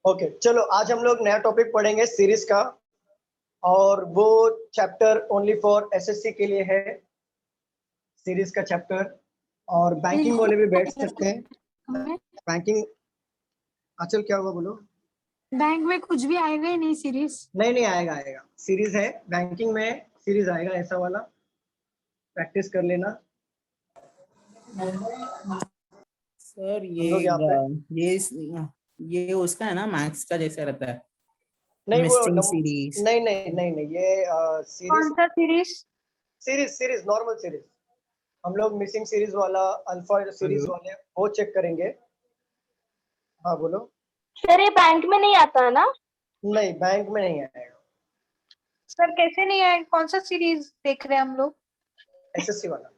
Okay चलो आज हम लोग नया टॉपिक पढ़ेंगे सीरीज का, और वो चैप्टर ओनली फॉर एसएससी के लिए है, सीरीज का चैप्टर। और बैंकिंग वाले भी बैठ सकते हैं। बैंकिंग अचल क्या हुआ बोलो? बैंक में कुछ भी आएगा ही नहीं सीरीज? नहीं आएगा, सीरीज है बैंकिंग में, सीरीज आएगा ऐसा वाला, प्रैक्टिस कर लेना। सर ये उसका है ना, मैथ्स का जैसा रहता है। नहीं वो सीरीज नहीं ये कौन सा सीरीज? Series normal series. हम लोग मिसिंग सीरीज वाला, अल्फा सीरीज वाले वो चेक करेंगे। हाँ बोलो। सर ये बैंक में नहीं आता ना? नहीं बैंक में नहीं आएगा सर कैसे नहीं आएगा? कौन सा सीरीज देख रहे हैं हम लोग? एसएससी वाला।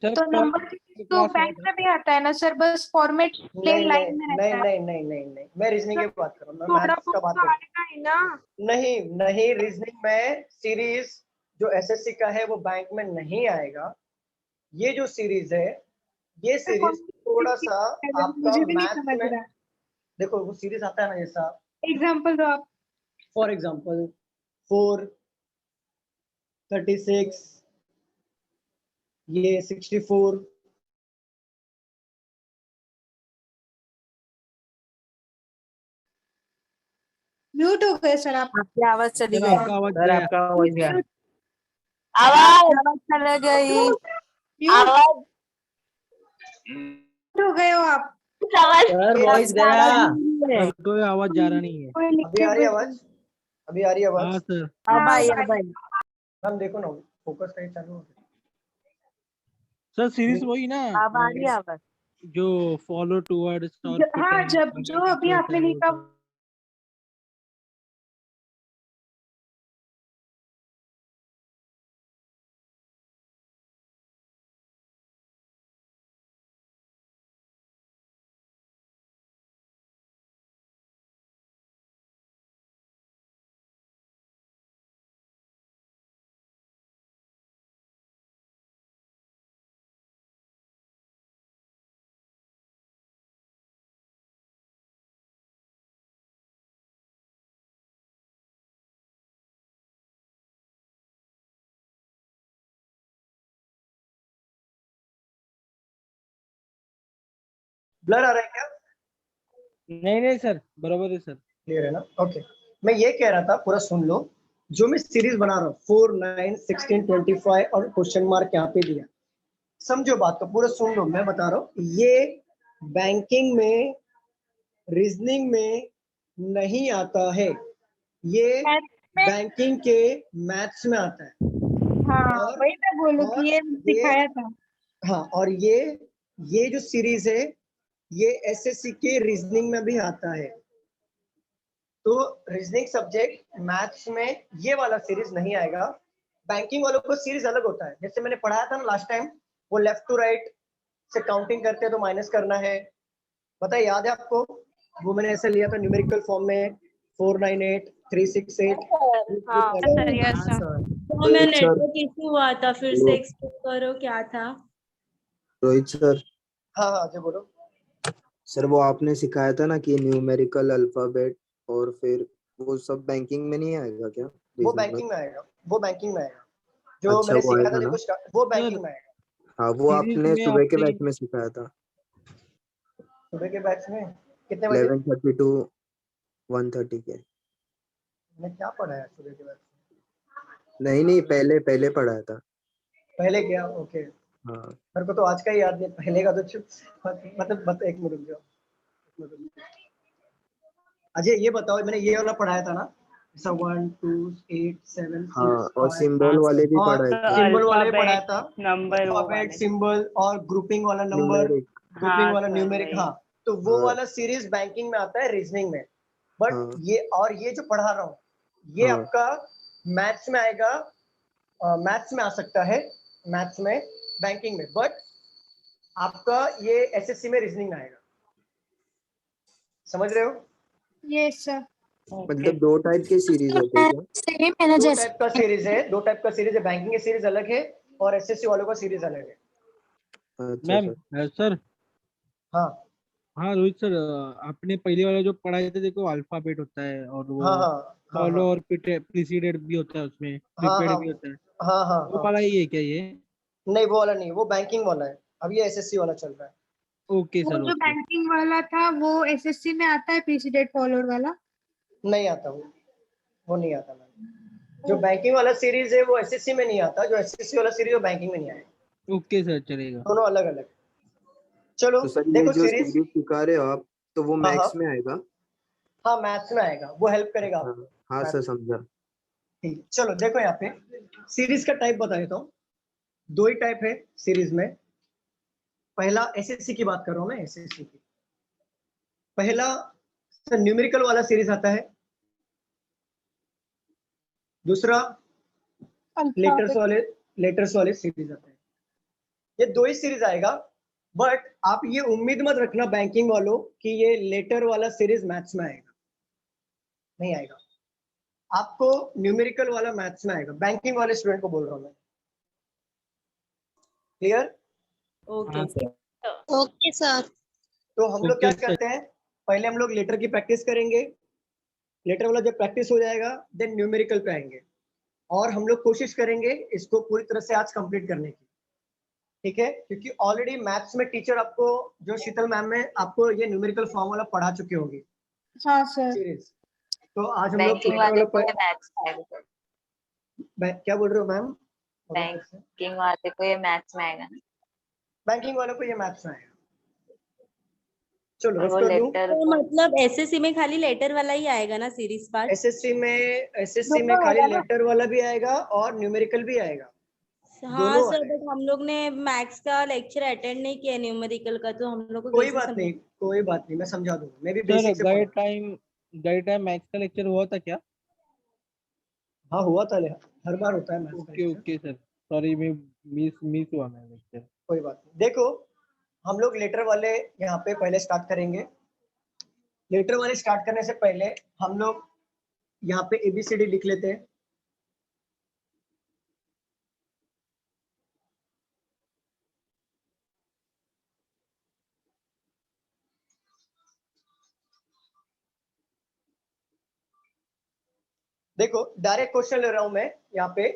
तो नंबर तो बैंक में भी आता है ना सर, बस फॉर्मेट प्लेन लाइन में रहता है। नहीं मैं रीजनिंग की बात कर रहा हूँ, थोड़ा मैथ्स का बात कर आएगा ही ना। नहीं रीजनिंग में सीरीज जो एसएससी का है वो बैंक में नहीं आएगा। ये जो सीरीज है, ये सीरीज थोड़ा सा आपका मैथ्स में, देखो वो सीरीज आता है ना, जैसा एग्जांपल दो आप। फॉर एग्जांपल 4, 36, ये 64। म्यूट हो गए सर आप। आपकी आवाज चली गई। आपका आवाज गया। आवाज चली गई। आवाज हो गए हो आप। सर वॉइस गया, कोई आवाज जा रहा नहीं है। अभी आ रही है आवाज? अभी आ रही है हाँ आवाज? सर। अब आई। मैम देखो ना, फोकस कहीं चालू हो। सर सीरीज वही ना अब आ रही है आवाज। जो फॉलो टुवर्ड्स और हाँ जब जो अभी आपने लिखा ब्लर आ रहा है क्या? नहीं सर, बराबर है सर। क्लियर है ना? ओके मैं ये कह रहा था, पूरा सुन लो। जो मैं सीरीज बना रहा हूँ 4, 9, 16, 25 और क्वेश्चन मार्क यहाँ पे दिया, समझो बात को, पूरा सुन लो। मैं बता रहा हूँ ये बैंकिंग में, रीजनिंग में नहीं आता है, ये बैंकिंग के मैथ्स में आता है। हाँ वही मैं बोलूँ कि ये दिखाया था। हाँ और ये जो सीरीज है ये एसएससी के रीजनिंग में भी आता है। तो रीजनिंग सब्जेक्ट मैथ्स में ये वाला सीरीज नहीं आएगा। बैंकिंग वालों को सीरीज अलग होता है, जैसे मैंने पढ़ाया था ना लास्ट टाइम, वो लेफ्ट टू राइट से काउंटिंग करते हैं तो माइनस करना है, पता है, याद है आपको? वो मैंने ऐसे लिया था न्यूमेरिकल फॉर्म में, 498, 368। तो मैं नेटवर्क इशू हुआ था, फिर से एक्सप्लेन करो क्या था। रोहित सर। हाँ जो बोलो। सर वो आपने सिखाया था ना कि न्यूमेरिकल अल्फाबेट, और फिर वो सब बैंकिंग में नहीं आएगा क्या? वो बैंकिंग में आएगा, जो अच्छा, मैंने वो सिखाया था, आएगा ना? देखो वो बैंकिंग में आएगा। हाँ वो आपने सुबह के बैच में सिखाया था। सुबह के बैच में कितने बजे? 11:30 to 1:30 के। मैंने क्या पढ़ाया सुबह के बैच में? नहीं पहले पढ़ाया था। पहले क्या? ओके हाँ मेरे को तो आज का ही याद नहीं, पहले का तो मतलब एक मिनट रुक जाओ। अजय ये बताओ, मैंने ये वाला पढ़ाया था ना, ऐसा 1, 2, 8, 7, 6, हाँ, और 5, सिंबल वाले भी और पढ़ाए थे। सिंबल वाले पढ़ाया था, नंबर अल्फाबेट, सिंबल और ग्रुपिंग वाला नंबर, न्यूमेरिक। ग्रुपिंग वाला न्यूमेरिक। हाँ तो वो हाँ। वाला सीरीज बैंकिंग में आता है, रीजनिंग में। बट हाँ। ये जो पढ़ा रहा हूँ ये हाँ। आपका मैथ्स में आएगा, मैथ्स में आ सकता है, मैथ्स में, बैंकिंग में, बट आपका ये एसएससी में रीजनिंग में आएगा। समझ रहे हो? Yes sir. मतलब 2 टाइप के सीरीज होते हैं क्या? सेम है ना, दो जैसे टाइप का सीरीज है, बैंकिंग की सीरीज अलग है और एसएससी वालों का सीरीज अलग है। अच्छा मैम सर। सर हाँ हाँ रोहित सर, आपने पहले वाला जो पढ़ाए थे, देखो अल्फाबेट होता है और वो हाँ हाँ हाँ फॉलो हाँ और प्रीसीडेड भी होता है, उसमें हाँ प्रीपेड हाँ भी होता है। हाँ हाँ वो हाँ। वाला ही है क्या ये? नहीं वो वाला नहीं, वो बैंकिंग वाला है। अब ये एसएससी वाला चल रहा है। ओके वो सर, जो ओके। बैंकिंग वाला था वो एसएससी में आता है, प्रीसीडेड फॉलोड वाला? नहीं आता वो नहीं आता मैम। जो बैंकिंग वाला सीरीज है वो एसएससी में नहीं आता, जो एसएससी वाला सीरीज वो बैंकिंग में नहीं आएगा। ओके सर, चलेगा। दोनों अलग अलग। चलो तो सर ये देखो जो सीरीज। सीरीज सिखा रहे हो आप, तो वो हाँ हाँ मैथ्स में आएगा? हाँ मैथ्स में आएगा, वो हेल्प करेगा अच्छा, आपको। हाँ मैथ्स सर में। समझा। ठीक है, चलो देखो यहाँ पे सीरीज का टाइप बता देता हूँ। दो ही टाइप है सीरीज में। पहला एसएससी की बात कर रहा हूँ मैं, एसएससी की। पहला सर न्यूमेरिकल वाला सीरीज आता है। दूसरा अल्फाबेट। लेटर्स वाले सीरीज आता है। ये दो ही सीरीज आएगा। बट आप ये उम्मीद मत रखना बैंकिंग वालों कि ये लेटर वाला सीरीज मैथ्स में आएगा, नहीं आएगा। आपको न्यूमेरिकल वाला मैथ्स में आएगा। बैंकिंग वाले स्टूडेंट को बोल रहा हूँ मैं। क्लियर? ओके हाँ ओके। सर। Okay sir. तो हम लोग क्या ओके सर। करते हैं, पहले हम लोग लेटर की प्रैक्टिस करेंगे। लेटर वाला जब प्रैक्टिस हो जाएगा देन न्यूमेरिकल पे आएंगे। और हम लोग कोशिश करेंगे इसको पूरी तरह से आज कंप्लीट करने की। ठीक है, क्योंकि ऑलरेडी मैथ्स में टीचर आपको, जो शीतल मैम है, आपको ये न्यूमेरिकल फॉर्म वाला पढ़ा चुके होंगे हाँ सर। सीरीज। तो आज हम लोग बैंकिंग लेटर वाले वाला को ये मैथ्स आएगा। क्या बोल रहे हो मैम? बैंकिंग वाले को ये मैथ्स में आएगा ना, बैंकिंग वालों को ये मैथ्स में आएगा। चलो और रफ वो कर दूं। लेटर तो को मतलब एसएससी में खाली लेटर वाला ही आएगा ना सीरीज पार्ट? एसएससी में दोनों खाली आएगा ना? लेटर वाला भी आएगा और न्यूमेरिकल भी आएगा। हाँ दोनों सर, आएगा। बट हम लोग ने मैथ्स का लेक्चर अटेंड नहीं किया न्यूमेरिकल का, तो हम लोग को कोई कैसे बात नहीं, समझ? कोई बात नहीं, मैं समझा दूंगा। मैं भी सर बेसिक से पढ़ा। गए टाइम मैथ्स का लेक्चर हुआ था क्या? हाँ हुआ था, हर बार होता है मैथ्स का okay lecture. Okay sir, sorry, मैं मिस हुआ मैं लेक्चर। कोई बात नहीं। देखो हम लोग लेटर वाले यहाँ पे पहले स्टार्ट करेंगे। लेटर वाले स्टार्ट करने से पहले हम लोग यहाँ पे ABCD लिख लेते हैं। देखो डायरेक्ट क्वेश्चन ले रहा हूं मैं यहाँ पे।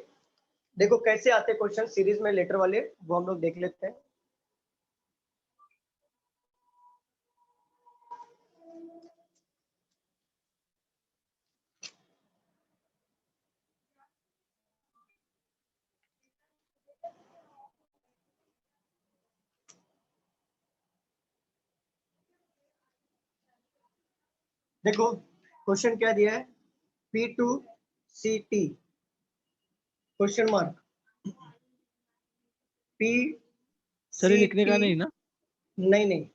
देखो कैसे आते क्वेश्चन सीरीज में लेटर वाले, वो हम लोग देख लेते हैं। देखो क्वेश्चन क्या दिया है, P2CT question mark P sir ये लिखने का CT। नहीं ना? नहीं नहीं,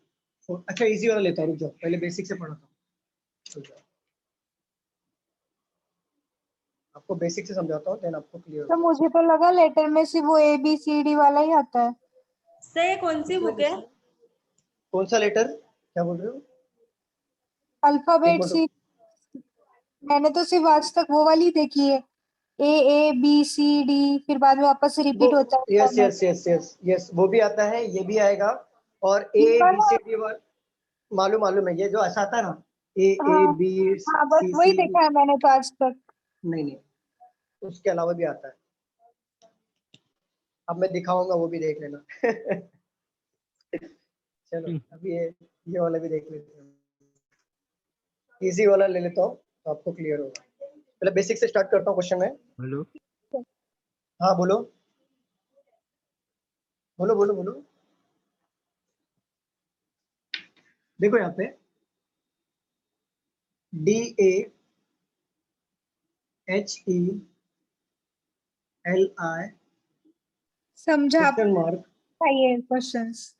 अच्छा इजी वाला लेता हूँ, रुक जाओ, पहले बेसिक से पढ़ा था। आपको बेसिक से समझाता हूँ देन आपको क्लियर तो होगा। मुझे तो लगा लेटर में सिर्फ वो ABCD वाला ही आता है। सर ये कौन सी बुक है? कौन सा लेटर, क्या बोल रहे हो? एक अल्फाबेट मिनट। सी। मैंने तो सिर्फ आज तक वो वाली देखी है, AABCD, फिर बाद में वापस से वो रिपीट होता है yes format. Yes yes yes yes, वो भी आता है, ये भी आएगा। और ए ये बी वाला? सी डी मालूम मालूम है, ये जो ऐसा आता है ना, ए हाँ बी हाँ, बस सी वही सी डी। देखा है मैंने तो आज तक। नहीं नहीं, उसके अलावा भी आता है। अब मैं दिखाऊंगा, वो भी देख लेना। चलो अभी ये वाला भी देख लेते हैं। इजी वाला ले लेता हूँ तो आपको क्लियर होगा। पहले बेसिक से स्टार्ट करता हूँ क्वेश्चन में। हेलो। हाँ बोलो बोलो बोलो बोलो। देखो यहाँ पे DAHELI समझा क्वेश्चन मार्क। आपका ये क्वेश्चंस?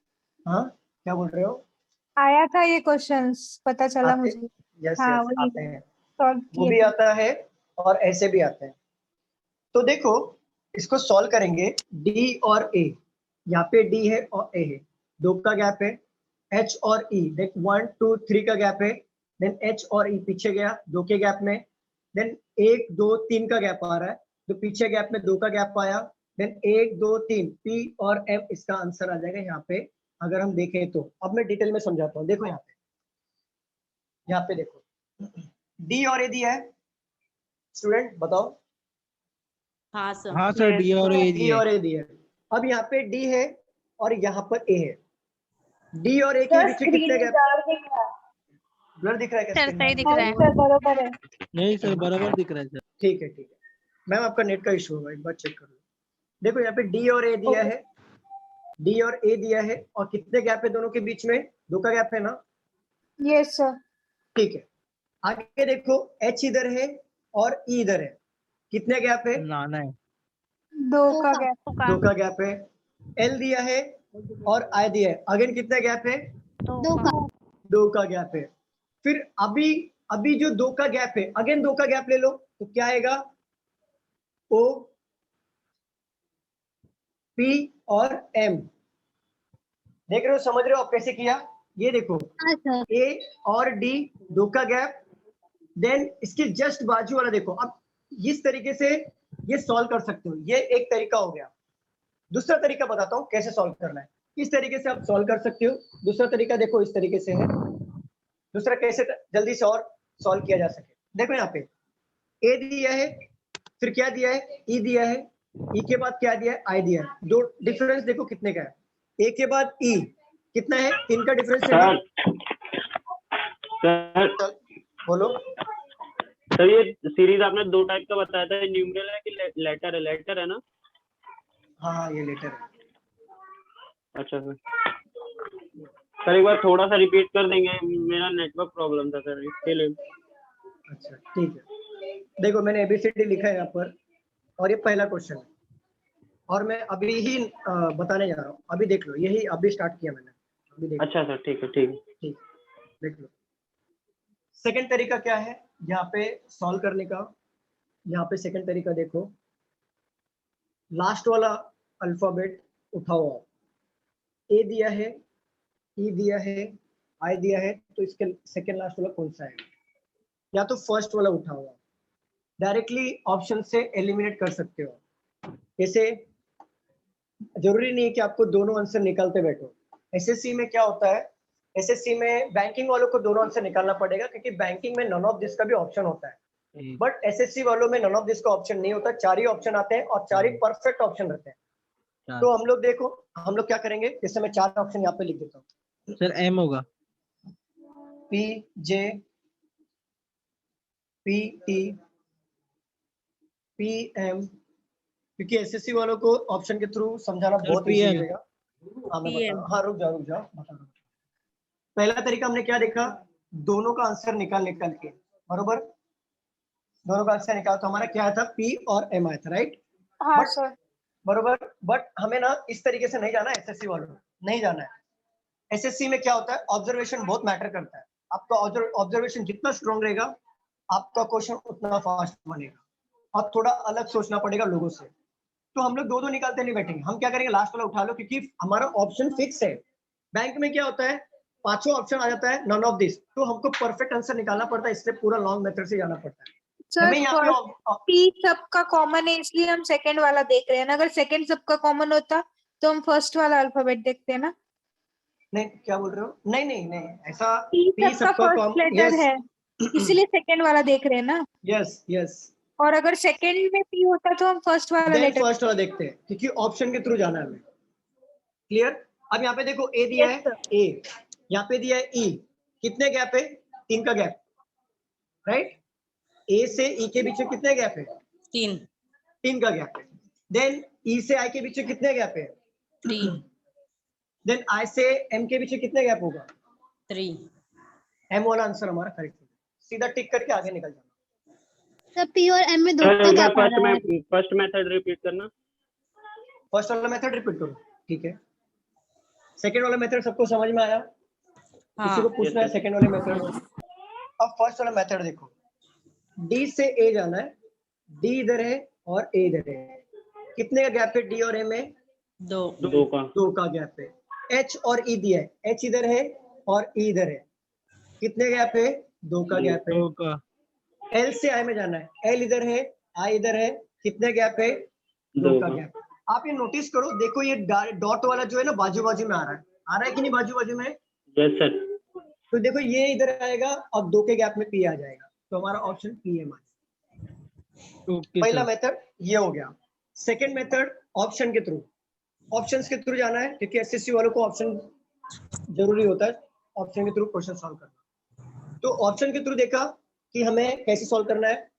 हाँ क्या बोल रहे हो? आया था ये क्वेश्चंस, पता चला आते, मुझे। यस हाँ यस वही आते हैं। सॉल्व वो किए भी थे। आता है और ऐसे भी आते हैं। तो देखो इसको सॉल्व करेंगे। डी और ए, यहाँ पे डी है और ए है, दो का गैप है। एच और ई, देख 1 2 3 का गैप है। देन एच और ई पीछे गया दो के गैप में। देन 1 2 3 का गैप आ रहा है, तो पीछे गैप में दो का गैप आया। देन 1 2 3 P और M इसका आंसर आ जाएगा यहाँ पे। अगर हम देखें तो अब मैं डिटेल में समझाता हूँ। देखो यहाँ पे देखो D और A दिया है, स्टूडेंट बताओ। हाँ सर। हाँ सर, डी और ए D और A दिया है। अब यहाँ पे D है और यहाँ पर A है। D और A के बीच में कितने गैप? ब्लर दिख रहा है क्या? सर screen सही में? दिख रहा है। सर बरोबर है। नहीं सर, बराबर दिख रहा है सर। ठीक है मैम, आपका नेट का इशू होगा, एक बार चेक कर लो। देखो यहाँ पे D और A दिया है, D और A दिया है, और कितने गैप है दोनों के बीच में? 2 का गैप है ना? Yes sir. ठीक है, आगे देखो H इधर है और E इधर है, कितने गैप है? नाना है। 2 का गैप। 2 का गैप है। L दिया है और I दिया है, अगेन कितना गैप है? 2 का गैप है। फिर अभी जो 2 का गैप है, अगेन 2 का गैप ले लो तो क्या आएगा? O, P और M। देख रहे हो, समझ रहे हो आप कैसे किया? ये देखो A और D 2 का गैप, देन इसके जस्ट बाजू वाला देखो। अब इस तरीके से ये सॉल्व कर सकते हो, ये एक तरीका हो गया। दूसरा तरीका बताता हूँ कैसे सॉल्व करना है। इस तरीके से आप सॉल्व कर सकते हो। दूसरा तरीका देखो इस तरीके से है। दूसरा कैसे जल्दी से और सॉल्व किया जा सके, देखो यहाँ पे A दिया है, फिर क्या दिया है? E दिया है, E के बाद क्या दिया है? I दिया है। दो डिफरेंस देखो कितने का है। A के बाद E कितना है? 3 का डिफरेंस है ना? सर बोलो। सर ये सीरीज आपने 2 टाइप का बताया था, न्यूमरल है कि लेटर है? लेटर है ना? हाँ ये लेटर है। अच्छा सर एक बार थोड़ा सा रिपीट कर देंगे, मेरा नेटवर्क प्रॉब्लम था सर इसके लिए। अच्छा ठीक है, देखो मैंने ABCD लिखा है यहाँ पर, और ये पहला क्वेश्चन है, और मैं अभी ही बताने जा रहा हूँ। अभी देख लो, यही अभी स्टार्ट किया मैंने, अभी देख लो। अच्छा सर ठीक है देख लो। सेकंड तरीका क्या है यहाँ पे सॉल्व करने का? यहाँ पे सेकंड तरीका देखो, लास्ट वाला अल्फाबेट उठाओ आप। A दिया है, E दिया है, I दिया है, तो इसके सेकंड लास्ट वाला कौन सा है? या तो फर्स्ट वाला उठाओ आप, डायरेक्टली ऑप्शन से एलिमिनेट कर सकते हो। जैसे जरूरी नहीं है कि आपको दोनों आंसर निकालते बैठो। SSC में क्या होता है, SSC में बैंकिंग वालों को दोनों आंसर निकालना पड़ेगा, क्योंकि बैंकिंग में नन ऑफ दिस का भी ऑप्शन होता है, बट SSC वालों में नन ऑफ दिस का ऑप्शन नहीं होता। 4 ही ऑप्शन आते हैं और 4 ही परफेक्ट ऑप्शन रहते हैं। तो हम लोग देखो, हम लोग क्या करेंगे, जैसे मैं 4 ऑप्शन यहाँ पे लिख देता हूँ। सर M होगा। P J P T P M, क्योंकि SSC वालों को ऑप्शन के थ्रू समझाना सर, बहुत इजी PL। रहेगा। हाँ मैं बता PM। रहा हूँ। हाँ रुक जाओ बता रहा हूँ। पहला तरीका हमने क्या देखा, दोनों का आंसर निकाल के, बरोबर, दोनों का आंसर निकाल, तो हमारा क्या था? P और M आया था, राइट? हाँ बट सर। बरोबर, बट हमें ना इस तरीके से नहीं जाना, SSC वालों नहीं जाना है। SSC में क्या होता है, ऑब्जर्वेशन बहुत मैटर करता है। आपका ऑब्जर्वेशन जितना स्ट्रॉन्ग रहेगा, आपका क्वेश्चन उतना फास्ट बनेगा, और थोड़ा अलग सोचना पड़ेगा लोगों से। तो हम लोग दो निकालते नहीं बैठेंगे, हम क्या करेंगे, लास्ट वाला उठा लो, क्योंकि हमारा ऑप्शन फिक्स है। बैंक में क्या होता है, 5वां ऑप्शन आ जाता है, नन ऑफ दिस, तो हमको परफेक्ट आंसर निकालना पड़ता है, इसलिए पूरा लॉन्ग मेथड से जाना पड़ता है। सर हमें यहाँ पे P सबका कॉमन है, इसलिए हम सेकंड वाला देख रहे हैं ना। अगर सेकंड सबका कॉमन होता तो हम फर्स्ट वाला अल्फाबेट देखते हैं ना। नहीं, क्या बोल रहे हो? नहीं ऐसा P सबका फर्स्ट लेटर है, इसीलिए सेकंड वाला देख रहे हैं ना। यस और अगर सेकंड में P होता तो हम फर्स्ट वाला देन लेटर। फर्स्ट वाला देखते हैं, क्योंकि ऑप्शन के थ्रू जाना है हमें। क्लियर? अब यहाँ पे देखो A दिया है, A यहाँ पे दिया है, E कितने गैप है? 3 का गैप, राइट? A से E के बीच में कितने गैप है? 3 का गैप है। देन E से I के बीच में कितने गैप है? 3 देन I से M के बीच में कितने गैप होगा? 3। M वाला आंसर हमारा करेक्ट है। सीधा टिक करके आगे निकल जाना। सर P और M में 2 का गैप आ रहा है। फर्स्ट मेथड रिपीट करना। फर्स्ट वाला मेथड रिपीट करो, ठीक है? सेकंड वाला मेथड सबको समझ में आया? किसी को पूछना है सेकंड वाले मेथड? अब फर्स्ट वाला मेथड देखो, D से A जाना है, D इधर है और A इधर है, कितने का गैप है D और A में? 2 का गैप है। H और E दिया है, H इधर है और E इधर है, कितने गैप है? 2 का गैप है। 2 का। L से I में जाना है, L इधर है, I इधर है, कितने गैप है? 2 का गैप। आप ये नोटिस करो, देखो ये डॉट वाला जो है ना बाजू बाजू में आ रहा है कि नहीं बाजू बाजू में? Yes sir. तो देखो ये इधर आएगा और 2 के गैप में पी आ जाएगा, तो हमारा ऑप्शन पी है। ओके पहला सर। मेथड ये हो गया। सेकंड मेथड ऑप्शन के थ्रू, ऑप्शंस के थ्रू जाना है क्योंकि एसएससी वालों को ऑप्शन जरूरी होता है, ऑप्शन के थ्रू क्वेश्चन सॉल्व करना। तो ऑप्शन के थ्रू देखा कि हमें कैसे सॉल्व करना है।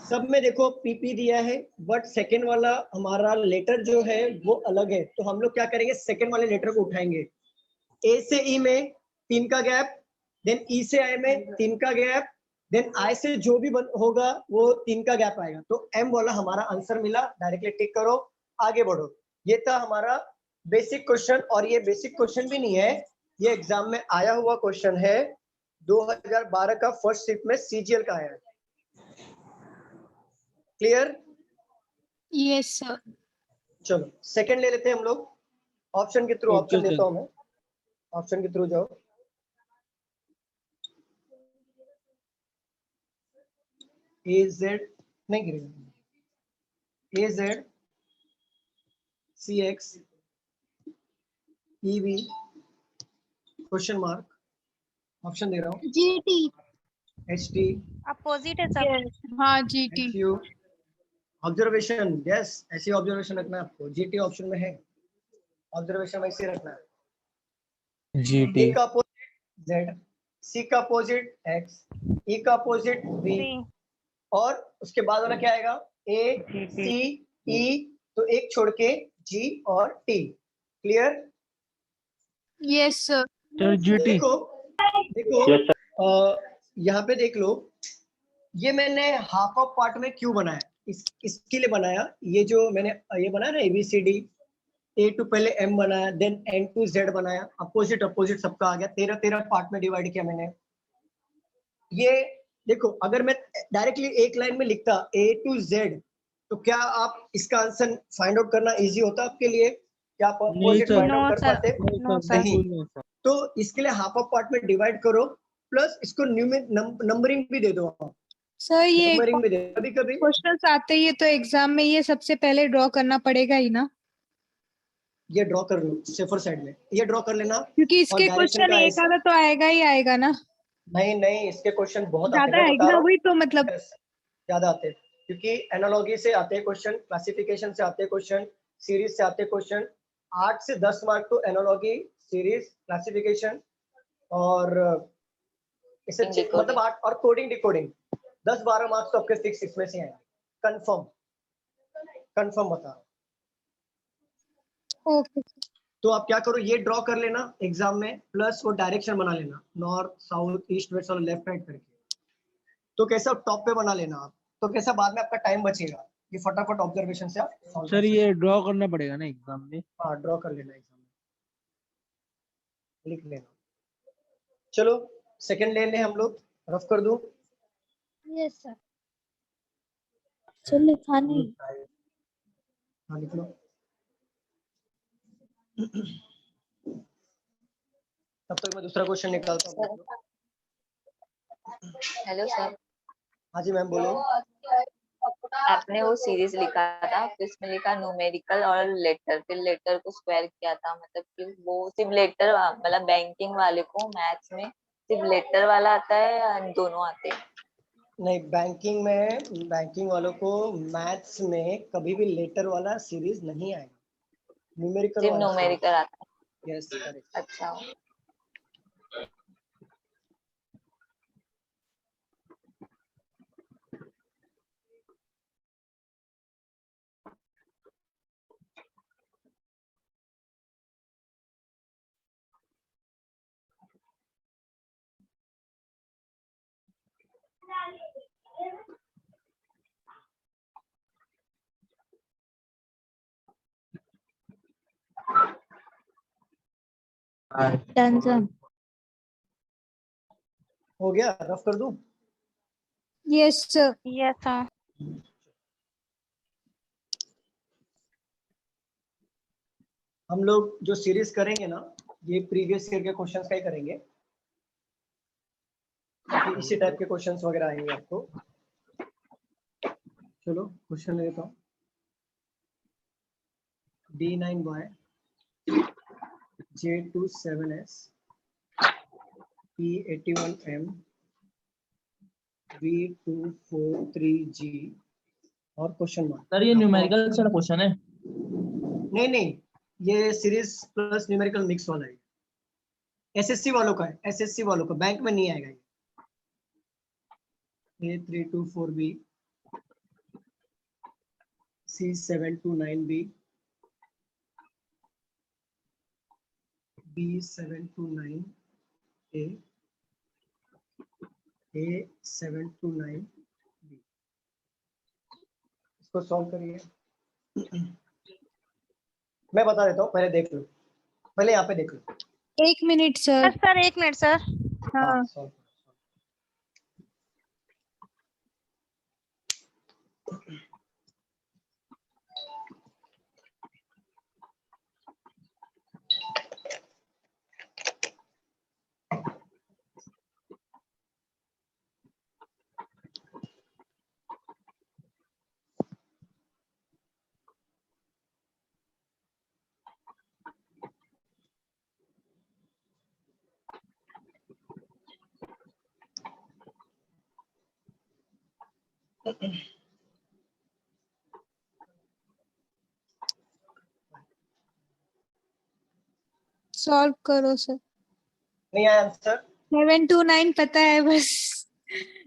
सब में देखो पीपी दिया है, बट सेकंड वाला हमारा लेटर जो है वो अलग है, तो हम लोग क्या करेंगे, सेकंड वाले लेटर को उठाएंगे। ए से ई में 3 का गैप, देन ई से आई में 3 का गैप, देन आई से जो भी होगा वो 3 का गैप आएगा। तो एम वाला हमारा आंसर मिला, डायरेक्टली टिक करो, आगे बढ़ो। ये था हमारा बेसिक क्वेश्चन, और ये बेसिक क्वेश्चन भी नहीं है, ये एग्जाम में आया हुआ क्वेश्चन है, 2012 का फर्स्ट शिफ्ट में सीजीएल का आया है। क्लियर? Yes sir. चलो सेकंड ले लेते हैं हम लोग, ऑप्शन के थ्रू। Okay, option sir. देता हूं मैं, ऑप्शन के थ्रू जाओ। ए जेड नहीं गिरेगा, A Z C X E V question mark, option दे रहा हूँ, GT. एच टी अपोजिट है सब। हाँ GT. H U. Observation, yes ऐसी ऑब्जर्वेशन रखना है आपको, जीटी ऑप्शन में है, ऑब्जर्वेशन वैसे रखना है। GT ए का अपोजिट जेड, सी का अपोजिट एक्स, ई का अपोजिट वी, और उसके बाद वाला क्या आएगा, ए सी ई, तो एक छोड़ के जी और T. Clear? Yes sir. Sir GT। देखो देखो यस सर। यहाँ पे देख लो, ये मैंने हाफ ऑफ पार्ट में क्यों बनाया, इसके लिए बनाया। ये जो मैंने ये बनाया ना ABCD, ए टू पहले एम बनाया, देन एन टू जेड बनाया, अपोजिट अपोजिट सबका आ गया, 13 पार्ट में डिवाइड किया मैंने। ये देखो, अगर मैं डायरेक्टली एक लाइन में लिखता ए टू जेड, तो क्या आप इसका आंसर फाइंड आउट करना इजी होता आपके लिए? क्या आप opposite sir. Find out No, कर sir. पाते? नहीं सर, नहीं। बिल्कुल नहीं सर। तो इसके लिए हाफ ऑफ पार्ट में डिवाइड करो, प्लस इसको नंबरिंग भी दे दो आप, सर ये नंबरिंग भी दे दो। कभी कभी क्वेश्चंस आते ही है तो एग्जाम में ये सबसे पहले ड्रॉ करना पड़ेगा ही ना, ये ड्रॉ कर लो सेफर साइड में, ये ड्रॉ कर लेना। क्योंकि इसके direction क्वेश्चन का एक ऐसे- आधा तो आएगा ही आएगा ना, नहीं नहीं, इसके क्वेश्चन बहुत आते ज्यादा हैं, मैं आएगा बता ना, रहा हूँ। वही तो मतलब। ज्यादा आते हैं क्योंकि एनालॉजी से आते हैं क्वेश्चन, क्लासिफिकेशन से आते हैं क्वेश्चन, सीरीज से आते हैं क्वेश्चन। 8 से 10 मार्क तो एनालॉजी, सीरीज, क्लासिफिकेशन और इससे Decoding. मतलब 8, और कोडिंग डिकोडिंग 10-12 मार्क्स तो आपके फिक्स इसमें से आएंगे, कंफर्म कंफर्म बता रहा हूं। ओके। तो आप क्या करो, ये ड्रॉ कर लेना एग्जाम में, प्लस वो डायरेक्शन बना लेना, नॉर्थ साउथ ईस्ट वेस्ट और लेफ्ट राइट करके। तो कैसा टॉप पे बना लेना आप, तो कैसा बाद में आपका टाइम बचेगा, ये फटाफट ऑब्जर्वेशन से आप solve कर सर ये ड्रॉ करना पड़ेगा ना एग्जाम में? सकते। हाँ ड्रॉ कर लेना एग्जाम में, लिख लेना। चलो सेकंड ले लें हम लोग, रफ कर दूं। Yes sir. चलिए खाने। हाँ लिख लो। तब तक मैं दूसरा क्वेश्चन निकालता हूँ। Hello sir. हाँ जी मैम बोलो। आपने वो सीरीज लिखा था, फिर इसमें लिखा न्यूमेरिकल और लेटर, फिर लेटर को स्क्वायर किया था, मतलब कि वो सिर्फ लेटर, मतलब बैंकिंग वाले को मैथ्स में सिर्फ लेटर वाला आता है या दोनों आते हैं? नहीं, बैंकिंग वालों को मैथ्स में कभी भी लेटर वाला सीरीज नहीं आएगा, न्यूमेरिकल सिर्फ वाला न्यूमेरिकल आता है। Yes correct. अच्छा। Done sir. हो गया, रफ कर दूं? Yes sir. Yes sir. हम लोग जो सीरीज करेंगे ना, ये प्रीवियस ईयर के क्वेश्चंस का ही करेंगे, क्योंकि इसी टाइप के क्वेश्चंस वगैरह आएंगे आपको। चलो क्वेश्चन ले लेता हूँ। D9Y, J27S, P81M, V243G और क्वेश्चन मार्क। सर ये न्यूमेरिकल से क्वेश्चन है? नहीं, ये सीरीज प्लस न्यूमेरिकल मिक्स वाला है। एसएससी वालों का है, एसएससी वालों का, बैंक में नहीं आएगा ये। A324B, C729B, B729A, A729B। इसको सॉल्व करिए। मैं बता देता हूँ, पहले देख लो, पहले यहाँ पे देख लो। 1 minute sir. Sir 1 minute sir. हाँ solve। सॉल्व करो सर। नहीं आया आंसर? 729 पता है बस,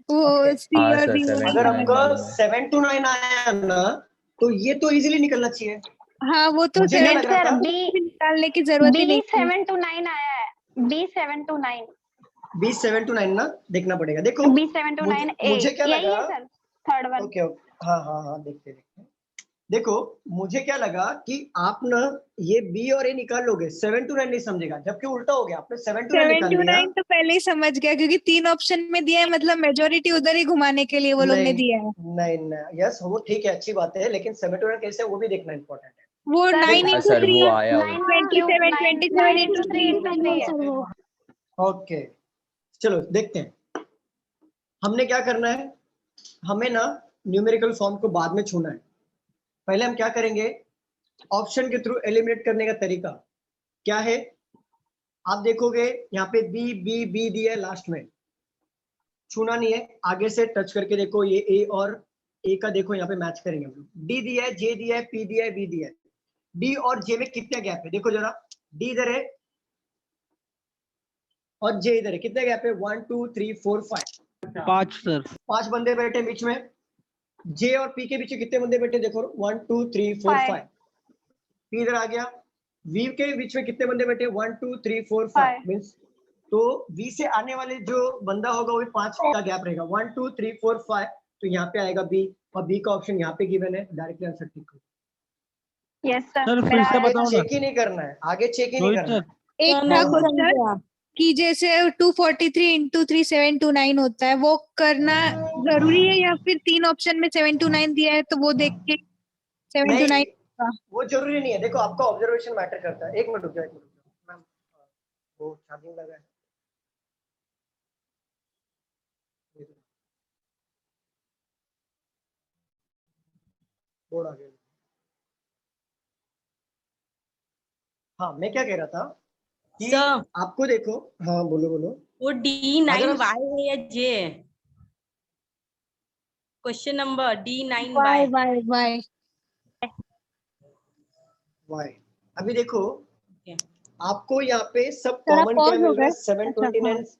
वो Okay. C हाँ और सर, D 729 अगर आपका मालूम है। 7 to 9 आया ना, तो ये तो इजीली निकलना चाहिए। हाँ वो तो मुझे क्या लग रहा था? निकालने की जरूरत ही नहीं थी। B7 to 9 आया है, B7 to 9, B7 to 9 ना, देखना पड़ेगा। देखो B7 to 9 A, मुझे क्या यही लगा? है सर, थर्ड वन। ओके, हाँ, देखते। देखो मुझे क्या लगा कि आप ना ये B और A निकाल लोगे, 7 to 9 नहीं समझेगा, जबकि उल्टा हो गया, आपने 7 to 9 निकाल लिया। 729 तो पहले ही समझ गया, क्योंकि 3 ऑप्शन में दिया है, मतलब मेजोरिटी उधर ही घुमाने के लिए वो लोग ने दिया है। नहीं, यस वो ठीक है, अच्छी बात है, लेकिन 7 to 9 कैसे है वो भी देखना इंपॉर्टेंट है। वो सर, 9 हाँ into सर, 3 वो आया हुआ। 27 27 into 3 है। ओके चलो देखते हैं। हमने क्या करना है, हमें ना न्यूमेरिकल फॉर्म को बाद में छूना है। पहले हम क्या करेंगे, ऑप्शन के थ्रू एलिमिनेट करने का तरीका क्या है। आप देखोगे यहाँ पे बी दिया है, लास्ट में छूना नहीं है, आगे से टच करके देखो, ये ए और ए का देखो यहाँ पे मैच करेंगे हम लोग। डी दिया है, जे दिया है, पी दिया है, बी दिया है। डी और जे में कितना गैप है देखो जरा, डी इधर है और जे इधर है, कितना गैप है? 1 2 3 4 5 5 सर। 5 बंदे बैठे बीच में। जे और पी के बीच कितने बंदे बैठे देखो, 1 2 3 4 5। पी इधर आ गया। वी के बीच में कितने बंदे बैठे? 1 2 3 4 5 मींस, तो वी से आने वाले जो बंदा होगा वो 5 का गैप रहेगा। 1 2 3 4 5, तो यहाँ पे आएगा बी, और बी का ऑप्शन यहाँ पे गिवन है, डायरेक्टली आंसर टिक करो। यस सर, सर, फिर मेरा से बताओ ना। चेक ही नहीं करना है, आगे चेक ही नहीं रोहित करना है। सर, एक था क्वेश्चन कि जैसे 243 into 3 7 to 9 होता है, वो करना जरूरी है या फिर 3 ऑप्शन में 7 to 9 दिया है तो वो देख के 7 to 9 का? वो जरूरी नहीं है, देखो आपका ऑब्जर्वेशन मैटर करता है। एक मिनट रुक जाओ मैम, वो चार्जिंग लगा है। बोर्ड आ गया। हाँ मैं क्या कह रहा था कि सर, आपको देखो, हाँ बोलो। वो D9Y है या J? Question number D9Y। Y Y. अभी देखो Okay. आपको यहाँ पे सब थोड़ा कॉमन क्या pause मिल हो रहा है? गया। 729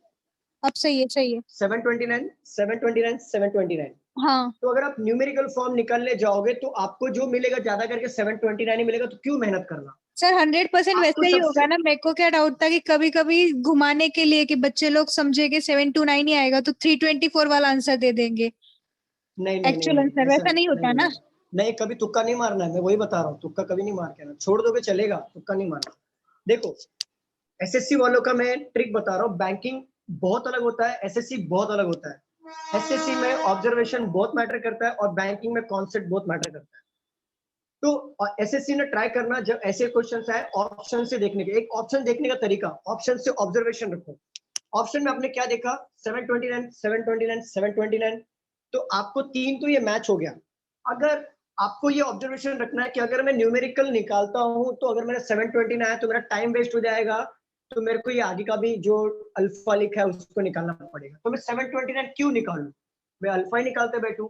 अब सही है 729 729 729। हाँ तो अगर आप न्यूमेरिकल फॉर्म निकालने जाओगे तो आपको जो मिलेगा ज्यादा करके 729 ही मिलेगा, तो क्यों मेहनत करना। सर 100% आपको वैसे ही सबसे- होगा ना। मेरे को क्या डाउट था कि कभी कभी घुमाने के लिए कि बच्चे लोग समझे कि 7 to 9 ही आएगा तो 324 वाला आंसर दे देंगे। नहीं Actual answer वैसा नहीं होता ना। नहीं, कभी तुक्का नहीं मारना है, मैं वही बता रहा हूँ, तुक्का कभी नहीं मार के ना, छोड़ दोगे चलेगा, तुक्का नहीं मारना। देखो एसएससी वालों का मैं ट्रिक बता रहा हूँ, बैंकिंग बहुत अलग होता है, एसएससी बहुत अलग होता है। एसएससी में ऑब्जर्वेशन बहुत मैटर करता है और बैंकिंग में कॉन्सेप्ट बहुत मैटर करता है। तो एसएससी ने ट्राई करना, जब ऐसे क्वेश्चन आए ऑप्शन से देखने के, एक ऑप्शन देखने का तरीका, ऑप्शन से ऑब्जर्वेशन रखो। ऑप्शन में आपने क्या देखा? 729 729 729, तो आपको 3 तो ये मैच हो गया। अगर आपको ये ऑब्जर्वेशन रखना है कि अगर मैं न्यूमेरिकल निकालता हूँ तो अगर मेरा 729 आया तो मेरा टाइम वेस्ट हो जाएगा, तो मेरे को ये आगे का भी जो अल्फा लिखा है उसको निकालना पड़ेगा। तो मैं 729 क्यों निकालूं, मैं अल्फा ही निकालते बैठूं।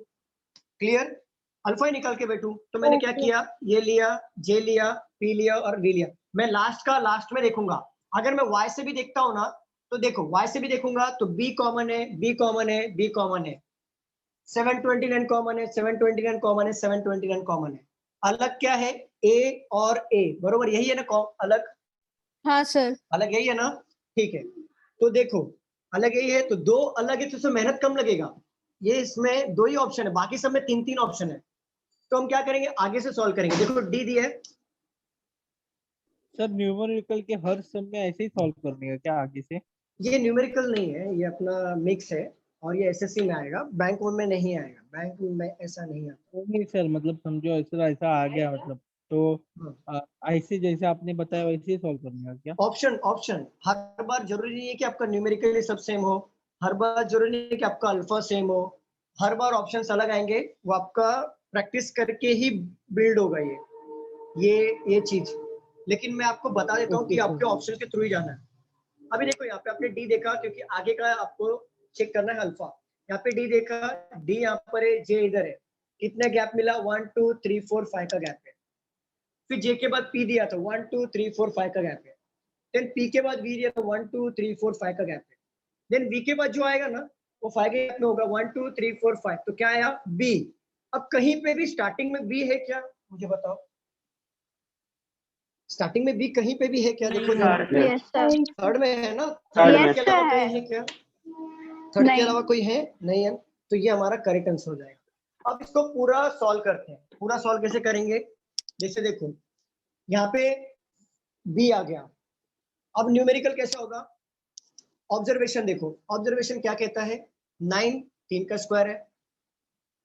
क्लियर, अल्फा ही निकाल के बैठूं। तो मैंने क्या किया, ये लिया, जे लिया, पी लिया और वी लिया। मैं लास्ट का लास्ट में देखूंगा। अगर मैं वाई से भी देखता हूँ ना, तो देखो वाई से भी देखूंगा तो बी कॉमन है, बी कॉमन है, बी कॉमन है, 729 कॉमन है, 729 कॉमन है, 729 कॉमन है। अलग क्या है, ए और ए, बरोबर यही है ना अलग? हाँ सर। अलग यही है ना, ठीक है। तो देखो अलग यही है, तो दो अलग है तो उसमें मेहनत कम लगेगा। ये इसमें दो ही ऑप्शन है, बाकी सब में तीन तीन ऑप्शन है। तो हम क्या करेंगे, आगे से सॉल्व करेंगे। देखो डी दिया है सर, न्यूमेरिकल के हर सम में ऐसे ही सॉल्व करने का क्या आगे से? ये न्यूमेरिकल नहीं है, ये अपना मिक्स है और ये एसएससी में आएगा, बैंक में नहीं आएगा, बैंक में ऐसा नहीं आता। नहीं सर, मतलब समझो ऐसा ऐसा आ गया, मतलब तो ऐसे जैसे आपने बताया वैसे ही सॉल्व करने का क्या? ऑप्शन ऑप्शन हर बार जरूरी नहीं है कि आपका न्यूमेरिकली सब सेम हो, हर बार जरूरी नहीं है कि आपका अल्फा सेम हो, हर बार ऑप्शंस अलग आएंगे। वो आपका प्रैक्टिस करके ही बिल्ड होगा ये चीज। लेकिन मैं आपको बता देता हूँ कि आपके ऑप्शन के थ्रू ही जाना है। अभी देखो यहाँ पे आपने डी देखा, क्योंकि आगे का आपको चेक करना है अल्फा। यहाँ पे डी देखा, डी यहाँ पर है, जे इधर है, कितने गैप मिला, 1 2 3 4 5 का गैप है। फिर जे के बाद पी दिया था, 1 2 3 4 5 का गैप है। देन पी के बाद वी दिया था, 1 2 3 4 5 का गैप है। देन वी के बाद जो आएगा ना वो 5 के गैप में होगा, 1 2 3 4 5। तो क्या आया, बी। अब कहीं पे भी स्टार्टिंग में बी है क्या, मुझे बताओ, स्टार्टिंग में बी कहीं पे भी है क्या? देखो यस सर। थर्ड में है ना, Third थर्ड में। के अलावा कोई है क्या? थर्ड के अलावा कोई है नहीं है, तो ये हमारा करेक्ट आंसर हो जाएगा। अब इसको पूरा सॉल्व करते हैं। पूरा सॉल्व कैसे करेंगे, जैसे देखो यहाँ पे बी आ गया, अब न्यूमेरिकल कैसे होगा, ऑब्जर्वेशन देखो, ऑब्जर्वेशन क्या कहता है, 9 3 का स्क्वायर है,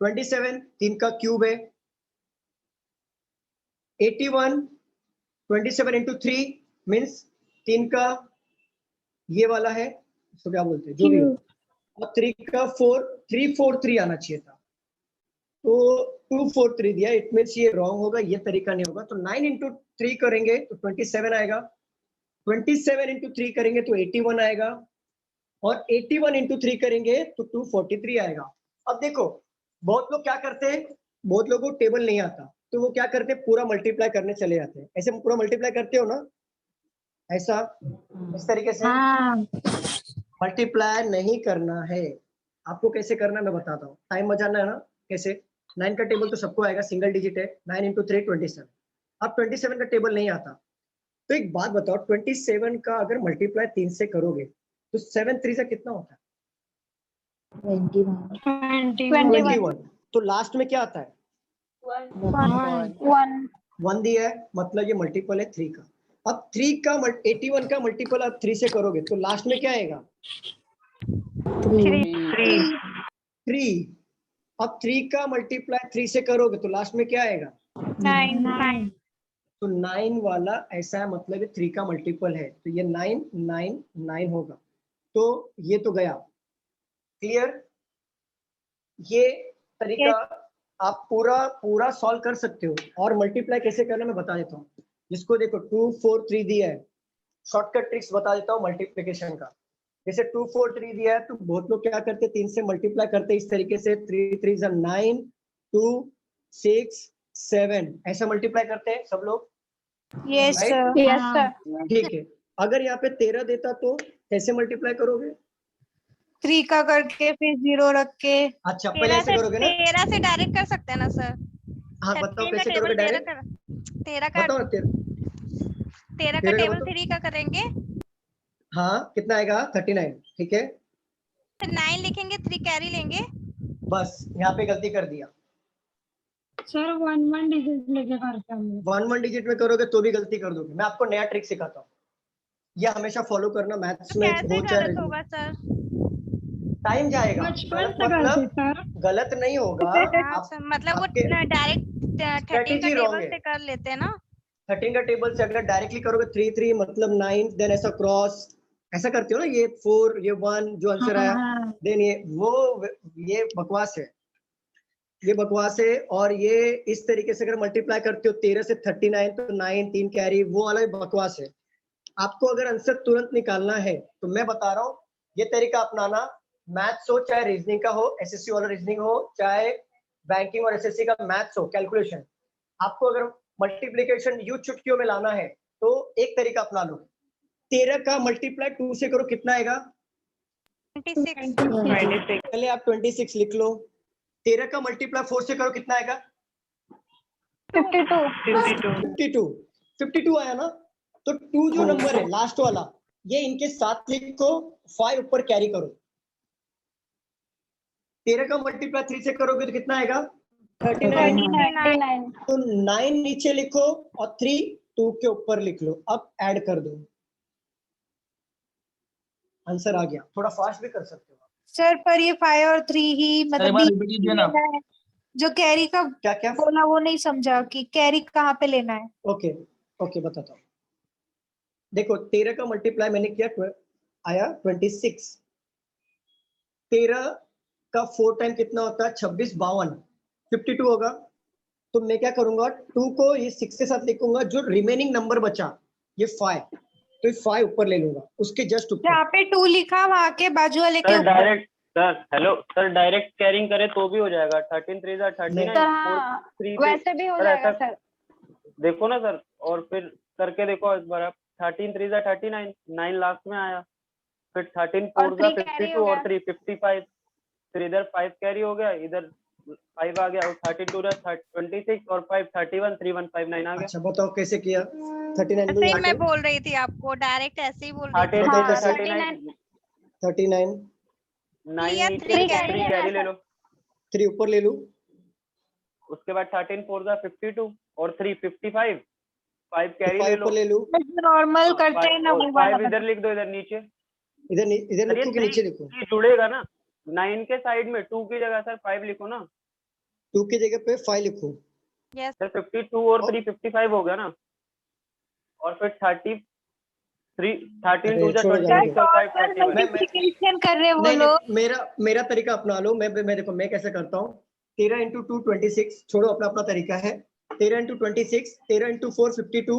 27 3 का क्यूब है, 81 27 इंटू 3 मीन्स 3 का ये वाला है, इसको क्या बोलते हैं जो भी हो, और 3 का 4 3 4 3 आना चाहिए था, तो 2 4 3 दिया, इट मीन्स ये रॉन्ग होगा, ये तरीका नहीं होगा। तो 9 इंटू 3 करेंगे तो 27 आएगा, 27 इंटू 3 करेंगे तो 81 आएगा, और 81 इंटू 3 करेंगे तो 243 आएगा। अब देखो बहुत लोग क्या करते हैं, बहुत लोगों को टेबल नहीं आता, तो वो क्या करते हैं, पूरा मल्टीप्लाई करने चले जाते हैं। ऐसे पूरा मल्टीप्लाई करते हो ना, ऐसा इस तरीके से मल्टीप्लाई नहीं करना है। आपको कैसे करना है मैं बताता हूँ, टाइम बचाना है ना कैसे। 9 का टेबल तो सबको आएगा, सिंगल डिजिट है, 9 इंटू 3 27। अब 27 का टेबल नहीं आता, तो एक बात बताओ, 27 का अगर मल्टीप्लाई 3 से करोगे तो 7 3 से कितना होता है, 21। तो लास्ट में क्या आता है, 1 दिया है, मतलब ये मल्टीपल है 3 का। अब 3 का 81 का मल्टीपल आप 3 से करोगे तो लास्ट में क्या आएगा, 3। अब 3 का मल्टीप्लाई 3 से करोगे तो लास्ट में क्या आएगा, 9। तो 9 वाला ऐसा है, मतलब ये 3 का मल्टीपल है, तो ये 9 9 9 होगा। तो ये तो गया, क्लियर। ये तरीका आप पूरा सॉल्व कर सकते हो। और मल्टीप्लाई कैसे करना मैं बता देता हूँ, जिसको देखो 2 4 3 दिया है, शॉर्टकट ट्रिक्स बता देता हूँ मल्टीप्लिकेशन का। जैसे 2 4 3 दिया है तो बहुत लोग क्या करते हैं, 3 से मल्टीप्लाई करते हैं इस तरीके से, 3 3 9 2 6 7 ऐसा मल्टीप्लाई करते हैं सब लोग, yes Right? Sir. Yes sir. ठीक है। अगर यहाँ पे 13 देता तो कैसे मल्टीप्लाई करोगे, 3 का करके फिर 0 रख के। अच्छा पहले ऐसे करोगे ना, 13 से डायरेक्ट कर सकते हैं ना सर। हाँ बताओ 13 का कैसे टेबल करोगे 13 डायरेक्ट, का 13 का बताओ 13 का 13 का टेबल बताओ। 3 का करेंगे, हाँ कितना आएगा, 39, ठीक है। फिर 9 लिखेंगे, 3 कैरी लेंगे। बस यहाँ पे गलती कर दिया, सर 1 डिजिट लेके करते हैं। 1 डिजिट में करोगे तो भी गलती कर दोगे। मैं आपको नया ट्रिक सिखाता हूँ, ये हमेशा फॉलो करना, मैथ्स तो में कैसे हो चाहे गलत होगा सर? टाइम जाएगा, बचपन गलत से मतलब सर। गलत नहीं होगा। हाँ आप सर, मतलब वो आपके डायरेक्ट 13 का strategy wrong टेबल है। से कर लेते हैं ना। 13 का टेबल से अगर डायरेक्टली करोगे 3 3 मतलब 9, देन ऐसा क्रॉस ऐसा करते हो ना, ये 4 ये 1 जो आंसर आया, देन ये वो, ये बकवास है। ये बकवास है। और ये इस तरीके से अगर मल्टीप्लाई करते हो 13 से 39 तो 9 3 कैरी, वो वाला भी बकवास है। आपको अगर आंसर तुरंत निकालना है तो मैं बता रहा हूँ ये तरीका अपनाना, मैथ्स हो चाहे रीजनिंग का हो, एसएससी वाला रीजनिंग हो चाहे बैंकिंग और एसएससी का मैथ्स हो, कैलकुलेशन, आपको अगर मल्टीप्लीकेशन यूं चुटकियों में लाना है तो एक तरीका अपना लो। 13 का मल्टीप्लाई 2 से करो, कितना आएगा? 26 पहले आप 26 लिख लो। 13 का मल्टीप्लाई 4 से करो, कितना आएगा? 52 आया ना। तो 2 जो नंबर है लास्ट वाला, ये इनके साथ लिखो, 5 ऊपर कैरी करो। 13 का मल्टीप्लाई 3 से करोगे तो कितना आएगा? 39 तो 9 नीचे लिखो और 3 2 के ऊपर लिख लो। अब ऐड कर दो, आंसर आ गया। थोड़ा फास्ट भी कर सकते हो सर पर ये 5 और 3 ही एक मतलब बार बीच रिपीट में कीजिए ना। लेना है। जो कैरी का क्या क्या? बोला वो नहीं समझा कि कैरी कहाँ पे लेना है। ओके ओके बताता हूँ। देखो 13 का मल्टीप्लाई मैंने किया, आया 26। 13 का 4 टाइम कितना होता है? 26 52 52 होगा। तो मैं क्या करूंगा, 2 को ये 6 के साथ लिखूंगा, जो रिमेनिंग नंबर बचा ये 5, तो 5 ऊपर ले लूंगा, उसके जस्ट ऊपर। जहाँ पे 2 लिखा वहाँ के बाजू वाले के सर ऊपर। Direct, sir hello sir, direct carrying करे तो भी हो जाएगा। 13 3 39 सर, 4 हाँ 3 पे। वैसे भी हो सर जाएगा ऐसा सर। देखो ना सर, और फिर करके देखो एक बार आप। 13 3 39, 9 लास्ट में आया, फिर 13 और 4 3 कैरी 52 हो और गया। 3 55, फिर इधर 5 कैरी हो गया, इधर 5 आ गया, और 32 26 और 5 31 3159 आ गया। अच्छा बताओ कैसे किया? 39 को यहाँ मैं पे बोल रही थी आपको, डायरेक्ट ऐसे ही बोल रही थी। 13 बताओ 3 कैसे? 39, 39 9 या नीचे 3 लिखो, कैरी 3 लेना है कैरी ले सर। लो। 3 ऊपर ले लूं। उसके बाद 13 4 52 और 3 55, 5 कैरी 5 ले ऊपर लो। ले लूं। नॉर्मल करते हैं ना और वो वाला 5 इधर बता। लिख दो, इधर नीचे। इधर सर ये लिखूं कि नीचे लिखूं? 3 जुड़ेगा ना 9 के साइड में, 2 की जगह सर 5 लिखो ना। 2 की जगह पे 5 लिखूं। सर 52 और 3 55 हो गया ना, और फिर 33 13 अरे 2 छोड़ो जाने दो। 26 और 5 31। मल्टीप्लिकेशन कर रहे हैं वो नहीं लोग। मेरा तरीका अपना लो। मैं देखो मैं कैसे करता हूँ। 13 इंटू 2 26, छोड़ो अपना अपना तरीका है। 13 इंटू 26, 13 इंटू 4 52,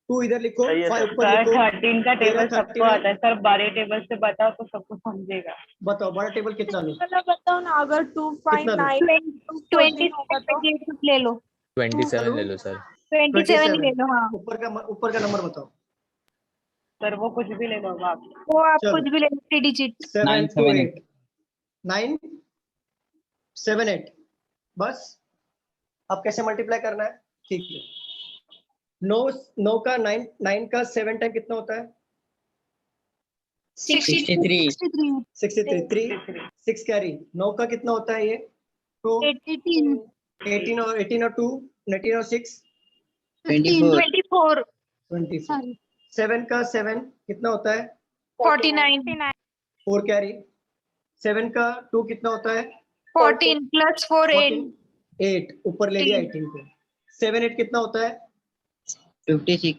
2 इधर लिखो, सही है 5 सर। ऊपर लिखो। 13 का टेबल 13 सबको आता है सर, 12 टेबल से बताओ तो सबको समझेगा। बताओ बड़ा टेबल कितना लूं? बताओ ना, अगर 2 5 कितना 9 20 होगा तो ले लो। 27 ले लो सर। 27 ही ले लो। हाँ ऊपर का नंबर बताओ। सर वो कुछ भी ले लो आप। वो आप चलो। कुछ भी ले लो, 3 डिजिट। 7 2 8 9 7 8, बस। अब कैसे मल्टीप्लाई करना है? ठीक है। 9 का 9 का 7 टाइम कितना होता है? 63 63 6 कैरी। 9 का कितना होता है ये? तो 18 और 2 19 और 6 24 24। 7 का 7 कितना होता है? 49 4 कैरी। 7 का 2 कितना होता है? 14 प्लस 4 8 8 ऊपर ले लिया 18 को। 7 8 कितना होता है? 56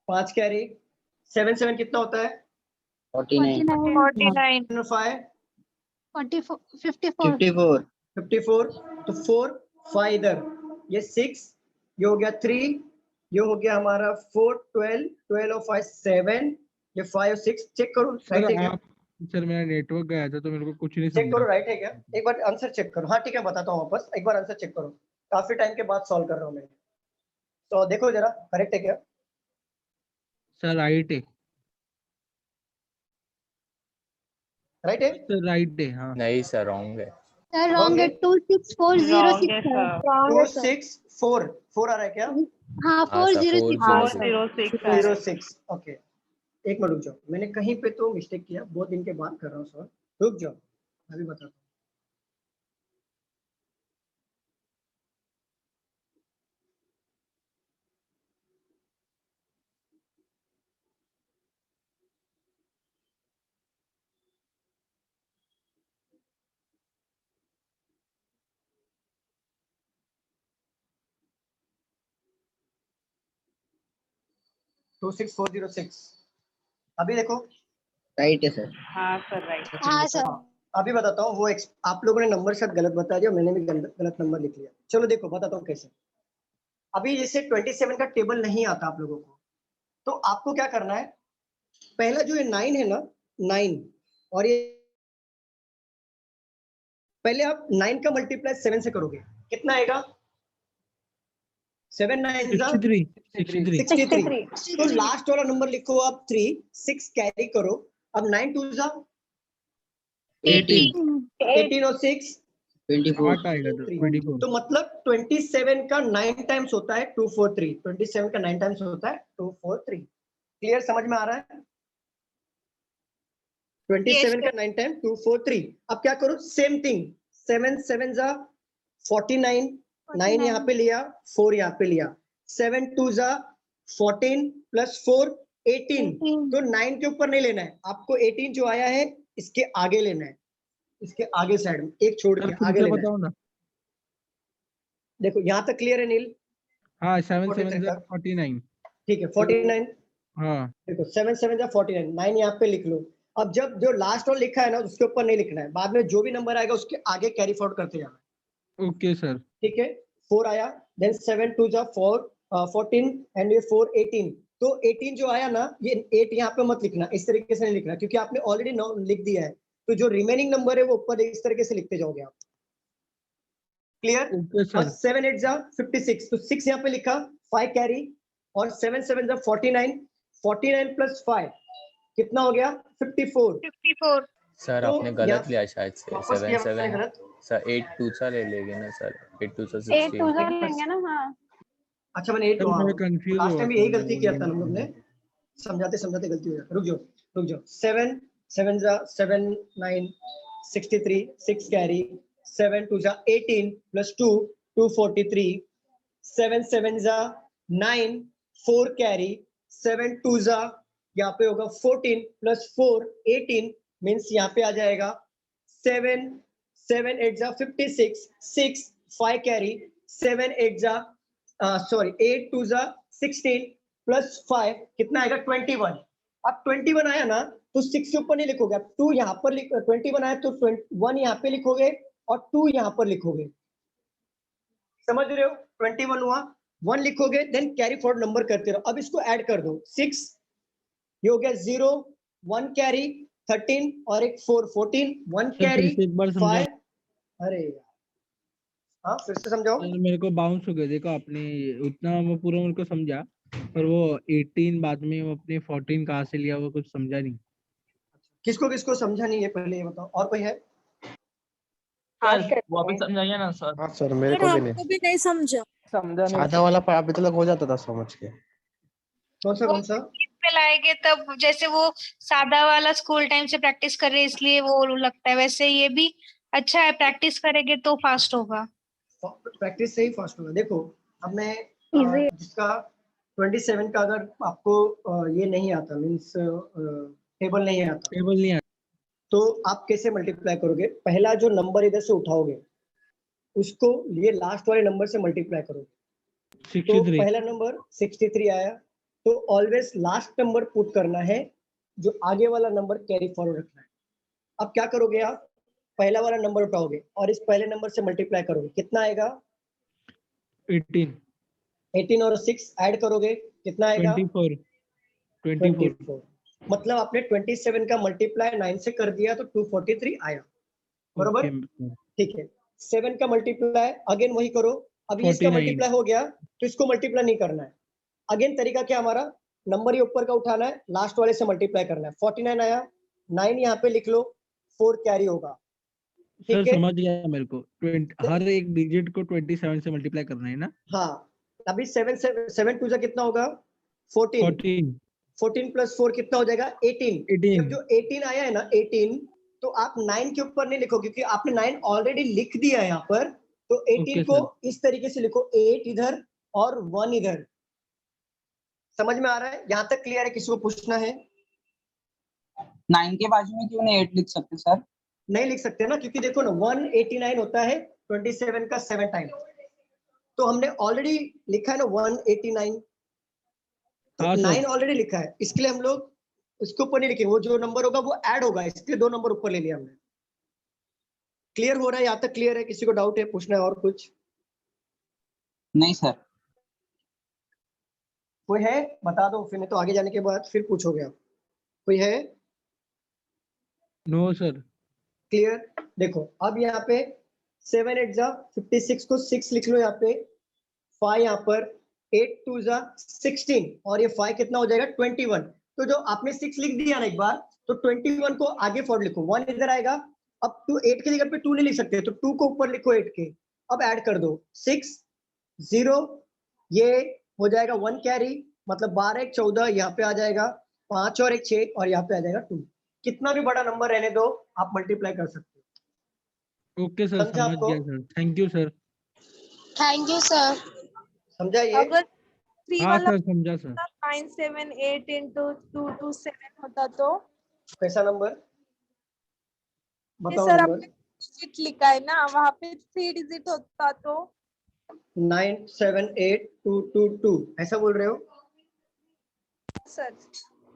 5 कैरी। 7 7 कितना होता है? 49 49 5 54 54। तो 4 5 इधर, ये 6, ये हो गया 3, ये हो गया हमारा 4 12 12 और 5 7, ये 5 और 6। चेक करो राइट है क्या? सर मेरा नेटवर्क गया था तो मेरे को कुछ नहीं चेक करो समझा। राइट है क्या? एक बार आंसर चेक करो। हाँ ठीक है, बताता हूँ वापस। एक बार आंसर चेक करो, काफी टाइम के बाद सॉल्व कर रहा हूँ मैं। तो देखो जरा करेक्ट है क्या? सर राइट है। राइट है? सर राइट है। हाँ नहीं सर रॉन्ग है। सर रॉन्ग है। 26406 है। 264 4 आ रहा है क्या? हाँ 406 406। ओके एक मिनट रुक जाओ, मैंने कहीं पे तो मिस्टेक किया। बहुत दिन के बाद कर रहा हूँ सर, रुक जाओ अभी बताता हूँ। टू 6406 अभी देखो राइट है सर। हाँ सर राइट। हाँ सर। अभी बताता हूँ वो आप लोगों ने नंबर शायद गलत बता दिया, मैंने भी गलत नंबर लिख लिया। चलो देखो बताता हूँ कैसे। अभी जैसे 27 का टेबल नहीं आता आप लोगों को, तो आपको क्या करना है, पहला जो ये 9 है ना, 9 और ये पहले आप 9 का मल्टीप्लाई 7 से करोगे, कितना आएगा? 7 9 जा 63। तो लास्ट वाला नंबर लिखो आप 3, 6 कैरी करो, अब 9 2 जा 18 और 6 8 आएगा तो 24। तो मतलब 27 का 9 टाइम्स होता है 243। 27 का 9 टाइम्स होता है 243। क्लियर, समझ में आ रहा है? 27 का 9 टाइम 243। अब क्या करो, सेम थिंग, 7 7 जा 49, 9 यहाँ पे लिया, 4 यहाँ पे लिया, 7 2 जा 14 प्लस 4 18। तो 9 के ऊपर नहीं लेना है आपको, 18 जो आया है इसके आगे लेना है, इसके आगे साइड में एक छोड़ के आगे लेना बताओ ना। देखो यहाँ तक क्लियर है नील? हाँ 7 7 जा 49। ठीक है 49। हाँ देखो 7 7 जा 49, 9 यहाँ पे लिख लो। अब जब जो लास्ट और लिखा है ना उसके ऊपर नहीं लिखना है, बाद में जो भी नंबर आएगा उसके आगे कैरी फॉरवर्ड करते जाना। Okay sir. ठीक है, 4 आया, देन 7 2 जा 4 14 एंड ये 4 18। तो 18 जो आया ना, ये 8 यहाँ पे मत लिखना, इस तरीके से नहीं लिखना क्योंकि आपने ऑलरेडी 9 लिख दिया है। तो जो रिमेनिंग नंबर है वो ऊपर इस तरीके से लिखते जाओगे आप। क्लियर? और 7 8 जा 56, तो 6 यहाँ पे लिखा, 5 कैरी, और 7 7 जा 49, 49 प्लस 5 कितना हो गया? 54। सर तो आपने गलत यहाँ- लिया शायद से। वापस किया 7 मैंने 7 गलत। सर 8 2 सा ले लेंगे ना सर, 8 2 सा 8 2 16। लेंगे ना। हाँ अच्छा मैंने 8 मैं कंफ्यूज लास्ट हुआ टाइम भी यही गलती किया था हम लोग ने, समझाते समझाते गलती हो जाती। रुक जाओ 7 7 जा 7 9 63, 6 कैरी, 7 2 जा 18 प्लस 2 243, 7 7 जा 9 4 कैरी, 7 2 जा यहाँ पे होगा 14 प्लस 4 18 मींस यहाँ पे आ जाएगा 7 7 8 जा 56, 6 5 कैरी, 7 8 जा 8 2 जा 16 प्लस 5 कितना आएगा? 21। अब 21 आया ना तो 6 के ऊपर नहीं लिखोगे, अब 2 यहाँ पर 21 आया तो 1 यहाँ पे लिखोगे और 2 यहाँ पर लिखोगे। समझ रहे हो? 21 हुआ, 1 लिखोगे, देन कैरी फॉरवर्ड नंबर करते रहो। अब इसको ऐड कर दो, 6 ये हो गया 0 1 कैरी 13 और एक 4 14 1 कैरी 5। अरे यार हाँ फिर से समझाओ। मेरे को बाउंस हो गया, देखो आपने उतना वो पूरा मेरे को समझा, पर वो 18 बाद में वो अपने 14 कहाँ से लिया वो कुछ समझा नहीं। किसको किसको समझा नहीं है पहले ये बताओ, और कोई है? सर वापस समझाइए ना सर। हाँ सर मेरे को भी नहीं समझा। आधा वाला अभी तक हो जाता था समझ के। कौन सा? पे लाएंगे तब, जैसे वो सादा वाला स्कूल टाइम से प्रैक्टिस कर रहे हैं इसलिए वो लगता है, वैसे ये भी अच्छा है, प्रैक्टिस करेंगे तो फास्ट होगा। प्रैक्टिस से ही फास्ट होगा। देखो अब मैं जिसका 27 का अगर आपको ये नहीं आता, मींस टेबल नहीं आता, तो आप कैसे मल्टीप्लाई करोगे? पहला जो नंबर इधर से उठाओगे उसको ये लास्ट वाले नंबर से मल्टीप्लाई करोगे। 63। तो पहला नंबर 63 आया, तो ऑलवेज लास्ट नंबर पुट करना है, जो आगे वाला नंबर कैरी फॉरवर्ड रखना है। अब क्या करोगे आप? पहला वाला नंबर उठाओगे और इस पहले नंबर से मल्टीप्लाई करोगे, कितना आएगा? 18 और 6 ऐड करोगे, कितना आएगा? 24। मतलब आपने 27 का मल्टीप्लाई 9 से कर दिया तो 243 आया, बरोबर? ठीक है, 7 का मल्टीप्लाई अगेन वही करो। अभी इसका मल्टीप्लाई हो गया तो इसको मल्टीप्लाई नहीं करना है। अगेन तरीका क्या हमारा? नंबर ही ऊपर का उठाना है, लास्ट वाले से मल्टीप्लाई करना है। 49 आया, 9 यहाँ पे लिख लो, 4 कैरी होगा। सर समझ गया मेरे को, हर एक डिजिट को 27 से मल्टीप्लाई करना है ना? हाँ, अभी 7 2 कितना होगा? 14 प्लस 4 कितना हो जाएगा? 18। जब जो 18 आया है ना 18, तो आप 9 के ऊपर नहीं लिखो क्योंकि आपने 9 ऑलरेडी लिख दिया है यहाँ पर। तो 18 को इस तरीके से लिखो, 8 इधर और 1 इधर। समझ में आ रहा है? यहाँ तक क्लियर है? किसी को पूछना है? 9 के बाजू में क्यों नहीं 8 लिख सकते सर? नहीं लिख सकते ना, क्योंकि देखो ना 189 होता है 27 का 7 टाइम, तो हमने ऑलरेडी लिखा है ना 189, तो 9 ऑलरेडी लिखा है, इसके लिए हम लोग उसके ऊपर नहीं लिखेंगे। वो जो नंबर होगा वो ऐड होगा, इसके लिए 2 नंबर ऊपर ले लिया हमने। क्लियर हो रहा है? यहाँ तक क्लियर है? किसी को डाउट है, पूछना है और कुछ? नहीं सर। कोई है? बता दो, फिर नहीं तो आगे जाने के बाद फिर पूछोगे आप। कोई है? No sir. क्लियर? देखो अब यहाँ पे 7 8 जा 56 को 6 लिख लो यहाँ पे, 5 यहाँ पर, 8 2 जा 16 और ये 5 कितना हो जाएगा 21। तो जो आपने 6 लिख दिया ना एक बार, तो 21 को आगे फॉरवर्ड लिखो, 1 इधर आएगा। अब टू 8 के जगह पे 2 नहीं लिख सकते, तो 2 को ऊपर लिखो 8 के। अब ऐड कर दो 6 0, ये हो जाएगा 1 कैरी, मतलब 12 1 14, यहाँ पे आ जाएगा 5 और 1 6 और यहाँ पे आ जाएगा 2। कितना भी बड़ा नंबर रहने दो, आप मल्टीप्लाई कर सकते हो। ओके सर, समझा समझ आपको? गया sir, thank you sir. Thank you sir. समझा ये? अगर 3 हाँ वाला सर, समझा सर। 9 7 8 into 2 2 7 होता तो? कैसा नंबर ये बताओ? सर नंबर आपने डिजिट लिखा है ना, वहाँ पे 3 डिजिट होता तो? 9 7 8 2 2 2 ऐसा बोल रहे हो? सर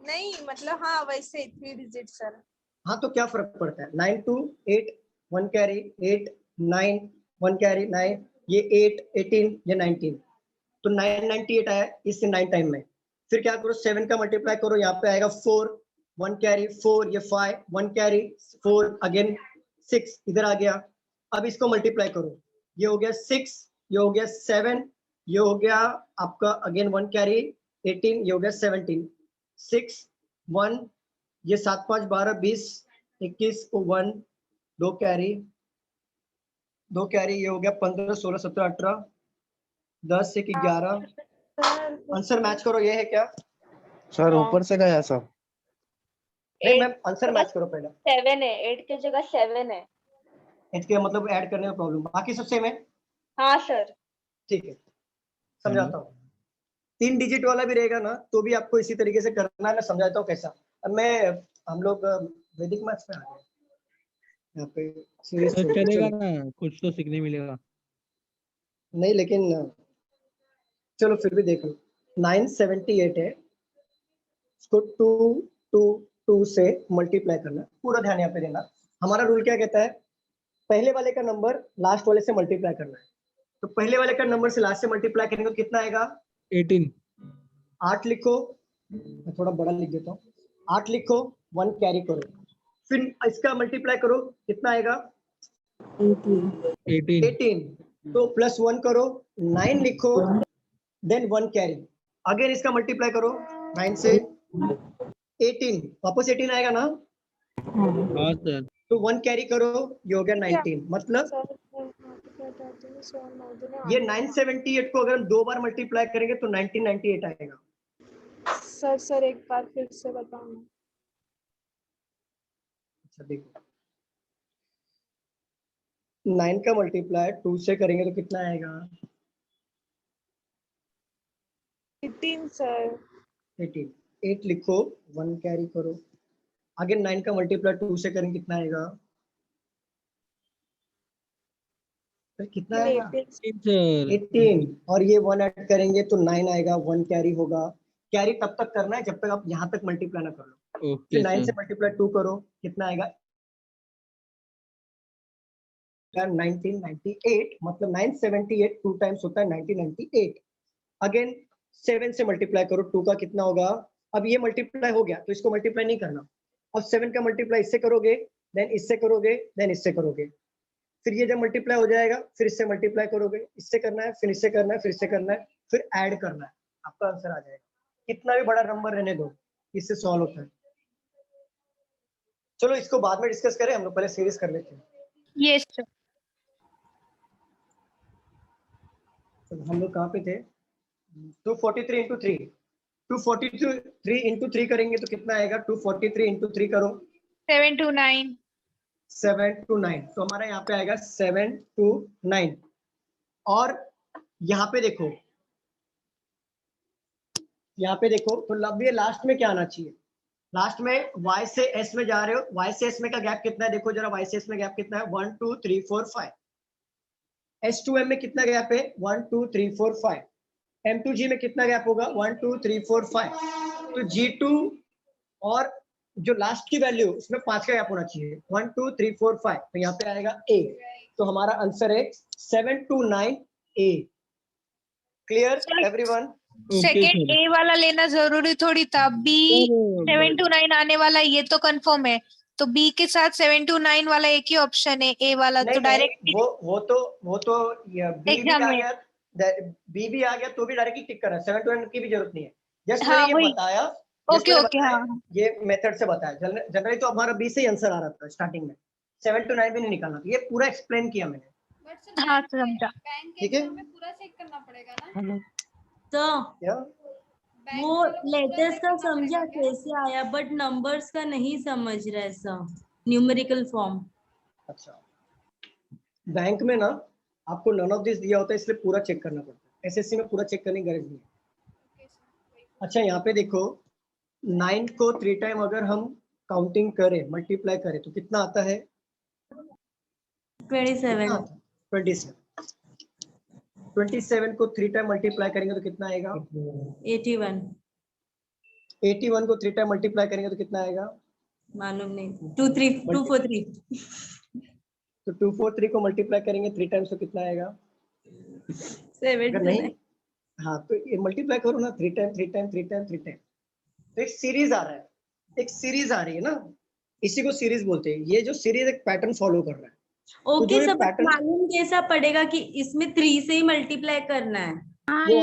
नहीं, मतलब हाँ वैसे 3 डिजिट सर। हाँ तो क्या फर्क पड़ता है? 9 2 8 1 कैरी, 8 9 1 कैरी 9, ये 8 18, ये 19, तो 998 आया इससे 9 टाइम में। फिर क्या करो, 7 का मल्टीप्लाई करो, यहाँ पे आएगा 4 1 कैरी 4, ये 5 1 कैरी 4 अगेन 6 इधर आ गया। अब इसको मल्टीप्लाई करो, ये हो गया 6, ये हो गया 7, ये हो गया आपका अगेन 1 कैरी 18, ये हो गया 17, 6 1, ये 7 5 12 20 21 को 1 2 कैरी 2 कैरी, ये हो गया 15 16 17 18 10 1 11। आंसर मैच करो, ये है क्या? सर ऊपर से गया सब। नहीं मैम, आंसर मैच करो पहले। 7 है, 8 की जगह 7 है। इसके मतलब ऐड करने में प्रॉब्लम, बाकी सब सेम है। हाँ सर। ठीक है, समझाता हूँ। 3 डिजिट वाला भी रहेगा ना, तो भी आपको इसी तरीके से करना है। मैं समझाता हूँ कैसा। अब मैं हम लोग वैदिक मैथ्स में आ गए, यहाँ पे सीरीज सर चलेगा चलो। ना, कुछ तो सीखने मिलेगा। नहीं लेकिन चलो फिर भी देख लो। 978 है, इसको 2 2 2 से मल्टीप्लाई करना, पूरा ध्यान यहाँ पे देना। हमारा रूल क्या कहता है, पहले वाले का नंबर लास्ट वाले से मल्टीप्लाई करना है। तो पहले वाले का नंबर से लास्ट से मल्टीप्लाई करेंगे तो कितना आएगा? 18। 8 लिखो, मैं थोड़ा बड़ा लिख देता हूँ। 8 लिखो, 1 कैरी करो, फिर इसका मल्टीप्लाई करो, कितना आएगा? 18। तो प्लस 1 करो, 9 लिखो, देन 1 कैरी, अगेन इसका मल्टीप्लाई करो 9 से 18, वापस 18 आएगा ना? हाँ सर। तो 1 कैरी करो, ये हो गया 19। मतलब ये 978 को अगर हम 2 बार मल्टीप्लाई करेंगे तो 1998 आएगा। सर एक बार फिर से बताओ ना। अच्छा देखो, 9 का मल्टीप्लाई 2 से करेंगे तो कितना आएगा? 18 सर। 18, 8 लिखो, 1 कैरी करो, अगेन 9 का मल्टीप्लाई 2 से करेंगे कितना आएगा? फिर कितना आएगा? 18, और ये 1 ऐड करेंगे तो 9 आएगा, 1 कैरी होगा। कैरी तब तक करना है जब तक आप यहाँ तक मल्टीप्लाई ना कर लो। फिर 9 से मल्टीप्लाई 2 करो, कितना आएगा? 1998, मतलब 978 2 टाइम्स होता है 1998। अगेन 7 से मल्टीप्लाई करो, 2 का कितना होगा? अब ये मल्टीप्लाई हो गया तो इसको मल्टीप्लाई नहीं करना। अब 7 का मल्टीप्लाई इससे करोगे, देन इससे करोगे, देन इससे करोगे। फिर ये जब मल्टीप्लाई हो जाएगा फिर इससे मल्टीप्लाई करोगे, इससे करना है, फिर इससे करना है, फिर इससे करना है, फिर ऐड करना है, आपका आंसर आ जाएगा। कितना भी बड़ा नंबर रहने दो, इससे सॉल्व होता है। चलो इसको बाद में डिस्कस करें, हम लोग पहले सीरीज कर लेते हैं। Yes sir. तो हम लोग कहाँ पे थे? 243 into 3, 243 into 3 करेंगे तो कितना आएगा? 243 into 3 करो, 7 to 9। 7 to 9, तो हमारा यहाँ पे आएगा 7 to 9। और यहाँ पे देखो, यहाँ पे देखो, तो लब ये लास्ट में क्या आना चाहिए? लास्ट में y से s में जा रहे हो, y से s में का गैप कितना है? देखो जरा, y से s में गैप कितना है? 1 2 3 4 5। s to m में कितना गैप है? 1 2 3 4 5। m to g में कितना गैप होगा? 1 2 3 4 5। तो g2 और जो लास्ट की वैल्यू उसमें 5 का गैप होना चाहिए, 1 2 3 4 5, तो यहाँ पे आएगा ए, तो हमारा आंसर है 729 A. Clear everyone? Second A वाला लेना जरूरी थोड़ी था, बी 729 आने वाला ये तो कंफर्म है, तो बी के साथ 729 वाला एक ही ऑप्शन है, ए वाला तो डायरेक्ट वो तो बी भी आ गया, बी भी आ गया तो भी डायरेक्टली टिक करना है, 729 की भी जरूरत नहीं है। जस्ट मैंने ये बताया, ओके हाँ, ये मेथड से बताया। जनरली तो हमारा बी से ही आंसर आ रहा था स्टार्टिंग में, 729 भी नहीं निकालना, ये पूरा एक्सप्लेन किया मैंने। हाँ समझा, ठीक है। पूरा चेक करना पड़ेगा ना। तो क्या वो लेटर्स का समझा कैसे आया, बट नंबर्स का नहीं समझ रहे सर, न्यूमेरिकल फॉर्म। अच्छा, बैंक में ना आपको नन ऑफ दिस दिया होता है, इसलिए पूरा चेक करना पड़ता है। एसएससी में पूरा चेक करने की गरज नहीं है। अच्छा, यहाँ पे देखो 9 को 3 टाइम अगर हम काउंटिंग करें, मल्टीप्लाई करें तो कितना आता है? 27। 27 को 3 टाइम मल्टीप्लाई करेंगे तो कितना आएगा? 81। 81 को 3 टाइम मल्टीप्लाई करेंगे तो कितना आएगा? मालूम नहीं, 243। तो 243 को मल्टीप्लाई करेंगे 3 टाइम्स तो कितना आएगा? 7 नहीं, हाँ तो ये मल्टीप्लाई करो ना, 3 टाइम 3 टाइम 3 टाइम 3 टाइम, तो एक सीरीज आ रहा है, एक सीरीज आ रही है ना, इसी को सीरीज बोलते हैं। ये जो सीरीज एक पैटर्न फॉलो कर रहा है। ओके, सब मालूम कैसा पड़ेगा कि इसमें 3 से ही मल्टीप्लाई करना है? वो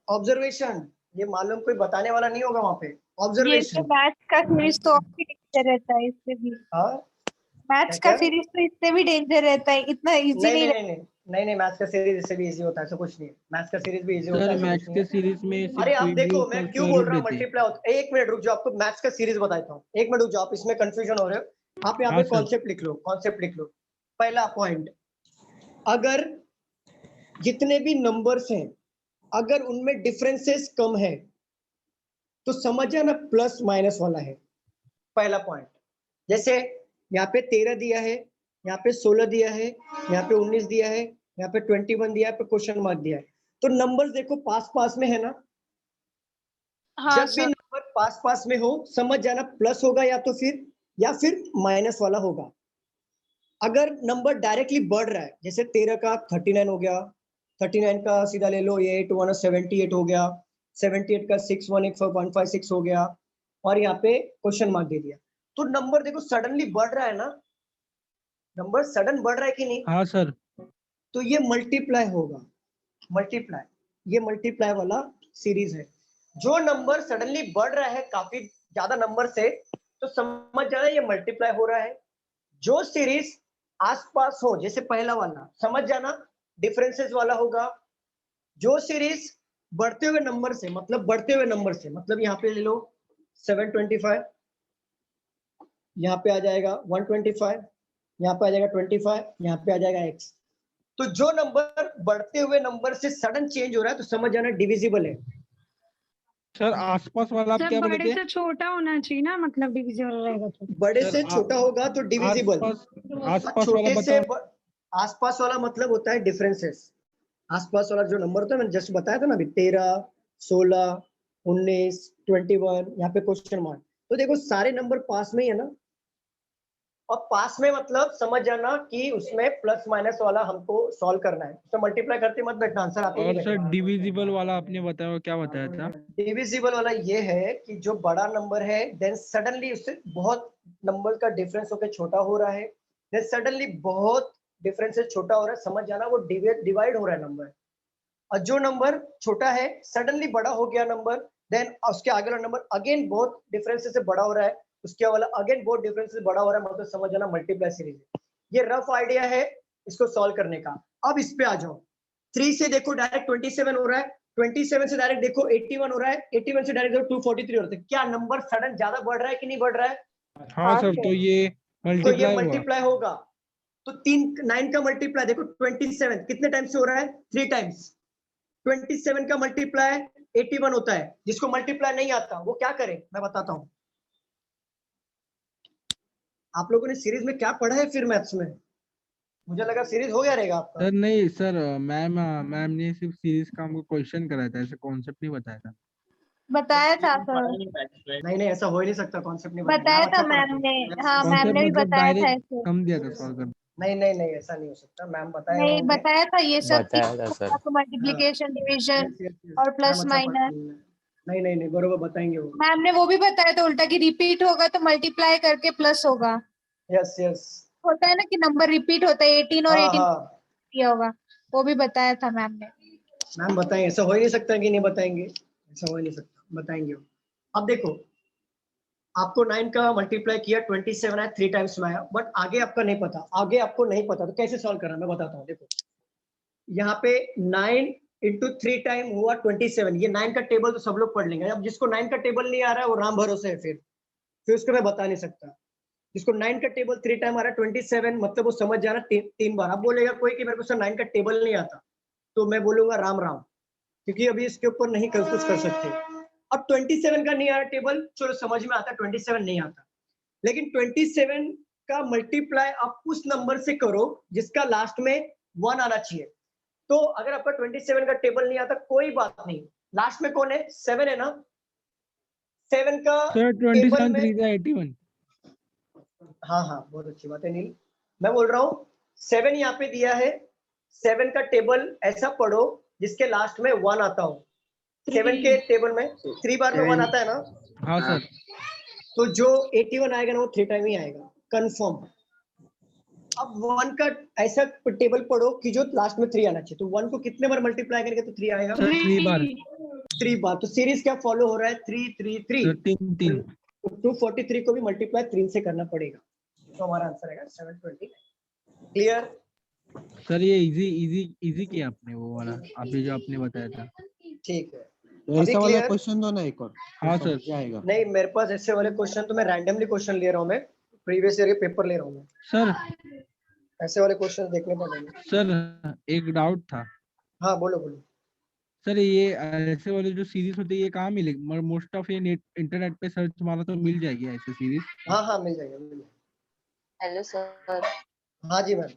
ऑब्जर्वेशन, ये मालूम कोई बताने वाला नहीं होगा वहाँ पे। ऑब्जर्वेशन, मैथ्स का सीरीज तो और भी डेंजर रहता है इससे भी। मैथ्स का सीरीज तो इससे भी डेंजर रहता है, इतना इजी नहीं रहता। नहीं, मैथ्स का सीरीज इससे भी इजी होता है, ऐसा कुछ नहीं है। मैथ्स का सीरीज भी इजी होता है। मैथ्स के सीरीज में अरे आप देखो, मैं क्यों बोल रहा हूँ मल्टीप्लाई होता है। 1 मिनट रुक जाओ, आपको मैथ्स का सीरीज बताता हूँ। 1 मिनट रुक जाओ, आप इसमें कंफ्यूजन हो रहे हो। आप यहाँ पे कॉन्सेप्ट लिख लो, कॉन्सेप्ट लिख लो। पहला पॉइंट, अगर जितने भी नंबर्स हैं अगर उनमें डिफरेंसेस कम है तो समझ जाना प्लस माइनस वाला है। पहला पॉइंट, जैसे यहाँ पे 13 दिया है, यहाँ पे 16 दिया है, यहाँ पे 19 दिया है, यहाँ पे 21 दिया है, पे क्वेश्चन मार्क दिया है, तो नंबर्स देखो पास पास में है ना। हाँ, जब भी नंबर पास पास में हो समझ जाना प्लस होगा या फिर माइनस वाला होगा। अगर नंबर डायरेक्टली बढ़ रहा है, जैसे 13 का 39 हो गया, 39 का सीधा ले लो ये 78 हो गया, 78 का 618156 हो गया, और यहाँ पे क्वेश्चन मार्क दे दिया, तो नंबर देखो सडनली बढ़ रहा है ना, नंबर सडन बढ़ रहा है कि नहीं? हाँ सर। तो ये मल्टीप्लाई होगा, मल्टीप्लाई, ये मल्टीप्लाई वाला सीरीज है। जो नंबर सडनली बढ़ रहा है काफी ज्यादा नंबर से, तो समझ जाना ये मल्टीप्लाई हो रहा है। जो सीरीज आसपास हो, जैसे पहला वाला, समझ जाना डिफरेंसेस वाला होगा। जो सीरीज बढ़ते हुए नंबर से, मतलब यहाँ पे ले लो 725, यहाँ पे आ जाएगा 125, यहाँ पे आ जाएगा 25, यहाँ पे आ जाएगा x। तो जो नंबर बढ़ते हुए नंबर से सडन चेंज हो रहा है तो समझ जाना डिविजिबल है। सर आसपास वाला आप क्या बोले थे? बड़े से छोटा होना चाहिए ना, मतलब डिविजिबल रहेगा तो। बड़े से छोटा होगा तो डिविजिबल। छोटे से आसपास वाला मतलब होता है डिफरेंसेस। आसपास वाला जो नंबर होता है, मैंने जस्ट बताया था ना अभी, 13, 16, 19, 21, यहाँ पे क्वेश्चन मार्क। तो देखो सारे नंबर पास में ही है ना, और पास में मतलब समझ जाना कि उसमें प्लस माइनस वाला हमको सॉल्व करना है, तो मल्टीप्लाई करते मत बैठना, आंसर आते और सर डिविजिबल वाला आपने बताया, क्या बताया था? डिविजिबल वाला ये है कि जो बड़ा नंबर है देन सडनली उससे बहुत नंबर का डिफरेंस होकर छोटा हो रहा है, देन सडनली बहुत डिफरेंस से छोटा हो रहा है, समझ जाना वो डिवाइड हो रहा है नंबर। और जो नंबर छोटा है सडनली बड़ा हो गया नंबर, देन उसके आगे वाला नंबर अगेन बहुत डिफरेंस से बड़ा हो रहा है, उसके वाला अगेन बहुत डिफरेंस से बड़ा हो रहा है, मतलब समझ जाना मल्टीप्लाई सीरीज है। ये रफ आइडिया है इसको सॉल्व करने का। अब इस पे आ जाओ, 3 से देखो डायरेक्ट 27 हो रहा है, 27 से डायरेक्ट देखो 81 हो रहा है, 81 से डायरेक्ट देखो 243 हो रहा है। क्या नंबर सडन ज्यादा बढ़ रहा है कि नहीं बढ़ रहा है? हाँ सर, तो ये मल्टीप्लाई होगा। तो 9 का मल्टीप्लाई देखो 27 कितने टाइम्स से हो रहा है? 3 टाइम्स। 27 का मल्टीप्लाई 81 होता है। जिसको मल्टीप्लाई नहीं आता वो क्या करे मैं बताता हूँ। आप लोगों ने सीरीज में क्या पढ़ा है फिर मैथ्स में? मुझे लगा सीरीज हो गया रहेगा आपका। सर नहीं सर, मैम ने सिर्फ सीरीज का हमको क्वेश्चन कराया था, ऐसे कॉन्सेप्ट नहीं बताया था। बताया था सर, नहीं नहीं, ऐसा हो ही नहीं सकता, कॉन्सेप्ट नहीं बताया था मैम ने। हाँ मैम ने भी मतलब बताया था डायरेक्ट ऐसे। सम दिया था सॉल्व कर। नहीं नहीं नहीं, ऐसा नहीं हो सकता, मैम बताए नहीं होंगे। बताया था ये सब बताया था sir. Multiplication, division Yes, yes, yes. और प्लस मैम अच्छा माइनस। नहीं नहीं नहीं, बरोबर बताएंगे वो। मैम ने वो भी बताया था उल्टा कि रिपीट होगा तो मल्टीप्लाई करके प्लस होगा। Yes yes. होता है ना कि नंबर रिपीट होता है, 18 और हाँ 18 हाँ किया होगा, वो भी बताया था मैम ने। मैम बताएंगे, ऐसा हो ही नहीं सकता कि नहीं बताएंगे, ऐसा हो ही नहीं सकता, बताएंगे वो। अब देखो, आपको 9 का मल्टीप्लाई किया, 27 आया, 3 टाइम्स में आया, बट आगे आपका नहीं पता, आगे आपको नहीं पता तो कैसे सॉल्व करना मैं बताता हूँ। देखो यहाँ पे 9 इंटू 3 टाइम हुआ 27, ये 9 का टेबल तो सब लोग पढ़ लेंगे। अब जिसको 9 का टेबल नहीं आ रहा है वो राम भरोसे है, फिर उसको मैं बता नहीं सकता। जिसको 9 का टेबल 3 टाइम आ रहा है 27, मतलब वो समझ जाना 3 बार। अब बोलेगा कोई कि मेरे को सर 9 का टेबल नहीं आता, तो मैं बोलूंगा राम राम, क्योंकि अभी इसके ऊपर नहीं कुछ कर सकते। अब 27 का नहीं आ रहा टेबल, चलो समझ में आता, 27 नहीं आता, लेकिन 27 का मल्टीप्लाई आप उस नंबर से करो जिसका लास्ट में 1 आना चाहिए। तो अगर आपका 27 का टेबल नहीं आता कोई बात नहीं, लास्ट में कौन है, 7 है ना, 7 का सर टेबल 27 में, 3 का 81। हाँ हाँ बहुत अच्छी बात है नील। मैं बोल रहा हूँ 7 यहाँ पे दिया है, 7 का टेबल ऐसा पढ़ो जिसके लास्ट में 1 आता हो। 7 के टेबल में 3 बार में 1 आता है ना, हाँ सर। तो जो 81 आएगा ना वो 3 टाइम ही आएगा, कंफर्म। अब 1 का ऐसा टेबल पढ़ो कि जो लास्ट में 3 आना चाहिए, तो 1 को कितने बार मल्टीप्लाई करेंगे तो 3 आएगा, सर 3 बार। 3 बार। तो सीरीज क्या फॉलो हो रहा है, 3 3 3। सर 3 3। 243 को भी मल्टीप्लाई 3 से करना पड़ेगा, तो हमारा आंसर आएगा 720। क्लियर? सर ये इजी किया आपने, वो वाला अभी जो आपने बताया था। ठीक है, तो ऐसा वाला क्वेश्चन दो ना एक और। हाँ तो सर। समझ आएगा। नहीं मेरे पास ऐसे वाले क्वेश्चन तो मैं रैंडमली क्वेश्चन ले रहा हूँ, मैं प्रीवियस ईयर के पेपर ले रहा हूँ मैं, सर ऐसे वाले क्वेश्चन देखने पड़ेंगे। सर एक डाउट था। हाँ बोलो बोलो। सर ये ऐसे वाले जो सीरीज होती है ये कहाँ मिलेगी? मोस्ट ऑफ ये नेट इंटरनेट पे सर्च मारा तो मिल जाएगी ऐसे सीरीज? हाँ हाँ मिल जाएगा, मिल जाएगा। Hello sir. हाँ जी मैम,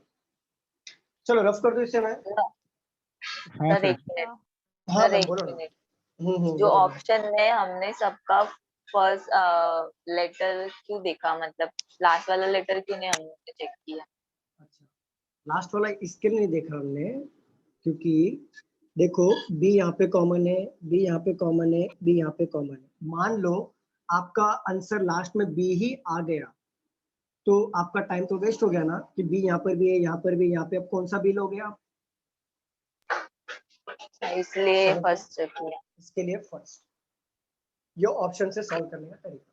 चलो रफ कर दो इसे मैं। हाँ सर एक सर। मिनट, हाँ सर मैम एक बोलो ना। मिनट। जो बोलो। ऑप्शन में हमने सबका फर्स्ट लेटर क्यों देखा, मतलब लास्ट वाला लेटर क्यों नहीं हमने चेक किया? अच्छा, लास्ट वाला इसके लिए नहीं देखा हमने, क्योंकि देखो बी यहाँ पे कॉमन है, बी यहाँ पे कॉमन है, बी यहाँ पे कॉमन है। मान लो आपका आंसर लास्ट में बी ही आ गया, तो आपका टाइम तो वेस्ट हो गया ना, कि बी यहाँ पर भी है, यहाँ पर भी, यहाँ पे अब कौन सा बी लोगे आप? इसलिए फर्स्ट चेक किया। इसके लिए फर्स्ट, ये ऑप्शन से सॉल्व करने का तरीका।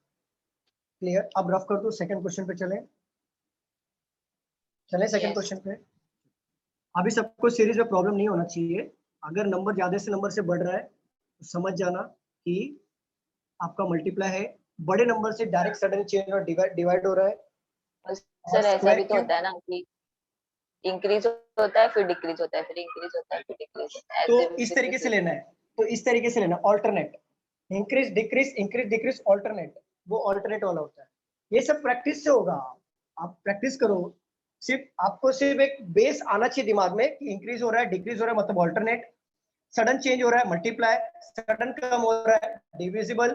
क्लियर? अब रफ कर दो, सेकंड क्वेश्चन पे चले सेकंड क्वेश्चन पे। अभी सबको सीरीज में प्रॉब्लम नहीं होना चाहिए, अगर नंबर ज्यादा से नंबर से बढ़ रहा है तो समझ जाना कि आपका मल्टीप्लाई है, बड़े नंबर से डायरेक्ट सडन चेंज और डिवाइड हो रहा है। सर ऐसा भी तो होता है ना कि इंक्रीज होता है फिर डिक्रीज होता है, फिर इंक्रीज होता है फिर डिक्रीज होता है, तो इस तरीके से लेना है, तो इस तरीके से लेना, ऑल्टरनेट, इंक्रीज डिक्रीज ऑल्टरनेट, वो ऑल्टरनेट वाला होता है। ये सब प्रैक्टिस से होगा, आप प्रैक्टिस करो, आपको सिर्फ एक बेस आना चाहिए दिमाग में कि इंक्रीज हो रहा है, डिक्रीज हो रहा है मतलब ऑल्टरनेट, सडन चेंज हो रहा है मल्टीप्लाई, सडन कम हो रहा है डिविजिबल,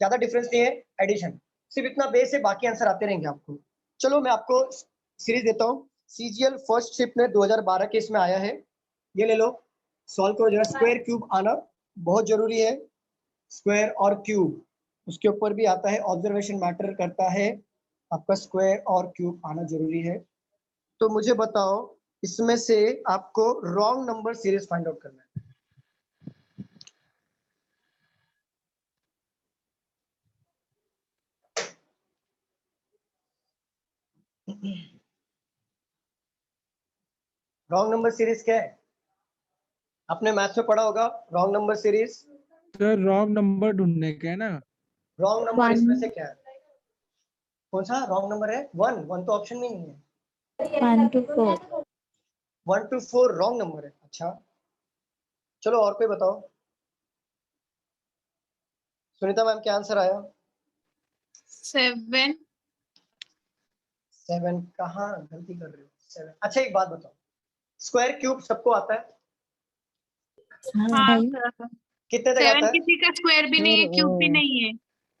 ज्यादा डिफरेंस नहीं है एडिशन, सिर्फ इतना बेस है, बाकी आंसर आते रहेंगे आपको। चलो मैं आपको सीरीज देता हूँ, सीजीएल फर्स्ट शिफ्ट में 2012 के इसमें आया है, ये ले लो, सॉल्व करो जरा। स्क्वायर क्यूब आना बहुत जरूरी है, स्क्वायर और क्यूब उसके ऊपर भी आता है, ऑब्जर्वेशन मैटर करता है, आपका स्क्वायर और क्यूब आना जरूरी है। तो मुझे बताओ इसमें से आपको wrong number series find out करना है। रॉन्ग नंबर सीरीज क्या है, आपने मैथ्स में पढ़ा होगा, wrong number series. Sir wrong number ढूंढने का है ना? रॉन्ग नंबर इसमें से क्या है, कौन सा रॉन्ग नंबर है? 1 तो ऑप्शन में नहीं है। 1 to 4 1 to 4 रॉन्ग नंबर है। अच्छा चलो और कोई बताओ। सुनीता मैम क्या आंसर आया? 7 7 कहाँ गलती कर रहे हो? 7। अच्छा एक बात बताओ, स्क्वायर क्यूब सबको आता है? हाँ सर। कितने तक आता है? किसी का स्क्वायर भी नहीं है, क्यूब भी नहीं है।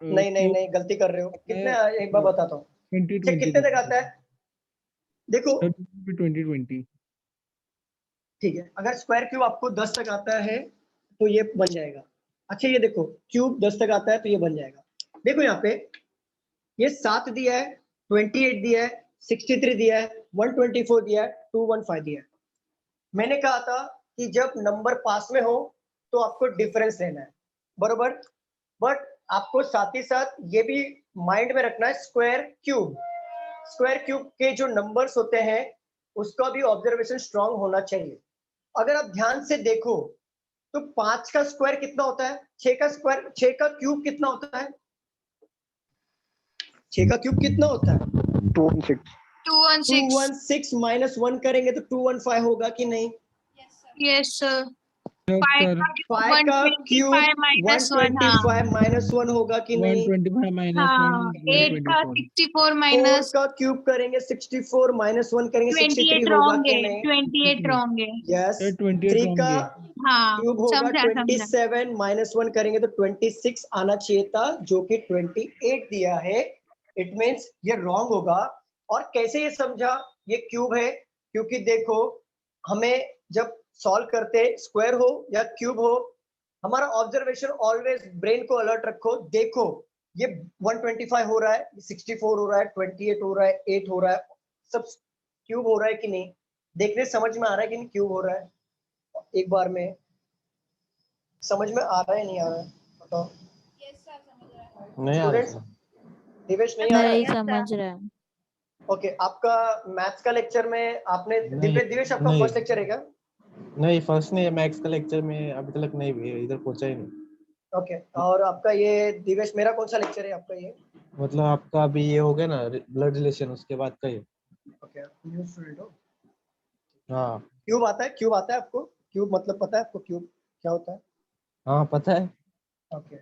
नहीं नहीं नहीं, गलती कर रहे हो। कितने, एक बार बताता हूँ। 20 कितने तक आता है? देखो 20 ठीक है, अगर स्क्वायर क्यूब आपको 10 तक आता है तो ये बन जाएगा। अच्छा ये देखो, क्यूब 10 तक आता है तो ये बन जाएगा। देखो यहाँ पे ये 7 दिया है, 28 दिया है, 63 दिया है, 124 दिया है, 215 दिया है। मैंने कहा था कि जब नंबर पास में हो तो आपको डिफरेंस लेना है, बरोबर। बट आपको साथ ही साथ ये भी माइंड में रखना है, स्क्वायर क्यूब के जो नंबर्स होते हैं उसका भी ऑब्जर्वेशन स्ट्रांग होना चाहिए। अगर आप ध्यान से देखो तो 5 का स्क्वायर कितना होता है, 6 का क्यूब कितना होता है, 6 का क्यूब कितना होता है? 216 माइनस 1 करेंगे तो 215 होगा कि नहीं? Yes sir. 5 का क्यूब 125 माइनस 1 होगा कि नहीं? 125 माइनस 8 का 64 माइनस 4 का क्यूब करेंगे 64 माइनस 1 करेंगे 63 होगा रॉन्ग कि है, नहीं? 28 रॉन्ग है। यस। 28 3 wrong का है। क्यूब होगा 27 माइनस 1 करेंगे तो 26 आना चाहिए था, जो कि 28 दिया है। इट मींस ये रॉन्ग होगा। और कैसे ये समझा ये क्यूब है? क्योंकि देखो हमें जब सॉल्व करते स्क्वायर हो या क्यूब हो, हमारा ऑब्जर्वेशन ऑलवेज ब्रेन को अलर्ट रखो। देखो ये 125 हो रहा है, 64 हो रहा है, 28 हो रहा है, 8 हो रहा है, सब क्यूब हो रहा है कि नहीं? देखने समझ में आ रहा है कि नहीं क्यूब हो रहा है? एक बार में समझ में आ रहा है नहीं आ रहा है बताओ? नहीं आ स्टूडेंट्स, रहा। दिवेश नहीं आ रहा है? समझ रहे हैं। ओके, आपका मैथ्स का लेक्चर में आपने नहीं, दिवेश आपका नहीं। फर्स्ट लेक्चर है क्या? नहीं फर्स्ट नहीं है, मैथ्स का लेक्चर में अभी तक नहीं भी इधर पहुंचा ही नहीं। ओके, और आपका ये दिवेश मेरा कौन सा लेक्चर है आपका ये? मतलब आपका अभी ये हो गया ना ब्लड रिलेशन, उसके बाद का ये। ओके, न्यू स्टूडेंट हो। हाँ क्यूब आता है आपको? क्यूब मतलब पता है आपको क्यूब क्या होता है? हाँ पता है। ओके,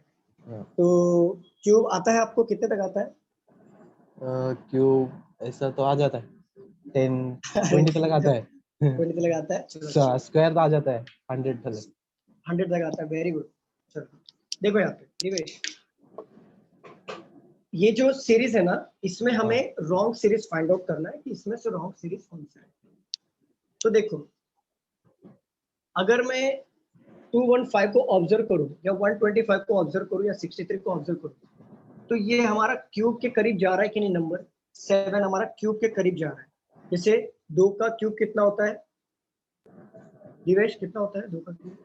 हाँ। तो क्यूब आता है आपको कितने तक आता है? क्यूब ऐसा तो आ जाता है 10-20 तक आता है। 20 तक आता है। चलो स्क्वायर तो आ जाता है 100 तक। 100 तक आता है, वेरी गुड। चलो देखो यहाँ पे दिवेश, ये जो सीरीज है ना, इसमें हमें रॉन्ग सीरीज फाइंड आउट करना है कि इसमें से रॉन्ग सीरीज कौन सा है। तो देखो अगर मैं 215 को ऑब्जर्व करूं या 125 को ऑब्जर्व करूं या 63 को ऑब्जर्व करूं, तो ये हमारा क्यूब के करीब जा रहा है कि नहीं? नंबर 7 हमारा क्यूब के करीब जा रहा है। जैसे 2 का क्यूब कितना होता है दिवेश? कितना होता है 2 का क्यूब?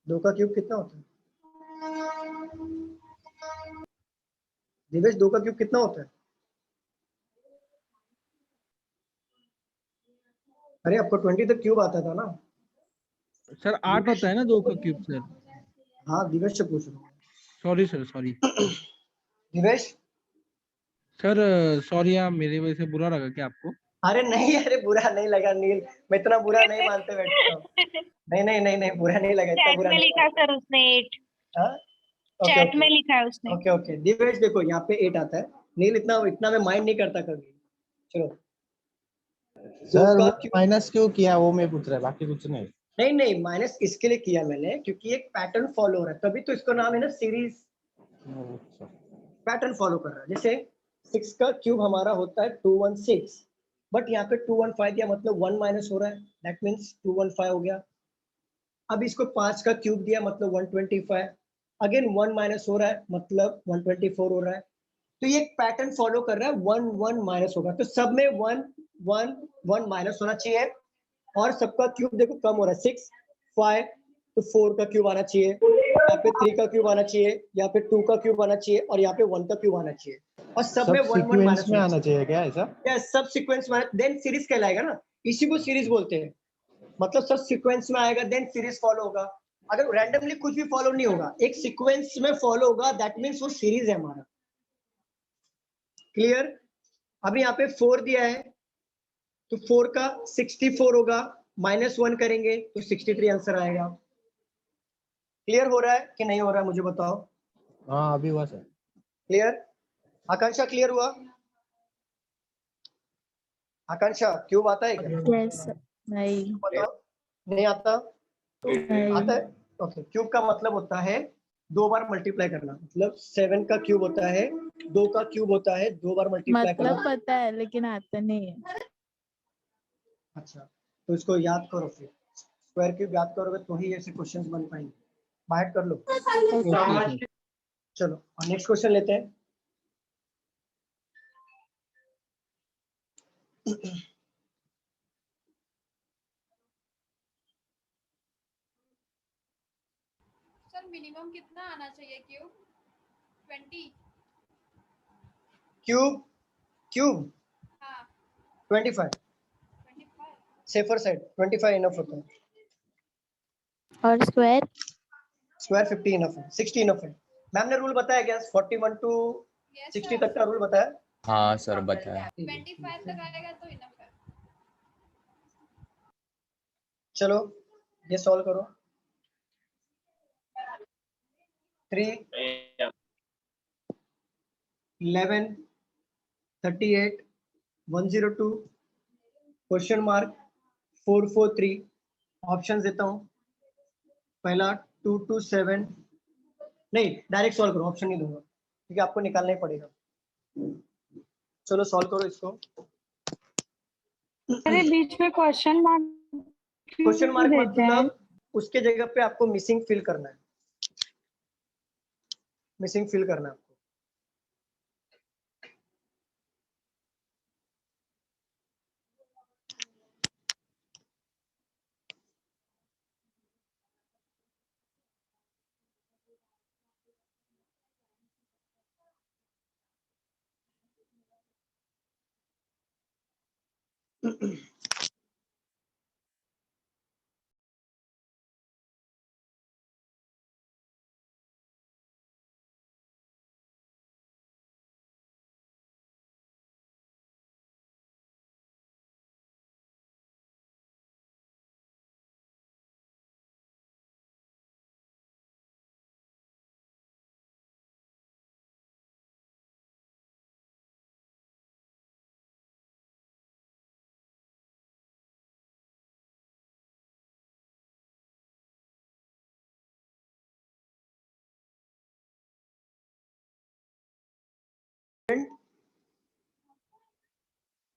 2 का क्यूब कितना होता है दिवेश? 2 का क्यूब कितना होता है? अरे आपको 20 तक क्यूब आता था ना सर? 8 होता है ना 2 का क्यूब सर? हाँ, दिवेश से पूछ रहा हूँ। Sorry sir, sorry Divesh sir, sorry. आप मेरी वजह से बुरा लगा क्या आपको? अरे नहीं, अरे बुरा नहीं लगा नील, मैं इतना बुरा नहीं मानते बैठता हूँ। नहीं नहीं नहीं नहीं, बुरा नहीं लगा, इतना चैट बुरा में नहीं लिखा सर उसने 8। हाँ? चैट में लिखा है उसने। ओके ओके दिवेश, देखो यहाँ पे 8 आता है। नील इतना मैं माइंड नहीं करता कभी। चलो सर वो माइनस क्यों किया वो मैं पूछ रहा है, बाकी कुछ नहीं। नहीं नहीं, माइनस इसके लिए किया मैंने क्योंकि एक पैटर्न फॉलो हो रहा है, तभी तो इसका नाम है ना सीरीज। पैटर्न फॉलो कर रहा है। जैसे 6 का क्यूब हमारा होता है 216, बट यहाँ पे 215 दिया मतलब 1 माइनस हो रहा है, दैट मीन्स 215 हो गया। अब इसको 5 का क्यूब दिया मतलब 125, अगेन 1 माइनस हो रहा है मतलब 124 हो रहा है। तो ये एक पैटर्न फॉलो कर रहा है, 1 1 माइनस होगा, तो सब में 1 1 1 माइनस होना चाहिए। और सबका क्यूब देखो कम हो रहा है, 6 5, तो 4 का क्यूब आना चाहिए, यहाँ पे 3 का क्यूब आना चाहिए, यहाँ पे 2 का क्यूब आना चाहिए, और यहाँ पे 1 का क्यूब आना चाहिए। और सब में 1 1 माइनस में आना चाहिए क्या ऐसा? यस, सब सीक्वेंस में, देन सीरीज कहलाएगा ना, इसी को सीरीज बोलते हैं। मतलब सब सीक्वेंस में आएगा देन सीरीज फॉलो होगा। अगर रैंडमली कुछ भी फॉलो नहीं होगा, एक सीक्वेंस में फॉलो होगा, दैट मींस वो सीरीज है हमारा। क्लियर? अभी यहाँ पे 4 दिया है तो 4 का 64 होगा, -1 करेंगे तो 63 आंसर आएगा। क्लियर हो रहा है कि नहीं हो रहा है मुझे बताओ? हाँ अभी हुआ सर। क्लियर? आकांक्षा क्लियर हुआ? आकांक्षा क्यूब आता है क्या? यस नहीं। बताओ, नहीं आता? आता है? ओके, क्यूब का मतलब होता है 2 बार मल्टीप्लाई करना, मतलब 7 का क्यूब होता है 2 का क्यूब होता है 2 बार मल्टीप्लाई करना। मतलब पता है लेकिन आता नहीं है। अच्छा, तो इसको याद करो, फिर स्क्वायर क्यूब याद करोगे तो ही ऐसे क्वेश्चंस बन पाएंगे। बाहर कर लो। चलो नेक्स्ट क्वेश्चन लेते हैं। सर मिनिमम कितना आना चाहिए क्यूब? 20? क्यूब हाँ 25 सेफर साइड, 25 इनफ होता है। और स्क्वायर 50 इनफ है, 60 इनफ है। मैम ने रूल बताया क्या? 41 टू 60 तक का रूल बताया? हाँ सर बताया। 25 तक आएगा तो इनफ है। चलो ये सॉल्व करो। 3 11 38 102 क्वेश्चन मार्क 443। ऑप्शन देता हूँ। पहला 227, नहीं डायरेक्ट सॉल्व करो, ऑप्शन नहीं दूंगा क्योंकि आपको निकालना ही पड़ेगा। चलो सॉल्व करो इसको। अरे बीच में क्वेश्चन मार्क मतलब उसके जगह पे आपको मिसिंग फिल करना है, मिसिंग फिल करना है आपको।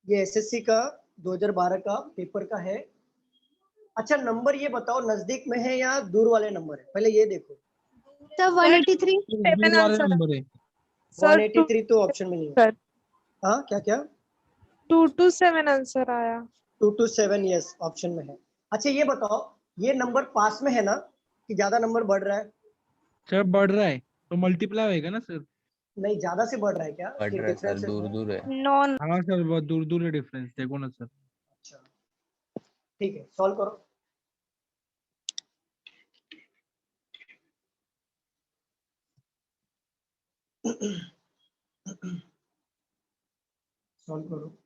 ये एसएससी का 2012 का पेपर का है। अच्छा नंबर ये बताओ नजदीक में है या दूर वाले नंबर है, पहले ये देखो। तो 183 दूर वाले नंबर है। 183 तो ऑप्शन में नहीं है। हाँ क्या क्या? 227 आंसर आया। 227 यस ऑप्शन में है। अच्छा ये बताओ ये नंबर पास में है ना कि ज्यादा नंबर बढ़ रहा है? सर बढ़ रहा है तो मल्टीप्लाई होएगा ना सर। नहीं ज्यादा से बढ़ रहा है क्या? बढ़ रहा है सर, दूर दूर है। नॉन हाँ सर बहुत दूर दूर है डिफरेंस, देखो ना सर। अच्छा ठीक है सॉल्व करो। सॉल्व करो।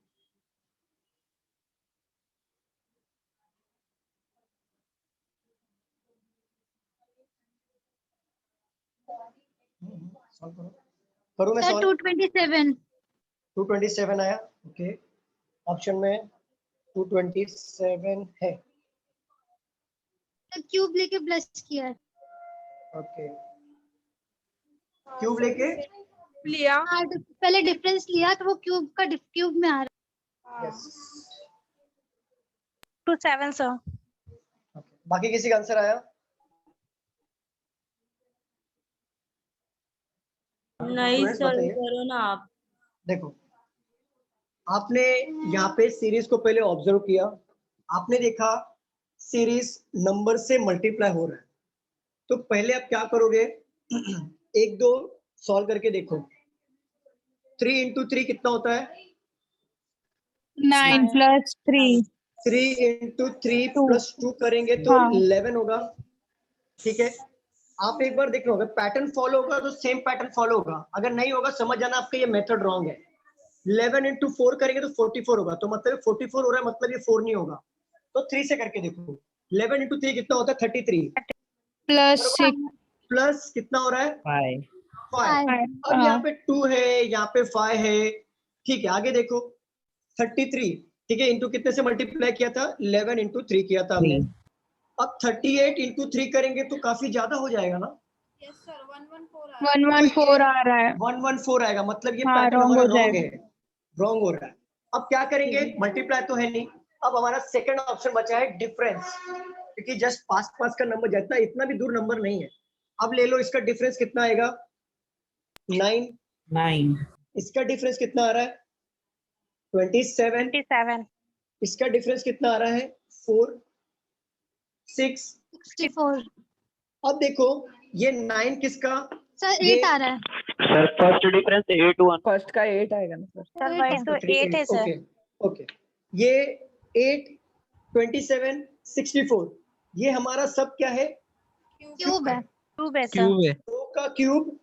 सॉल्व करो। करूँ मैं सॉल्व? 227 227 आया। ओके ऑप्शन में 227 है। क्यूब लेके प्लस किया है। ओके क्यूब लेके लिया। हाँ तो पहले डिफरेंस लिया तो वो क्यूब का क्यूब में आ रहा है। Yes 27 sir. बाकी किसी का आंसर आया? नहीं Students सर बताइए। करो ना आप। देखो आपने यहाँ पे सीरीज को पहले ऑब्जर्व किया, आपने देखा सीरीज नंबर से मल्टीप्लाई हो रहा है, तो पहले आप क्या करोगे? 1 2 सॉल्व करके देखो। 3 into 3 कितना होता है? 9 + 3 3 into 3 2 plus 2 करेंगे तो हाँ 11 होगा। ठीक है आप एक बार देख लो, अगर पैटर्न फॉलो होगा तो सेम पैटर्न फॉलो होगा, अगर नहीं होगा समझ जाना आपका ये मेथड रॉन्ग है। 11 into 4 करेंगे तो 44 होगा, तो मतलब 44 हो रहा है, मतलब ये 4 नहीं होगा। तो 3 से करके देखो। 11 into 3 कितना होता है? 33 +6 प्लस कितना हो रहा है? 5। अब हाँ यहाँ पे 2 है, यहाँ पे 5 है। ठीक है आगे देखो 33। ठीक है इंटू कितने से मल्टीप्लाई किया था? 11 into 3 किया था हमने। अब 38 इंटू 3 करेंगे तो काफी ज्यादा हो जाएगा ना। यस सर 114 114 आ रहा है। 114 आएगा, मतलब ये हाँ, पैटर्न wrong हमारा हो रॉन्ग जाएगा। है, रॉन्ग हो रहा है। अब क्या करेंगे, मल्टीप्लाई तो है नहीं, अब हमारा सेकंड ऑप्शन बचा है डिफरेंस, क्योंकि जस्ट पास पास का नंबर जितना इतना भी दूर नंबर नहीं है। अब ले लो, इसका डिफरेंस कितना आएगा 9, इसका डिफरेंस कितना आ रहा है 27, इसका डिफरेंस कितना आ रहा है 4, 6, 64 अब देखो ये 9 किसका, सर ये 8 आ रहा है। सर फर्स्ट डिफरेंस 8 1 फर्स्ट का 8 आएगा ना सर। सर वही तो 8 है सर। ओके ओके, ये 8, 27, 64 ये हमारा सब क्या है, क्यूब है। क्यूब है सर। क्यूब है 2 का क्यूब,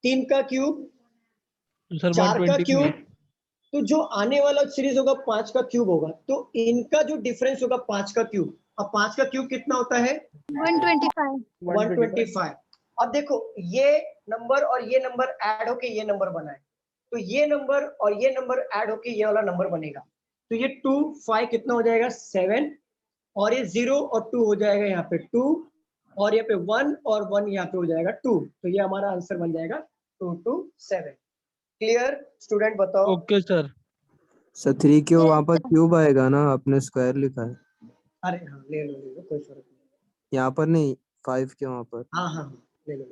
3 का क्यूब, तो सर 4 का 123 क्यूब, है। तो जो आने वाला सीरीज होगा 5 का क्यूब होगा, तो इनका जो डिफरेंस होगा 5 का क्यूब। अब 5 का क्यूब कितना होता है 125 125। अब देखो ये नंबर और ये नंबर ऐड होके ये नंबर बना है, तो ये नंबर और ये नंबर ऐड होके ये वाला नंबर बनेगा, तो ये 2 5 कितना हो जाएगा 7, और ये 0 और 2 हो जाएगा यहाँ पे 2, और यहाँ पे 1 और 1 यहाँ पे हो जाएगा 2, तो ये हमारा आंसर बन जाएगा 2 2 7। क्लियर स्टूडेंट, बताओ। Okay sir. सर 3 क्यों वहाँ पर क्यूब आएगा ना, आपने स्क्वायर लिखा है। अरे हाँ ले लो कोई फर्क नहीं, यहाँ पर नहीं, 5 क्यों वहाँ पर। हाँ हाँ ले लो।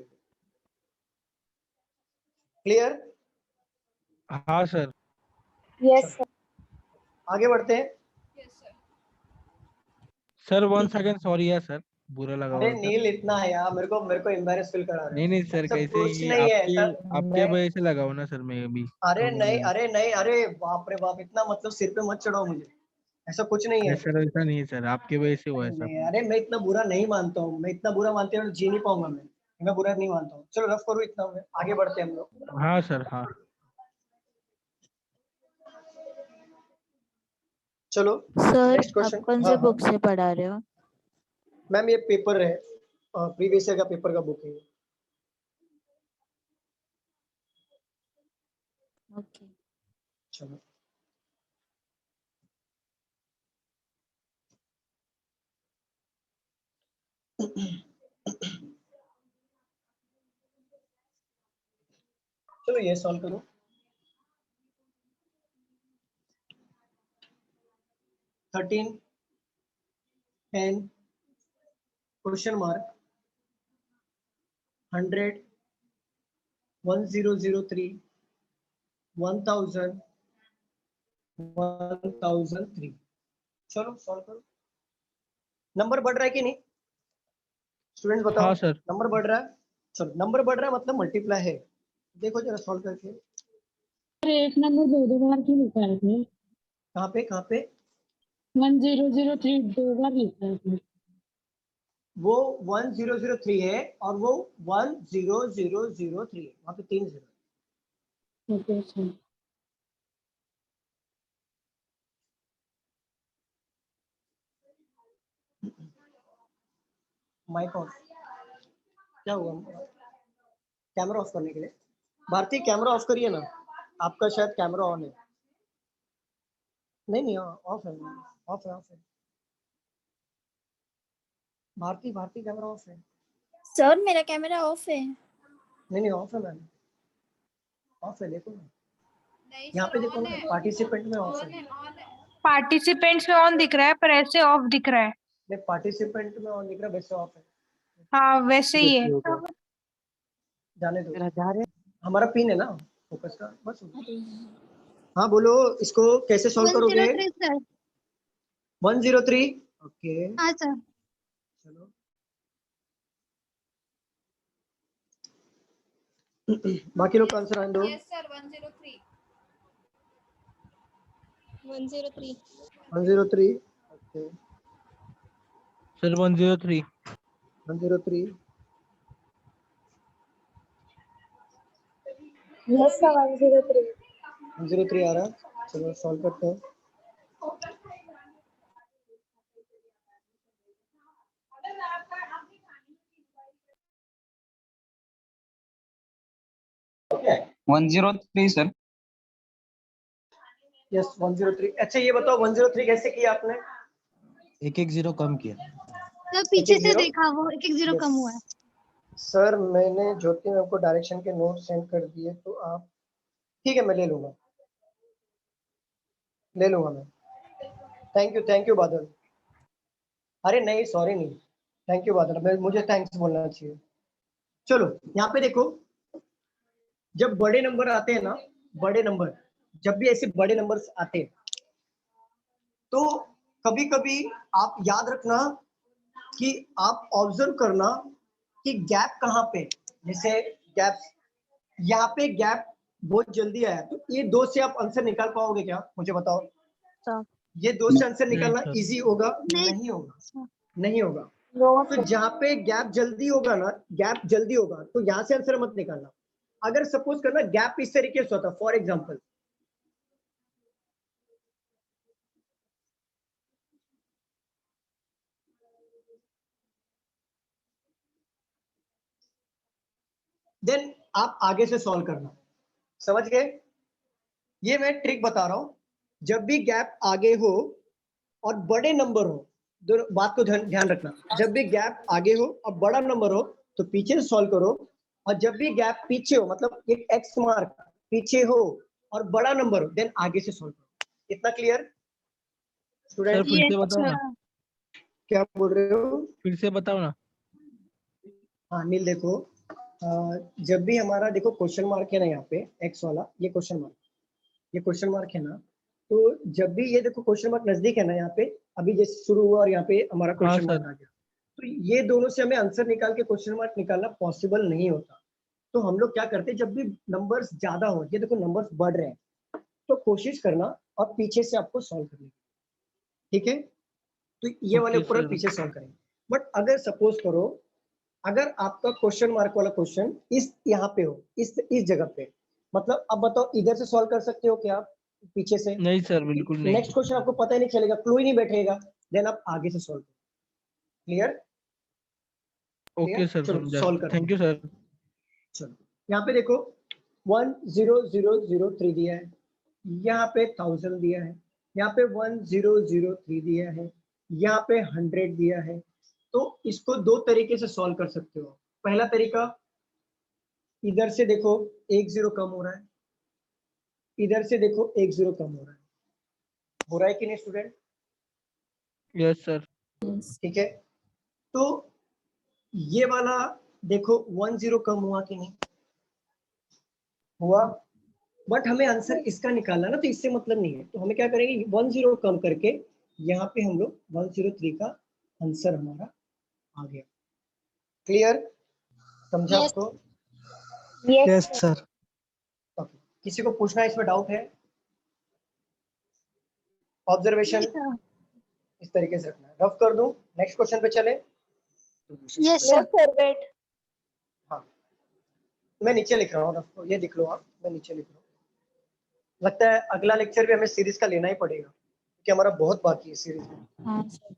क्लियर, हाँ सर। Yes sir. आगे बढ़ते हैं। Yes sir sir 1 second, sorry है सर, बुरा लगा अरे होगा सर। नील इतना है यार, मेरे को एम्बैरेस फील करा रहे नहीं नहीं सर, ऐसा कैसे कुछ ये नहीं है आपके सर, आपके वजह से लगा हो ना सर, मैं भी अरे तो नहीं अरे नहीं, अरे बाप रे बाप, इतना मतलब सिर पे मत चढ़ाओ मुझे, ऐसा कुछ नहीं है। सर ऐसा नहीं है सर, आपके वजह से हुआ है सब। नहीं, अरे मैं इतना बुरा नहीं मानता हूँ, मैं इतना बुरा मानते हुए जी नहीं पाऊंगा, मैं बुरा नहीं मानता हूँ। चलो रफ करो इतना, में आगे बढ़ते हैं हम लोग। हाँ सर हाँ। चलो सर नेक्स्ट आप क्वेश्चन। कौन से बुक से पढ़ा रहे हो? मैम ये पेपर है, प्रीवियस ईयर का पेपर का बुक है। ओके। चलो चलो ये सॉल्व करो। Thirteen 10 question mark 100 1003 1000 1003। चलो सॉल्व करो। नंबर बढ़ रहा है कि नहीं स्टूडेंट्स, बताओ। हाँ सर। नंबर बढ़ रहा है, चलो नंबर बढ़ रहा है मतलब मल्टीप्लाई है, देखो जरा सॉल्व करके। एक नंबर 2 बार क्यों लिखा है इसमें? कहाँ पे 1003 2 बार लिखा है इसमें। वो 1003 है और वो 10003 है, वहां पे 3 0। Okay sir. माइक ऑफ, क्या हुआ, कैमरा ऑफ करने के लिए। भारती कैमरा ऑफ करिए ना, आपका शायद कैमरा ऑन है। नहीं ऑफ है, ऑफ है। भारती कैमरा ऑफ है। सर मेरा कैमरा ऑफ है। नहीं ऑफ है मैम, ऑफ है, देखो ना नहीं यहाँ सर पे देखो ऑन ना, है, पार्टिसिपेंट में ऑफ ऑन है। है ऑन है। पार्टिसिपेंट्स में ऑन दिख रहा है पर ऐसे ऑफ दिख रहा है। नहीं पार्टिसिपेंट में ऑन दिख रहा है, वैसे ऑफ है। हाँ वैसे ही है। जाने दो, हमारा पिन है ना फोकस का, बस। हाँ बोलो, इसको कैसे सॉल्व करोगे। 103 सर। 103 ओके। हाँ सर। चलो बाकी लोग आंसर आने दो। Yes sir 103 103 103 okay. Sir 103 103 yes sir 103 103 आ रहा, चलो सॉल्व करते हैं। Okay 103 sir. यस 103। अच्छा ये बताओ 103 कैसे किया आपने। एक 0 कम किया। तो पीछे से 1-1-0 देखा वो 1-1-0 कम हुआ है। सर मैंने ज्योति मैम को डायरेक्शन के नोट सेंड कर दिए, तो आप ठीक है मैं ले लूंगा मैं। थैंक यू बादल। अरे नहीं सॉरी नहीं, थैंक यू बादल, मुझे थैंक्स बोलना चाहिए। चलो यहाँ पे देखो, जब बड़े नंबर आते हैं ना, बड़े नंबर, जब भी ऐसे बड़े नंबर्स आते हैं तो कभी कभी आप याद रखना कि आप ऑब्जर्व करना कि गैप कहाँ पे, जैसे गैप यहाँ पे गैप बहुत जल्दी आया, तो ये 2 से आप आंसर निकाल पाओगे क्या, मुझे बताओ। ये 2 से आंसर निकालना इजी होगा? नहीं होगा, नहीं होगा। तो जहाँ पे गैप जल्दी होगा ना, गैप जल्दी होगा तो यहाँ से आंसर मत निकालना। अगर सपोज करना गैप इस तरीके से होता, फॉर एग्जाम्पल देन आप आगे से सॉल्व करना, समझ गए? ये मैं ट्रिक बता रहा हूं, जब भी गैप आगे हो और बड़े नंबर हो, दोनों बात को ध्यान रखना, जब भी गैप आगे हो और बड़ा नंबर हो तो पीछे से सॉल्व करो, और जब भी गैप पीछे हो, मतलब एक एक्स मार्क पीछे हो और बड़ा नंबर हो, देन आगे से सॉल्व करो। इतना क्लियर स्टूडेंट? फिर से बताओ ना, क्या बोल रहे हो? फिर से बताओ ना। हाँ नील देखो, जब भी हमारा देखो क्वेश्चन मार्क है ना यहाँ पे एक्स वाला, ये क्वेश्चन मार्क है ना, तो जब भी ये देखो क्वेश्चन मार्क नजदीक है ना यहाँ पे, अभी जैसे शुरू हुआ और यहाँ पे हमारा क्वेश्चन मार्क आ गया, तो ये दोनों से हमें आंसर निकाल के क्वेश्चन मार्क निकालना पॉसिबल नहीं होता। तो हम लोग क्या करते हैं, जब भी नंबर्स ज्यादा हो, ये देखो नंबर्स बढ़ रहे हैं, तो कोशिश करना और पीछे से आपको सॉल्व करने की, ठीक है? तो ये वाले ऊपर पीछे सॉल्व करेंगे। बट अगर सपोज करो, अगर आपका क्वेश्चन मार्क वाला क्वेश्चन इस यहाँ पे हो, इस जगह पे, मतलब अब बताओ इधर से सॉल्व कर सकते हो क्या आप पीछे से? नहीं सर, बिल्कुल नहीं। नेक्स्ट क्वेश्चन आपको पता ही नहीं चलेगा, क्लू ही नहीं बैठेगा, देन आप आगे से सॉल्व करो। क्लियर? ओके सर, सॉल्व कर। Thank you sir. चलो यहाँ पे देखो 10003 दिया है, यहाँ पे 1000 दिया है, यहाँ पे 1003 दिया है, यहाँ पे 100 दिया है। तो इसको 2 तरीके से सॉल्व कर सकते हो। पहला तरीका, इधर से देखो 1 0 कम हो रहा है, इधर से देखो 1 0 कम हो रहा है कि नहीं स्टूडेंट? Yes sir. ठीक है, तो ये वाला देखो 1 0 कम हुआ कि नहीं हुआ, बट हमें आंसर इसका निकालना ना, तो इससे मतलब नहीं है। तो हमें क्या करेंगे, 1 0 कम करके यहाँ पे हम लोग 103 का आंसर हमारा आ गया। क्लियर? समझा आपको? Yes sir. ओके, किसी को पूछना इसमें डाउट है? ऑब्जर्वेशन इस तरीके से रखना है। रफ कर दूं, नेक्स्ट क्वेश्चन पे चले? Yes sir. वेट, हाँ मैं नीचे लिख रहा हूँ, रफ को ये लिख लो आप, मैं नीचे लिख रहा हूँ। लगता है अगला लेक्चर भी हमें सीरीज का लेना ही पड़ेगा, क्योंकि हमारा बहुत बाकी है सीरीज में। हाँ सर।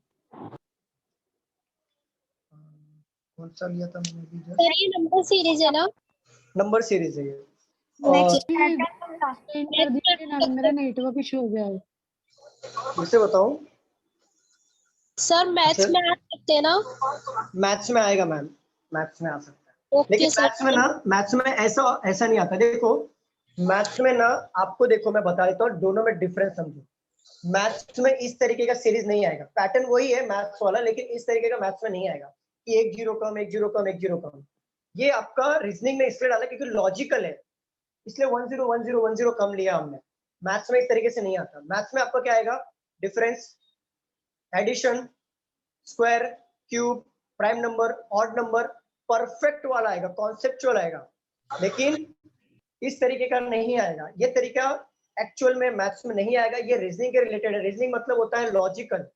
कौन सा लिया था मैंने भी? सर ये नंबर सीरीज है ना? नंबर सीरीज है ये। मेरा नेटवर्क इशू हो गया है। किसे बताऊं? सर मैथ्स में आ सकते हैं ना? मैथ्स में आएगा मैम, मैथ्स में आ सकता है, लेकिन मैथ्स में ना, मैथ्स में ऐसा नहीं आता। देखो मैथ्स में ना, आपको देखो मैं बता देता हूँ, दोनों में डिफरेंस समझो। मैथ्स में इस तरीके का सीरीज नहीं आएगा, पैटर्न वही है मैथ्स वाला, लेकिन इस तरीके का मैथ्स में नहीं आएगा कि 1 0 कम 1 0 कम 1 0 कम। ये आपका रीजनिंग में इसलिए डाला क्योंकि लॉजिकल है, इसलिए 1 0 1 0 1 0 कम लिया हमने। मैथ्स में इस तरीके से नहीं आता। मैथ्स में आपका क्या आएगा, difference, addition, square, cube, prime number, odd number, perfect वाला आएगा, कॉन्सेप्चुअल आएगा, लेकिन इस तरीके का नहीं आएगा। ये तरीका एक्चुअल में मैथ्स में नहीं आएगा, ये रीजनिंग के रिलेटेड है। रीजनिंग मतलब होता है लॉजिकल।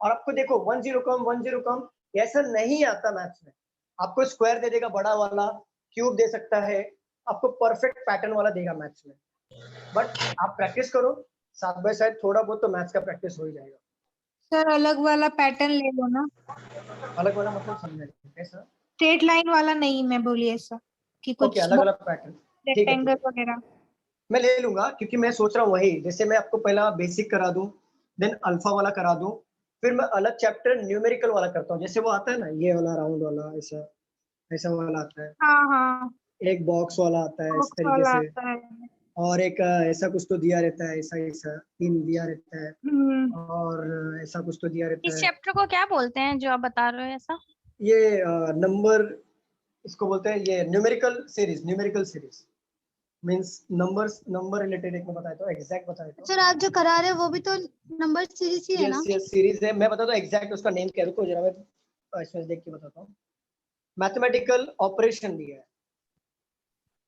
और आपको देखो 1 0 कम 1 0 कम ऐसा नहीं आता मैथ्स में। आपको स्क्वायर दे देगा बड़ा वाला, क्यूब दे सकता है, आपको परफेक्ट पैटर्न वाला देगा मैथ्स में। बट आप प्रैक्टिस करो साथ बाय साथ, थोड़ा बहुत तो मैथ्स का प्रैक्टिस हो ही जाएगा। सर अलग वाला पैटर्न ले लो ना। अलग वाला मतलब समझ कैसा? स्ट्रेट लाइन वाला नहीं, मैं बोली ऐसा कि कुछ अलग अलग पैटर्न, रेक्टेंगल वगैरह मैं ले लूंगा, क्योंकि मैं सोच रहा हूँ वही, जैसे मैं आपको पहला बेसिक करा दूं, देन अल्फा वाला करा दूं, फिर मैं अलग चैप्टर न्यूमेरिकल वाला करता हूँ, जैसे वो आता है ना ये वाला राउंड वाला, ऐसा ऐसा वाला आता है, हाँ हाँ एक बॉक्स वाला आता है इस बॉक्स तरीके वाला से, आता है। और एक ऐसा कुछ तो दिया रहता है, ऐसा ऐसा 3 दिया रहता है, और ऐसा कुछ तो दिया रहता इस है। चैप्टर को क्या बोलते हैं जो आप बता रहे हो ऐसा? ये नंबर, इसको बोलते हैं ये numerical series means number related. एक मैं बताता हूँ, एग्जैक्ट बता देता हूँ। सर आप जो करा रहे हो वो भी तो नंबर सीरीज ही है ना? यस सीरीज है, मैं बताता हूँ एग्जैक्ट उसका नेम क्या है, रुको जरा मैं इसमें देख के बताता हूँ। मैथमेटिकल ऑपरेशन दिया है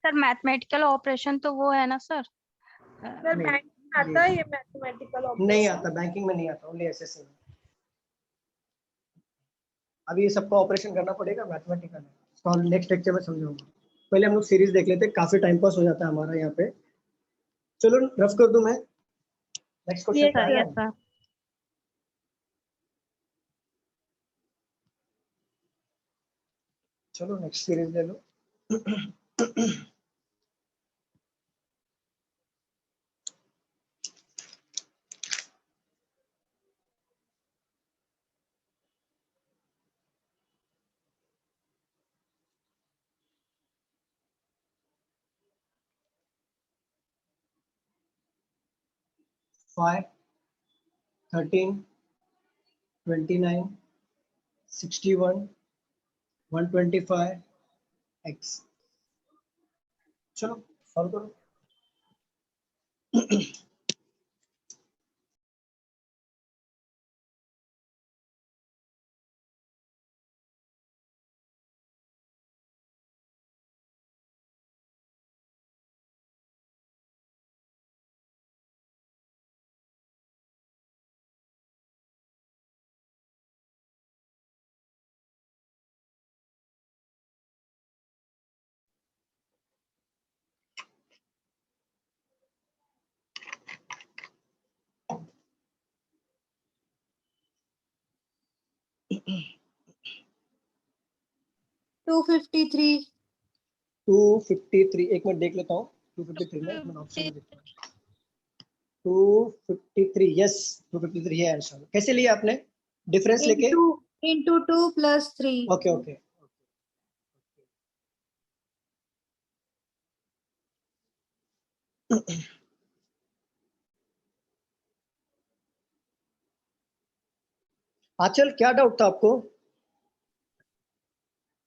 सर मैथमेटिकल ऑपरेशन तो वो है ना सर? सर नहीं, बैंक आता है ये मैथमेटिकल ऑपरेशन? नहीं आता, बैंकिंग में नहीं आता, ओनली एसएससी में। अभी ये सबका ऑपरेशन करना पड़ेगा, मैथमेटिकल है, तो हम नेक्स्ट लेक्चर में समझाऊंगा। पहले हम लोग सीरीज देख लेते हैं, काफी टाइम पास हो जाता है हमारा यहाँ पे। चलो रफ कर दूं मैं, नेक्स्ट क्वेश्चन क्या है? सर चलो नेक्स्ट सीरीज ले लो। Five 13 29 61 125 x। चलो सॉल्व करो। टू 253 253 एक मिनट देख लेता हूँ। 253 में एक मिनट ऑप्शन में देखता हूँ। 253 यस 253 है आंसर। कैसे लिया आपने? डिफरेंस लेके into 2 plus 3। Okay okay. Anchal क्या डाउट था आपको?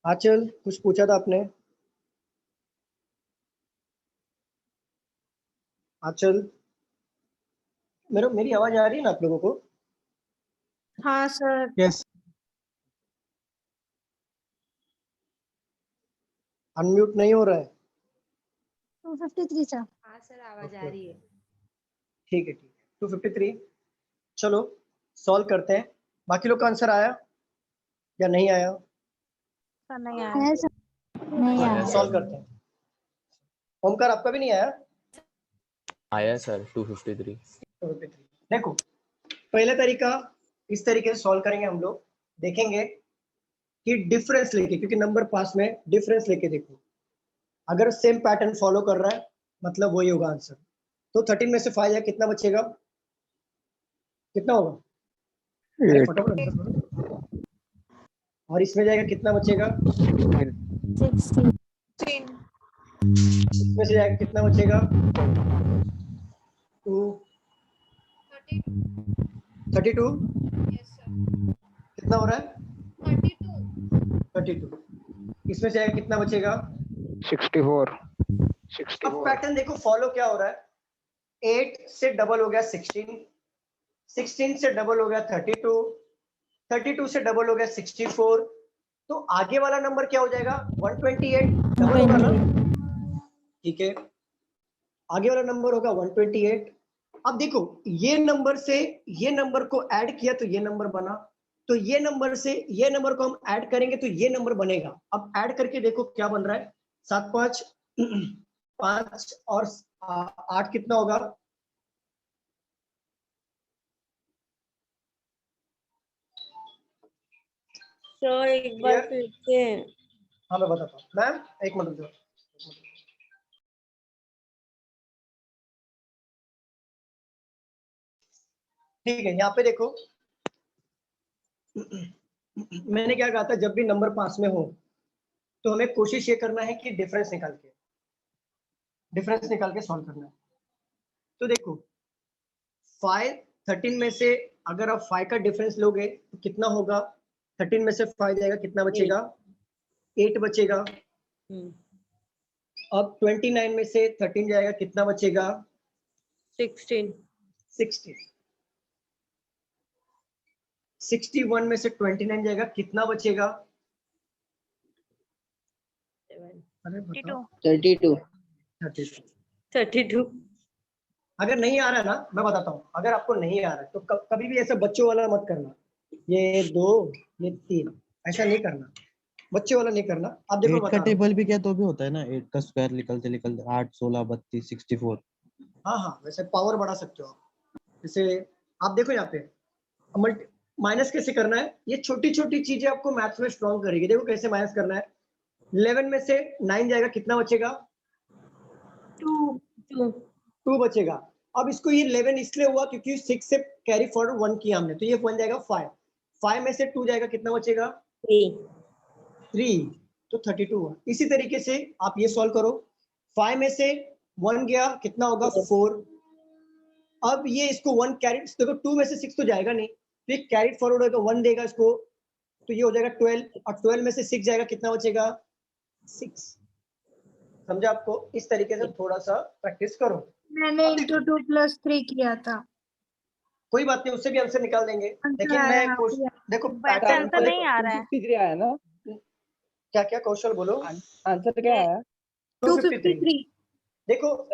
आंचल कुछ पूछा था आपने? आंचल मेरी आवाज आ रही है ना आप लोगों को? हाँ सर। यस अनम्यूट नहीं हो रहा है? 253 सर। हाँ सर आवाज आ रही है। ठीक है 253। चलो सॉल्व करते हैं। बाकी लोग का आंसर आया या नहीं आया? सर नहीं आया। है सर। नहीं आया आया। सॉल्व करते हैं। ओमकार आपका भी नहीं आया? आया सर 253। देखो पहला तरीका इस तरीके से सॉल्व करेंगे हम लोग। देखेंगे कि डिफरेंस लेके, क्योंकि नंबर पास में डिफरेंस लेके देखो, अगर सेम पैटर्न फॉलो कर रहा है मतलब वही होगा आंसर। तो 13 में से 5 है, कितना बचेगा? कितना होगा? अरे फटाफट आंसर करो। और इसमें जाएगा कितना बचेगा? 16। इसमें से जाएगा कितना बचेगा? 2 32 यस सर। कितना हो रहा है? 32। 32। इसमें से कितना बचेगा? 64। अब पैटर्न देखो फॉलो क्या हो रहा है। 8 से डबल हो गया 16, 16 से डबल हो गया 32, 32 से डबल हो गया 64। तो आगे वाला नंबर क्या हो जाएगा? 128 डबल होगा ना? ठीक है, आगे वाला नंबर होगा 128। अब देखो ये नंबर से ये नंबर को ऐड किया तो ये नंबर बना, तो ये नंबर से ये नंबर को हम ऐड करेंगे तो ये नंबर बनेगा। अब ऐड करके देखो क्या बन रहा है। 7 5 5 और 8 कितना होगा? तो एक बार फिर से। हाँ मैं बताता हूँ मैम, एक मिनट दो। ठीक है यहाँ पे देखो मैंने क्या कहा था, जब भी नंबर पास में हो तो हमें कोशिश ये करना है कि डिफरेंस निकाल के सॉल्व करना है। तो देखो 5 13 में से अगर आप 5 का डिफरेंस लोगे तो कितना होगा? 13 में से 5 जाएगा, कितना बचेगा? 8 बचेगा। अब 29 में से 13 जाएगा, कितना बचेगा? 16। 61 में से 29 जाएगा, कितना बचेगा? 32। अगर नहीं आ रहा ना, मैं बताता हूँ, अगर आपको नहीं आ रहा तो कभी भी ऐसा बच्चों वाला मत करना, ये 2 ये 3 ऐसा नहीं करना, बच्चे वाला नहीं करना। आप देखो 8 का टेबल भी क्या तो भी होता है ना, 8 का स्क्वायर निकलते निकलते 8 16 32 64। हाँ, वैसे पावर बढ़ा सकते हो आप। जैसे आप देखो यहाँ पे माइनस कैसे करना है, ये छोटी छोटी चीजें आपको मैथ्स में स्ट्रॉन्ग करेगी। देखो कैसे माइनस करना है। 11 में से 9 जाएगा, कितना बचेगा? 2 बचेगा। अब इसको ये 11 इसलिए हुआ क्योंकि 6 से कैरी फॉरवर्ड 1 किया हमने, तो ये बन जाएगा 5 में से 2 जाएगा, कितना बचेगा? 3 तो 32 हुआ। इसी तरीके से आप ये सॉल्व करो। 5 में से 1 गया, कितना होगा? 4। अब ये इसको 1 कैरी, देखो 2 में से 6 तो जाएगा नहीं, तो ये कैरी फॉरवर्ड होगा, 1 देगा इसको, तो ये हो जाएगा 12। और 12 में से 6 जाएगा, कितना बचेगा? 6। समझा आपको? इस तरीके से थोड़ा सा प्रैक्टिस करो। मैंने इंटू 2 + 3 किया था। कोई बात नहीं, उससे भी आंसर निकाल देंगे। लेकिन मैं देखो पैटर्न तो नहीं आ रहा है। 253 आया ना? क्या कौशल बोलो? आंसर क्या आया? 253। देखो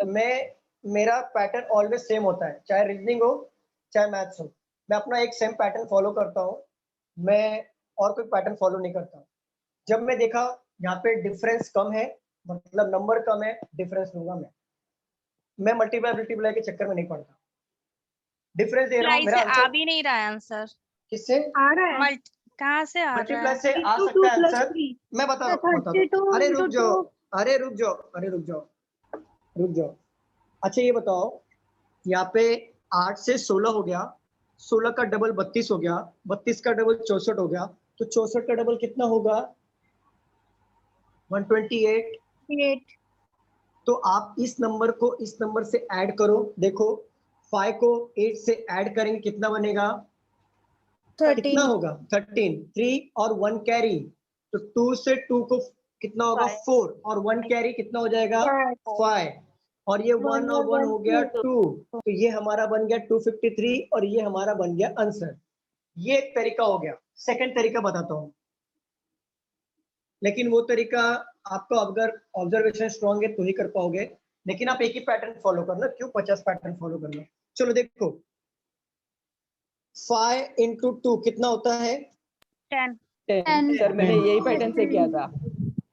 मेरा पैटर्न ऑलवेज सेम होता है, चाहे रीजनिंग हो चाहे मैथ्स हो। मैं अपना एक सेम पैटर्न फॉलो करता हूँ, मैं और कोई पैटर्न फॉलो नहीं करता। जब मैं देखा यहाँ पे डिफरेंस कम है, मतलब नंबर कम है, डिफरेंस लूंगा मैं मल्टीप्लाई के चक्कर में नहीं पड़ता। डिफरेंस दे रहा हूँ, मेरा आंसर आ भी नहीं रहा है आंसर। किससे आ रहा है? कहाँ से आ रहा है? मल्टीप्लाई से आ सकता है आंसर। मैं बता रहा हूँ। अरे रुक जाओ। अच्छा ये बताओ, यहाँ पे 8 से 16 हो गया, 16 का डबल 32 हो गया, 32 का डबल 64 हो गया, तो 64 का डबल कितना होगा? 128। तो आप इस नंबर को इस नंबर से ऐड करो। देखो 5 को 8 से ऐड करेंगे, कितना बनेगा? 13। कितना होगा? 13। 3 और 1 कैरी, तो 2 से 2 को कितना होगा? 4 और 1 कैरी कितना हो जाएगा? 5 और ये 1 और 1 हो गया 2, तो ये हमारा बन गया 253 और ये हमारा बन गया आंसर। ये एक तरीका हो गया। सेकंड तरीका बताता हूँ, लेकिन वो तरीका आपको अगर ऑब्जर्वेशन स्ट्रॉन्ग है तो ही कर पाओगे, लेकिन आप एक ही पैटर्न फॉलो करना। क्यों 50 पैटर्न फॉलो करना? चलो देखो 5 into 2 कितना होता है? 10। सर मैंने यही पैटर्न से किया था।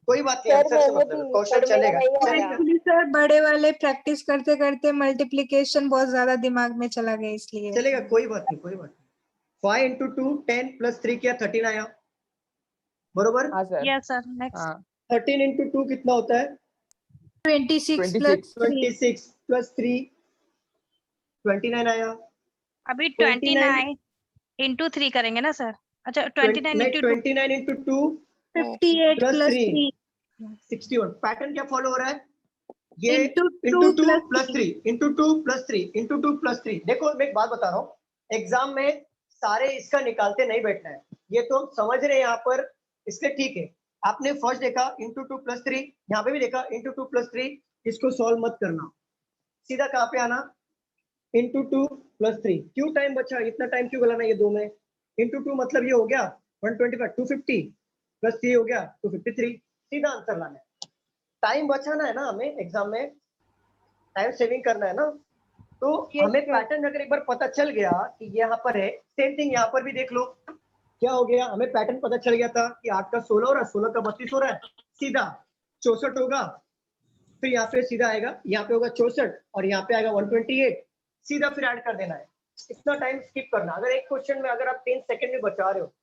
कोई बात नहीं, आंसर से मतलब क्वेश्चन चलेगा। एक्चुअली सर बड़े वाले प्रैक्टिस करते करते मल्टीप्लिकेशन बहुत ज्यादा दिमाग में चला गया, इसलिए चलेगा। कोई बात नहीं। 5 into 2 10 plus 3 किया 13 आया, बरोबर? हाँ sir. Yes sir. Next 13 into 2 कितना होता है? 26 plus 3 29 आया। अभी 29 into 3 करेंगे ना सर? अच्छा 29 into 2 29 into 2 58 plus plus 3 3 61। Pattern क्या फॉलो हो रहा है? ये Into into 2 plus plus 3 into 2 plus 3 into 2 plus 3। देखो मैं एक बात बता रहा हूँ, एग्जाम में सारे इसका निकालते नहीं बैठना है, ये तो हम समझ रहे हैं यहाँ पर, इसलिए ठीक है। आपने फर्स्ट देखा into 2 plus 3, यहाँ पे भी देखा into 2 plus 3, इसको सॉल्व मत करना, सीधा कहाँ पे आना? into 2 plus 3। क्यों टाइम बचा? इतना टाइम क्यों गलाना ये दो में? into 2 मतलब ये हो गया 125, 250 plus 3 हो गया 253। सीधा आंसर लाना है। टाइम बचाना है ना हमें, एग्जाम में टाइम सेविंग करना है ना, तो हमें पैटर्न अगर एक बार पता चल गया कि यहाँ पर है, सेम थिंग यहाँ पर भी देख लो क्या हो गया। हमें पैटर्न पता चल गया था कि 8 का 16 हो रहा है, 16 का 32 हो रहा है, सीधा 64 होगा, फिर यहाँ पे सीधा आएगा, यहाँ पे होगा 64 और यहाँ पे आएगा 128, सीधा फिर ऐड कर देना है। इतना टाइम स्किप करना। अगर एक क्वेश्चन में अगर आप 10 सेकंड में बचा रहे हो,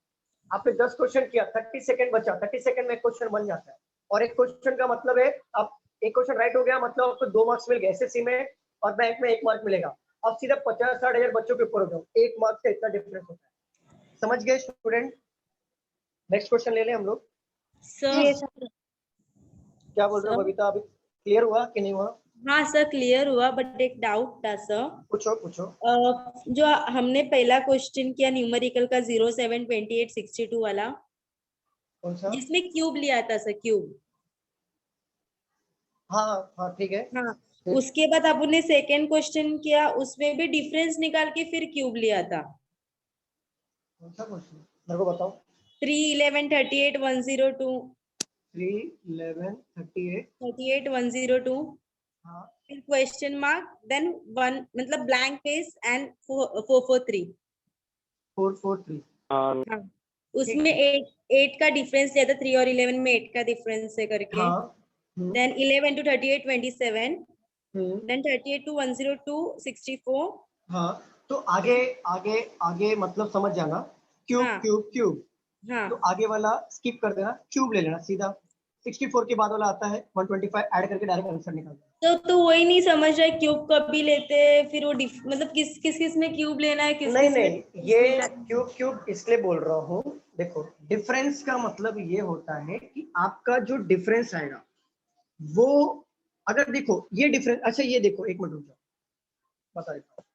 आपने 10 क्वेश्चन किया, 30 सेकंड बचा, 30 सेकंड में एक क्वेश्चन बन जाता है। और एक क्वेश्चन का मतलब है आप एक क्वेश्चन राइट हो गया मतलब आपको 2 मार्क्स मिल गए एसएससी में, और बैंक में 1 मार्क मिलेगा। अब सीधा 50-60 हजार बच्चों के ऊपर हो जाओ, 1 मार्क्स से इतना डिफरेंस होता है। समझ गए स्टूडेंट? नेक्स्ट क्वेश्चन ले लें हम लोग। सर क्या बोल रहे हो बबीता, अभी क्लियर हुआ कि नहीं हुआ? हाँ सर क्लियर हुआ, बट एक डाउट था सर। पूछो पूछो। जो हमने पहला क्वेश्चन किया न्यूमेरिकल का 0, 7, 28, 62 वाला, कौन सा? जिसमें क्यूब लिया था सर, क्यूब। हाँ हाँ ठीक है। हाँ, उसके बाद आपने सेकेंड क्वेश्चन किया, उसमें भी डिफरेंस निकाल के फिर क्यूब लिया था। कौन सा क्वेश्चन मेरे को बताओ। 3, 11, 38, 102। 3, 11, 38, 38, 102। हाँ फिर क्वेश्चन मार्क, देन 1 मतलब ब्लैंक पेज एंड 443। 443। हाँ, उसमें 8 का डिफरेंस लिया था, 3 और 11 में 8 का डिफरेंस है करके। हाँ। Then 11 to 38, 27। Then 38 to 102, 64। हाँ, तो आगे आगे आगे मतलब समझ जाना, क्यूब हाँ। Cube cube. हाँ। तो आगे वाला स्किप कर देना, क्यूब ले लेना सीधा। 64 के बाद वाला आता है 125, ऐड करके डायरेक्ट आंसर निकाल देना। तो वही नहीं समझ रहा है, क्यूब कब भी लेते हैं, फिर वो मतलब किस किस में क्यूब लेना है, किस नहीं किस में नहीं, ये क्यूब क्यूब इसलिए बोल रहा हूँ, देखो डिफरेंस का मतलब ये होता है कि आपका जो डिफरेंस आएगा वो, अगर देखो ये डिफरेंस, अच्छा ये देखो एक मिनट रुक जाओ, बता देता हूँ।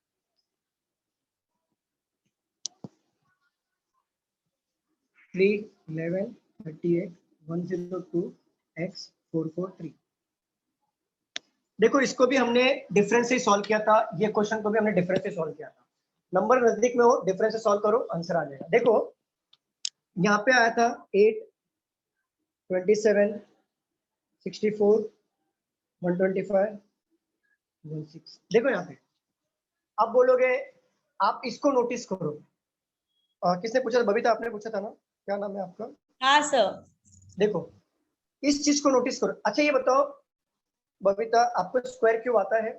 3, 11, 38, 102, x 443। देखो इसको भी हमने डिफरेंस से सॉल्व किया था, ये क्वेश्चन को भी हमने डिफरेंस से सॉल्व किया था। नंबर नजदीक में हो, डिफरेंस से सॉल्व करो, आंसर आ जाएगा। देखो यहाँ पे आया था 8, 27, 64, 125, 16। देखो यहाँ पे आप बोलोगे, आप इसको नोटिस करो। किसने पूछा था? बबीता आपने पूछा था ना, क्या नाम है आपका? हाँ सर। देखो इस चीज को नोटिस करो। अच्छा ये बताओ बबीता, आपको स्क्वायर क्यूब आता है?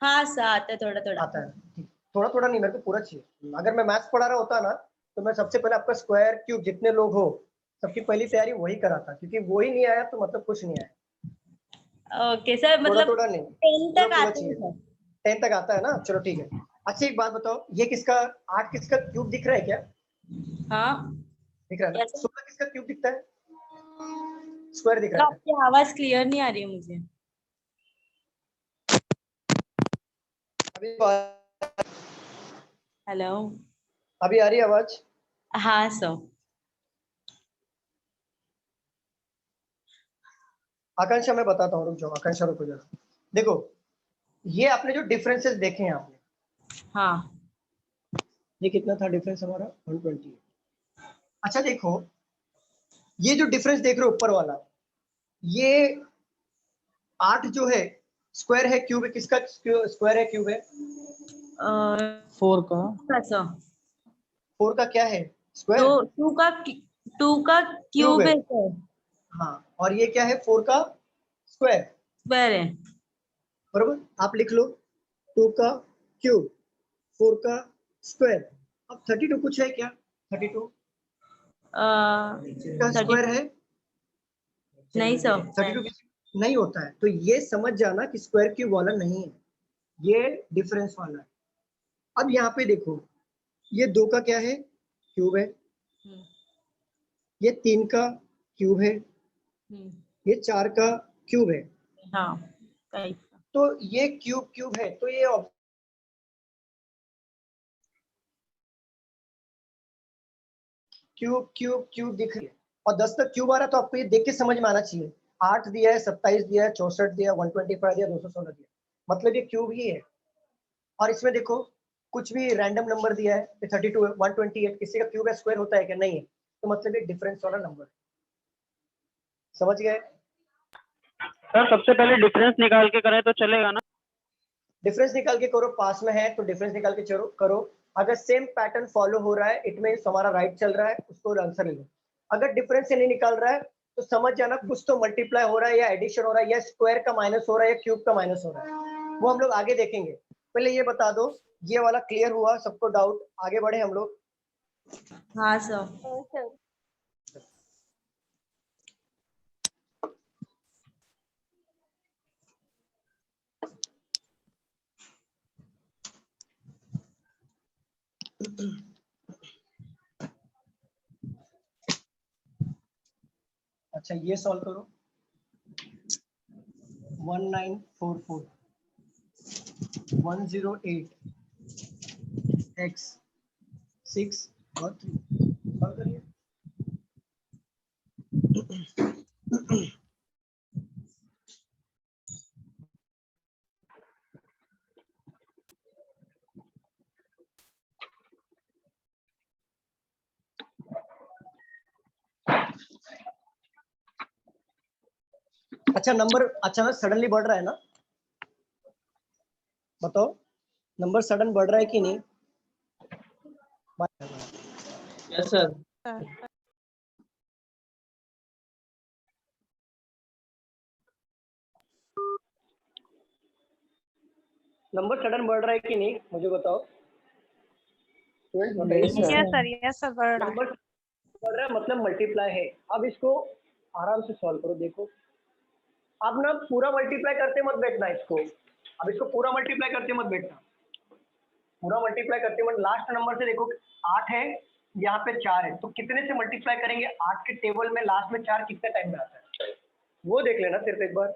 हाँ सर आता है, थोड़ा थोड़ा आता है। ठीक, थोड़ा थोड़ा नहीं, मेरे को पूरा चाहिए। अगर मैं मैथ्स पढ़ा रहा होता ना, तो मैं सबसे पहले आपका स्क्वायर क्यूब, जितने लोग हो सबकी पहली तैयारी वही कराता, क्योंकि वही नहीं आया तो मतलब कुछ नहीं आया। ओके सर, थोड़ा मतलब थोड़ा नहीं, 10 पूरा तक पूरा आते चाहिए। हैं। 10 तक आता है ना, चलो ठीक है। अच्छा एक बात बताओ, ये किसका 8 किसका क्यूब दिख रहा है क्या? हाँ दिख रहा है ना। 16 किसका क्यूब दिखता है? स्क्वायर दिख तो रहा है। आपकी आवाज क्लियर नहीं आ रही है मुझे। हेलो, अभी आ रही है आवाज? हाँ सर। आकांक्षा मैं बताता हूँ, रुक जाओ आकांक्षा, रुको जरा। देखो ये आपने जो डिफरेंसेस देखे हैं आपने, हाँ ये कितना था डिफरेंस हमारा? 120। अच्छा देखो ये जो डिफरेंस देख रहे हो ऊपर वाला, ये 8 जो है स्क्वायर है क्यूब है? किसका स्क्वायर है क्यूब है? 4 का। सर 4 का क्या है? स्क्वायर। 2 का क्यूब है सर। हाँ, और ये क्या है? 4 का स्क्वायर। स्क्वायर है बरोबर, आप लिख लो 2 का क्यूब, 4 का स्क्वायर। अब 32 कुछ है क्या? 32 का स्क्वायर है? नहीं सर। 32 नहीं होता है, तो ये समझ जाना कि स्क्वायर क्यूब वाला नहीं है, ये डिफरेंस वाला है। अब यहाँ पे देखो, ये 2 का क्या है? क्यूब है। ये 3 का क्यूब है। ये 4 का क्यूब है। हाँ तो ये क्यूब क्यूब है, तो ये क्यूब क्यूब क्यूब दिख रही है, और 10 तक क्यूब आ रहा है, तो आपको ये देख के समझ में आना चाहिए। 8 दिया है, 27 दिया है, 64 दिया, 125 दिया, 216 दिया, मतलब ये क्यूब ही है। और इसमें देखो कुछ भी रैंडम नंबर दिया है, 32 है, 128, किसी का क्यूब है, स्क्वायर होता है क्या? नहीं है, तो मतलब ये डिफरेंस वाला नंबर है। समझ गए? सर सबसे पहले डिफरेंस निकाल के करें तो चलेगा ना? डिफरेंस निकाल के करो, पास में है तो डिफरेंस निकाल के करो। अगर सेम पैटर्न फॉलो हो रहा है, इट मींस हमारा राइट चल रहा है, उसको आंसर ले लो। अगर डिफरेंस से नहीं निकाल रहा है तो समझ जाना कुछ तो मल्टीप्लाई हो रहा है, या एडिशन हो रहा है, या स्क्वायर का माइनस हो रहा है, या क्यूब का माइनस हो रहा है, वो हम लोग आगे देखेंगे। पहले ये बता दो, ये वाला क्लियर हुआ सबको? डाउट? आगे बढ़े हम लोग। हाँ सर। अच्छा ये सॉल्व करो 1944 108 x 6 और 3 सॉल्व करिए। अच्छा नंबर अचानक सडनली बढ़ रहा है ना, बताओ नंबर सडन बढ़ रहा है कि नहीं? Yes sir. नंबर सडन बढ़ रहा है कि नहीं मुझे बताओ। यस सर बढ़ रहा है। नंबर बढ़ रहा है मतलब मल्टीप्लाई है। अब इसको आराम से सॉल्व करो। देखो अब ना पूरा मल्टीप्लाई करते मत बैठना इसको, अब इसको पूरा मल्टीप्लाई करते मत बैठना, पूरा मल्टीप्लाई करते मत। लास्ट नंबर से देखो 8 है, यहाँ पे 4 है, तो कितने से मल्टीप्लाई करेंगे? 8 के टेबल में लास्ट में 4 कितने टाइम में आता है वो देख लेना सिर्फ एक बार।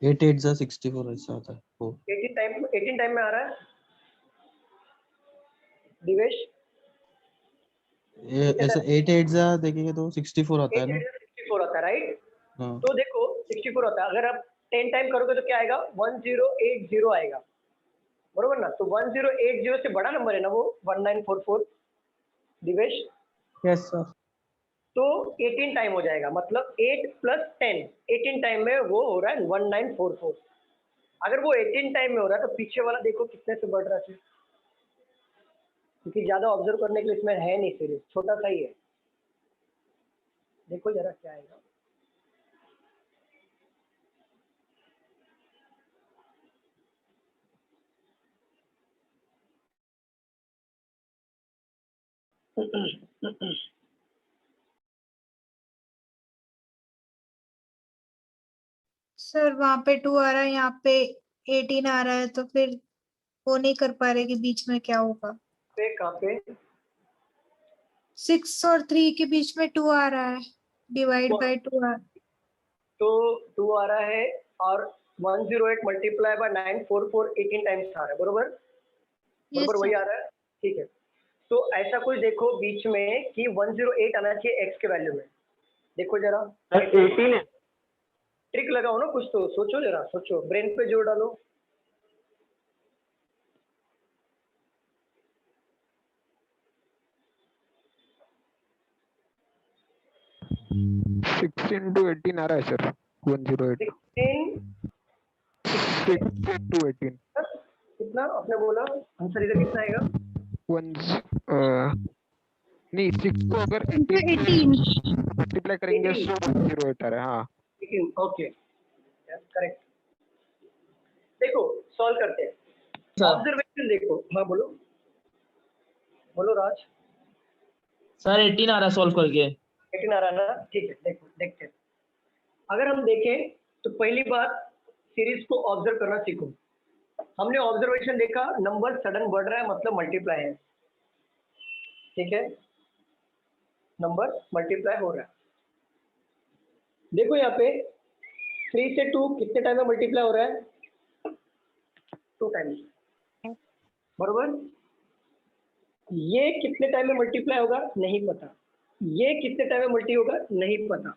एट एट जा 64 ऐसा आता है वो 18 टाइम में आ रहा है दिवेश। ये ऐसा 8 8 जा देखेंगे तो 64 आता है ना। 64 आता है राइट। हाँ तो देखो 64 होता है, अगर आप 10 टाइम करोगे तो क्या आएगा? 1080 आएगा, बरोबर ना। तो 1080 से बड़ा नंबर है ना वो 1944 दिवेश। Yes sir. तो 18 टाइम हो जाएगा, मतलब 8 + 10 18 टाइम में वो हो रहा है 1944। अगर वो 18 टाइम में हो रहा है तो पीछे वाला देखो कितने से बढ़ रहा है, क्योंकि ज्यादा ऑब्जर्व करने के लिए इसमें है नहीं, सीरीज छोटा सा ही है। देखो जरा क्या आएगा। सर वहां पे 2 आ रहा है, यहाँ पे 18 आ रहा है, तो फिर वो नहीं कर पा रहे कि बीच में क्या होगा। कहाँ पे? 6 और 3 के बीच में 2 आ रहा है, डिवाइड बाय 2 आ। तो 2 आ रहा है और 108 मल्टीप्लाई बाय 944 18 टाइम्स आ रहा है, बरोबर बरोबर वही आ रहा है, ठीक है। तो ऐसा कुछ देखो बीच में कि 108 आना चाहिए x के वैल्यू में। देखो जरा 18 है, ट्रिक लगाओ ना कुछ, तो सोचो जरा, सोचो ब्रेन पे जोर डालो। (16 to 18) आ रहा है सर 108 16 to 18 कितना आपने बोला आंसर इधर कितना आएगा? नहीं 6 को अगर 18 मल्टीप्लाई करेंगे तो 108 आ रहा है। हाँ 18 ओके करेक्ट। देखो सॉल्व करते हैं, ऑब्जर्वेशन देखो। हाँ बोलो बोलो राज। सर 18 आ रहा सॉल्व करके। 18 आ रहा ना, ठीक है। देखो देखते हैं, अगर हम देखें तो पहली बात सीरीज को ऑब्जर्व करना सीखो। हमने ऑब्जर्वेशन देखा, नंबर सडन बढ़ रहा है मतलब मल्टीप्लाई है, ठीक है, नंबर मल्टीप्लाई हो रहा है। देखो यहाँ पे 3 से 2 कितने टाइम में मल्टीप्लाई हो रहा है? 2 टाइम्स, बरोबर। ये कितने टाइम में मल्टीप्लाई होगा? नहीं पता। ये कितने टाइम में मल्टी होगा? नहीं पता।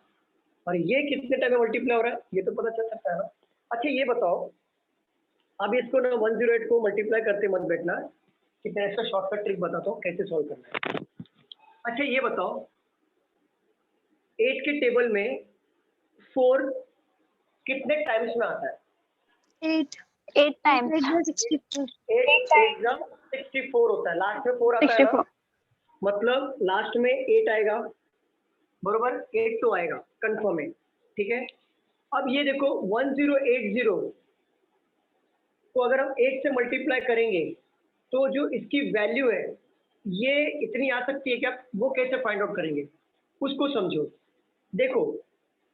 और ये कितने टाइम में मल्टीप्लाई हो रहा है ये तो पता चल सकता है ना। अच्छा ये बताओ, अब इसको ना 108 को मल्टीप्लाई करते मत बैठना, कितने इसका शॉर्टकट ट्रिक बताता हूँ कैसे सॉल्व करना है। अच्छा ये बताओ 8 के टेबल में 4 कितने टाइम्स में आता है? 8 टाइम्स 64 होता है, लास्ट में 4 आता है ना? मतलब लास्ट में 8 आएगा, बरोबर 8 तो आएगा कंफर्म है, ठीक है। अब ये देखो 1080 को अगर हम 8 से मल्टीप्लाई करेंगे तो जो इसकी वैल्यू है ये इतनी आ सकती है क्या? वो कैसे फाइंड आउट करेंगे उसको समझो। देखो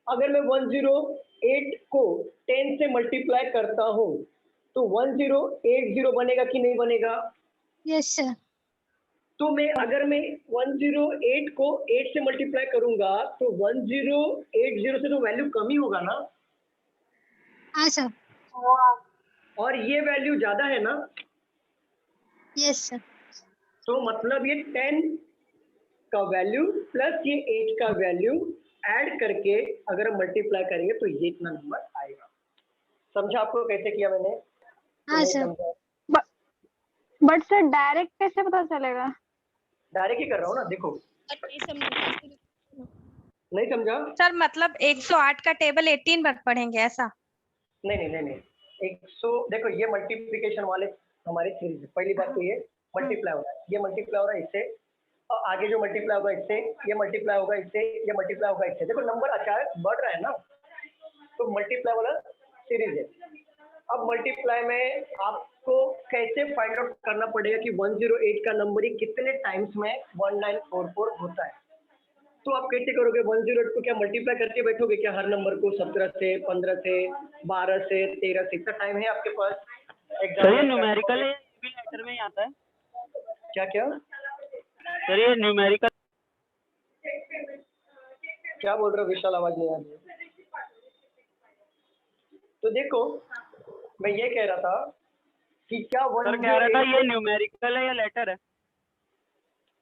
अगर मैं 108 को 10 से मल्टीप्लाई करता हूँ तो 1080 बनेगा कि नहीं बनेगा? Yes sir. तो मैं अगर मैं 108 को 8 से मल्टीप्लाई करूंगा तो 1080 से तो वैल्यू कम ही होगा ना? हाँ सर। और ये वैल्यू ज्यादा है ना? Yes sir. तो मतलब ये 10 का वैल्यू प्लस ये 8 का वैल्यू ऐड करके अगर हम मल्टीप्लाई करेंगे तो ये इतना नंबर आएगा। समझा आपको कैसे किया मैंने? हाँ सर। बट सर डायरेक्ट कैसे पता चलेगा? डायरेक्ट ही कर रहा हूँ ना, देखो। नहीं समझा? सर मतलब 108 का टेबल 18 बार पढ़ेंगे ऐसा? नहीं 100 देखो ये मल्टीप्लिकेशन वाले हमारी सीरीज है। पहली बात तो ये मल्टीप्लाई हो रहा है, ये मल्टीप्लाई हो रहा है इससे, और आगे जो मल्टीप्लाई होगा इससे, ये मल्टीप्लाई होगा इससे, ये मल्टीप्लाई होगा इससे। देखो नंबर अचानक बढ़ रहा है ना, तो मल्टीप्लाई वाला सीरीज है। अब मल्टीप्लाई में आपको कैसे फाइंड आउट करना पड़ेगा कि 108 का नंबर ही कितने टाइम्स में 1944 होता है। तो आप कैसे करोगे? 108 को क्या मल्टीप्लाई करके बैठोगे क्या हर नंबर को? 17 से, 15 से, 12 से, 13 से? इतना टाइम है आपके पास? सर ये न्यूमेरिकल है, ये भी लेटर में ही आता है? क्या क्या सर ये न्यूमेरिकल क्या बोल रहे हो? विशाल आवाज नहीं आ रही है। तो देखो मैं ये कह रहा था कि क्या सर कह रहा था ये न्यूमेरिकल है या लेटर है?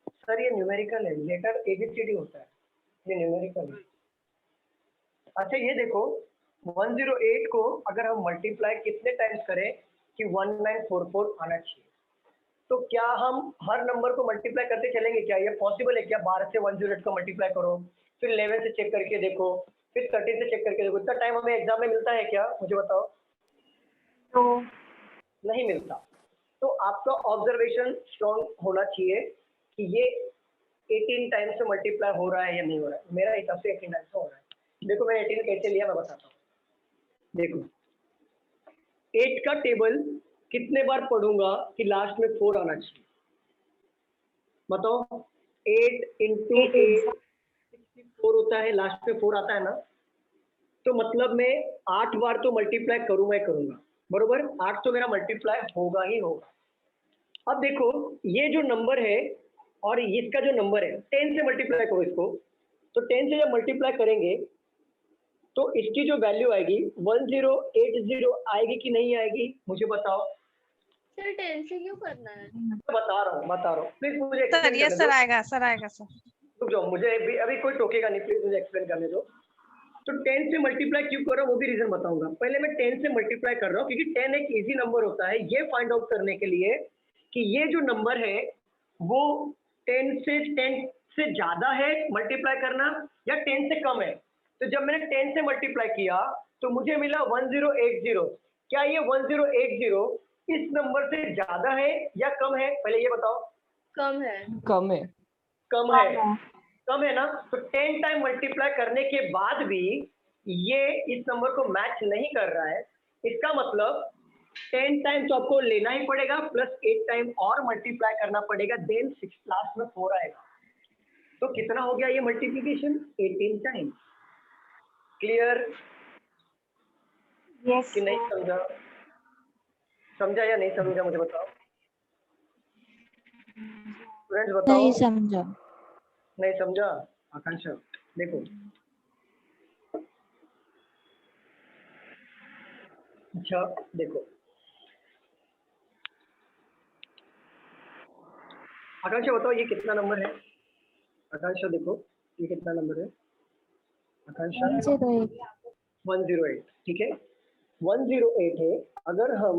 सर ये न्यूमेरिकल है, लेटर एबीसीडी होता है, ये न्यूमेरिकल है। अच्छा ये देखो 108 को अगर हम मल्टीप्लाई कितने टाइम्स करें कि 1944 आना चाहिए, तो क्या हम हर नंबर को मल्टीप्लाई करते चलेंगे क्या? ये पॉसिबल है क्या? 12 से 108 को मल्टीप्लाई करो, फिर 11 से चेक करके देखो, फिर 13 से चेक करके देखो। इतना टाइम हमें एग्जाम में मिलता है क्या? मुझे बताओ। तो नहीं मिलता। तो आपका ऑब्जर्वेशन स्ट्रॉन्ग होना चाहिए कि ये 18 टाइम्स से मल्टीप्लाई हो रहा है या नहीं हो रहा है। मेरा हिसाब से 18 टाइम्स हो रहा है। देखो मैं 18 कैसे लिया मैं बताता हूँ। देखो 8 का टेबल कितने बार पढ़ूंगा कि लास्ट में 4 आना चाहिए? बताओ। 8 इंटू 8 64 होता है, लास्ट में 4 आता है ना? तो मतलब मैं 8 बार तो मल्टीप्लाई करूंगा, बरोबर? 8 तो मेरा मल्टीप्लाई होगा ही होगा। अब देखो ये जो नंबर है और इसका जो नंबर है 10 से मल्टीप्लाई करो इसको, तो 10 से जब मल्टीप्लाई करेंगे तो इसकी जो वैल्यू आएगी 1080 आएगी कि नहीं आएगी? मुझे बताओ। सर 10 से क्यों करना है? बता रहा हूँ प्लीज मुझे सर ये सर आएगा सर। रुक जाओ, मुझे अभी कोई टोकेगा नहीं, प्लीज मुझे एक्सप्लेन करने दो। तो 10 से मल्टीप्लाई क्यों कर रहा हूँ वो भी रीजन बताऊंगा। पहले मैं 10 से मल्टीप्लाई कर रहा हूँ क्योंकि 10 एक इजी नंबर होता है, ये फाइंड आउट करने के लिए कि ये जो नंबर है वो 10 से ज्यादा है मल्टीप्लाई करना या 10 से कम है। तो जब मैंने 10 से मल्टीप्लाई किया तो मुझे मिला 1080। क्या ये 1080 इस नंबर से ज्यादा है या कम है? पहले ये बताओ। कम है। कम है। कम है ना? तो 10 टाइम मल्टीप्लाई करने के बाद भी ये इस नंबर को मैच नहीं कर रहा है। इसका मतलब 10 टाइम तो आपको लेना ही पड़ेगा प्लस 8 टाइम और मल्टीप्लाई करना पड़ेगा, देन 6 लास्ट में 4 आएगा। तो कितना हो गया ये मल्टीप्लिकेशन? 18 टाइम। क्लियर? यस कि नहीं समझा? समझा या नहीं समझा मुझे बताओ। स्टूडेंट्स बताओ। नहीं समझा। नहीं समझा? आकांक्षा देखो, अच्छा देखो आकांक्षा बताओ ये कितना नंबर है? आकांक्षा देखो ये कितना नंबर है? आकांक्षा 108। ठीक है 108 है। अगर हम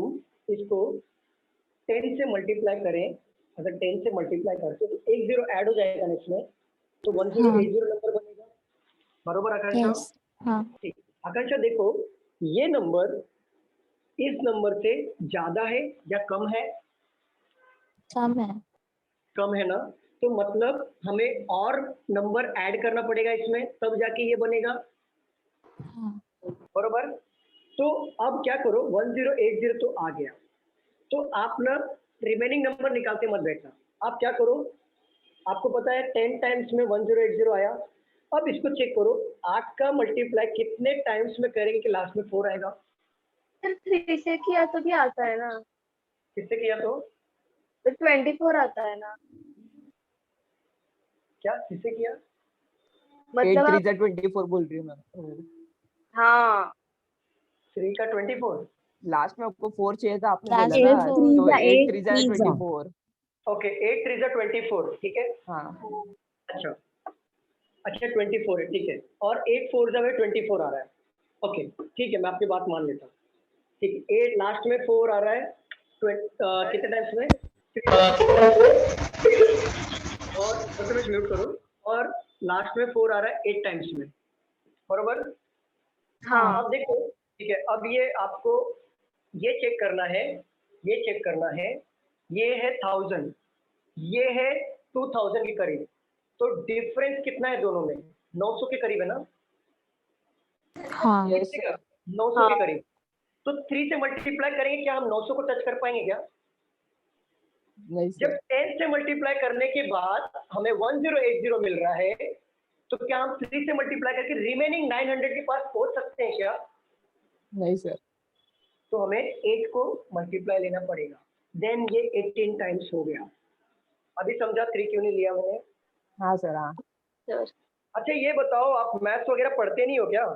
इसको 10 से मल्टीप्लाई करें, अगर 10 से मल्टीप्लाई करते तो 1 0 ऐड हो जाएगा ना इसमें, तो 1080 नंबर बनेगा, बरोबर आकांक्षा? हाँ। ठीक। आकांक्षा देखो ये नंबर इस नंबर से ज्यादा है या कम है? कम है ना? तो मतलब हमें और नंबर ऐड करना पड़ेगा इसमें, तब जाके ये बनेगा, बरोबर? तो अब क्या करो 1080 तो आ गया, तो आप ना रिमेनिंग नंबर निकालते मत बैठना। आप क्या करो, आपको पता है 10 टाइम्स में 1080 आया, अब इसको चेक करो, 8 का मल्टीप्लाई कितने टाइम्स में करेंगे कि लास्ट में 4 आएगा? सर 3 से किया तो भी आता है ना? किससे किया तो? 24 आता है ना? क्या किससे किया? मतलब 8 आप 3 24 बोल रही हूँ मैं। हाँ 3 का 24। लास्ट में आपको 4 चाहिए था, आपने लास्ट बोला में ना, 4 तो 8 8 3 24। ओके 8 3 24, ठीक है। हाँ अच्छा 24 है, ठीक है। और 8 4 जब 24 आ रहा है। ओके ठीक है, मैं आपकी बात मान लेता हूँ। ठीक है, 8 लास्ट में 4 आ रहा है, कितने टाइम्स में? और म्यूट करो। और लास्ट में 4 आ रहा है 8 टाइम्स में, बरोबर? हाँ अब देखो, ठीक है, अब ये आपको ये चेक करना है, ये चेक करना है, ये है 1000, ये है 2000 के करीब, तो डिफरेंस कितना है दोनों में? 900 के करीब है ना? हाँ कितने का? 900 के करीब। तो 3 से मल्टीप्लाई करेंगे, क्या हम 900 को टच कर पाएंगे क्या? नहीं जब सर, 10 से मल्टीप्लाई करने के बाद हमें 1080 मिल रहा है, तो क्या हम 3 से मल्टीप्लाई करके रिमेनिंग 900 के पास पहुंच सकते हैं क्या? नहीं सर। तो हमें 8 को मल्टीप्लाई लेना पड़ेगा, देन ये 18 टाइम्स हो गया। अभी समझा 3 क्यों नहीं लिया मैंने? हाँ सर, हाँ सर अच्छा ये बताओ, आप मैथ्स वगैरह पढ़ते नहीं हो क्या?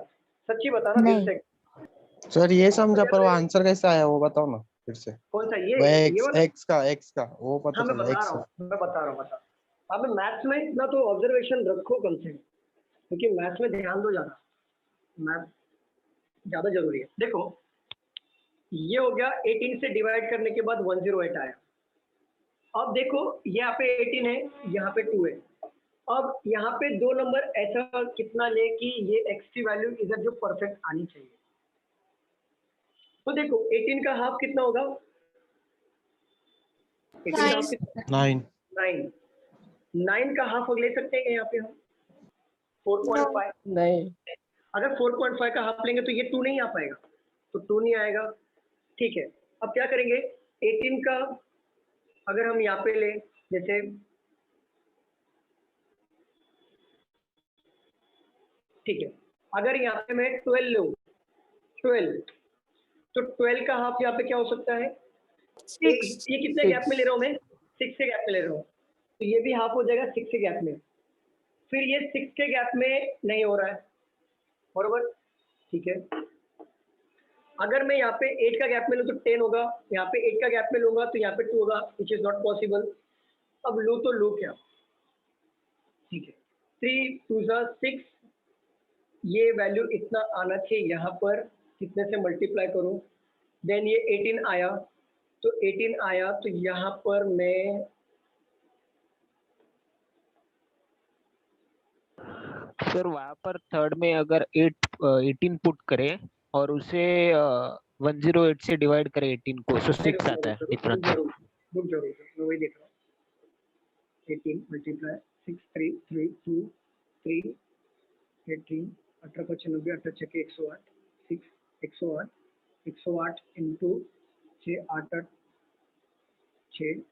सच्ची बताना दिल नहीं से। सर ये समझा, पर वो आंसर कैसे आया वो बताओ ना फिर से। कौन सा? वो ये वाला? एक्स का वो पता हाँ मैं चला बता एक्स रहा का। हूँ, मैं बता रहा हूँ। अब मैथ्स में इतना तो ऑब्जर्वेशन रखो कम से कम, क्योंकि मैथ्स में ध्यान दो ज़्यादा, मैथ ज़्यादा जरूरी है। देखो ये हो गया, 18 से डिवाइड करने के बाद 108 आया। अब देखो यहाँ पे 18 है, यहाँ पे 2 है। अब यहाँ पे 2 नंबर ऐसा कितना ले कि ये एक्स की वैल्यू इधर जो परफेक्ट आनी चाहिए। तो देखो 18 का हाफ कितना होगा? 18 का हाफ कितना? 9। 9 का हाफ ले सकते हैं यहाँ पे हम 4.5। नहीं। अगर 4.5 का हाफ लेंगे तो ये 2 नहीं आ पाएगा, तो 2 नहीं आएगा। ठीक है, अब क्या करेंगे? 18 का अगर हम यहाँ पे ले, जैसे ठीक है, अगर यहाँ पे मैं 12 लूँ, 12, तो 12 का हाफ यहाँ पे क्या हो सकता है? ये कितने गैप में ले रहा हूँ मैं? 6 के गैप में ले रहा हूँ, तो ये भी हाफ हो जाएगा 6 के गैप में। फिर ये 6 के गैप में नहीं हो रहा है, बरोबर? ठीक है, अगर मैं यहाँ पे 8 का गैप में लूँ तो 10 होगा, यहाँ पे 8 का गैप में लूंगा तो यहाँ पे 2 होगा, विच इज नॉट पॉसिबल। अब लूँ तो लूँ क्या? ठीक है, 3 2 6, ये वैल्यू इतना आना चाहिए यहाँ पर, कितने से मल्टीप्लाई करूँ? देन ये 18 आया, तो 18 आया तो यहाँ पर मैं सर वहाँ पर थर्ड में अगर 18 पुट करें और उसे 108 से डिवाइड करें 18 को, तो 6 आता है डिफरेंस। रुक जाओ, मैं वही देख रहा हूँ। 18 मल्टीप्लाई 6 3 3 2 3 18 18 5 90 18 6 108 6 108 इंटू 6 8 8 6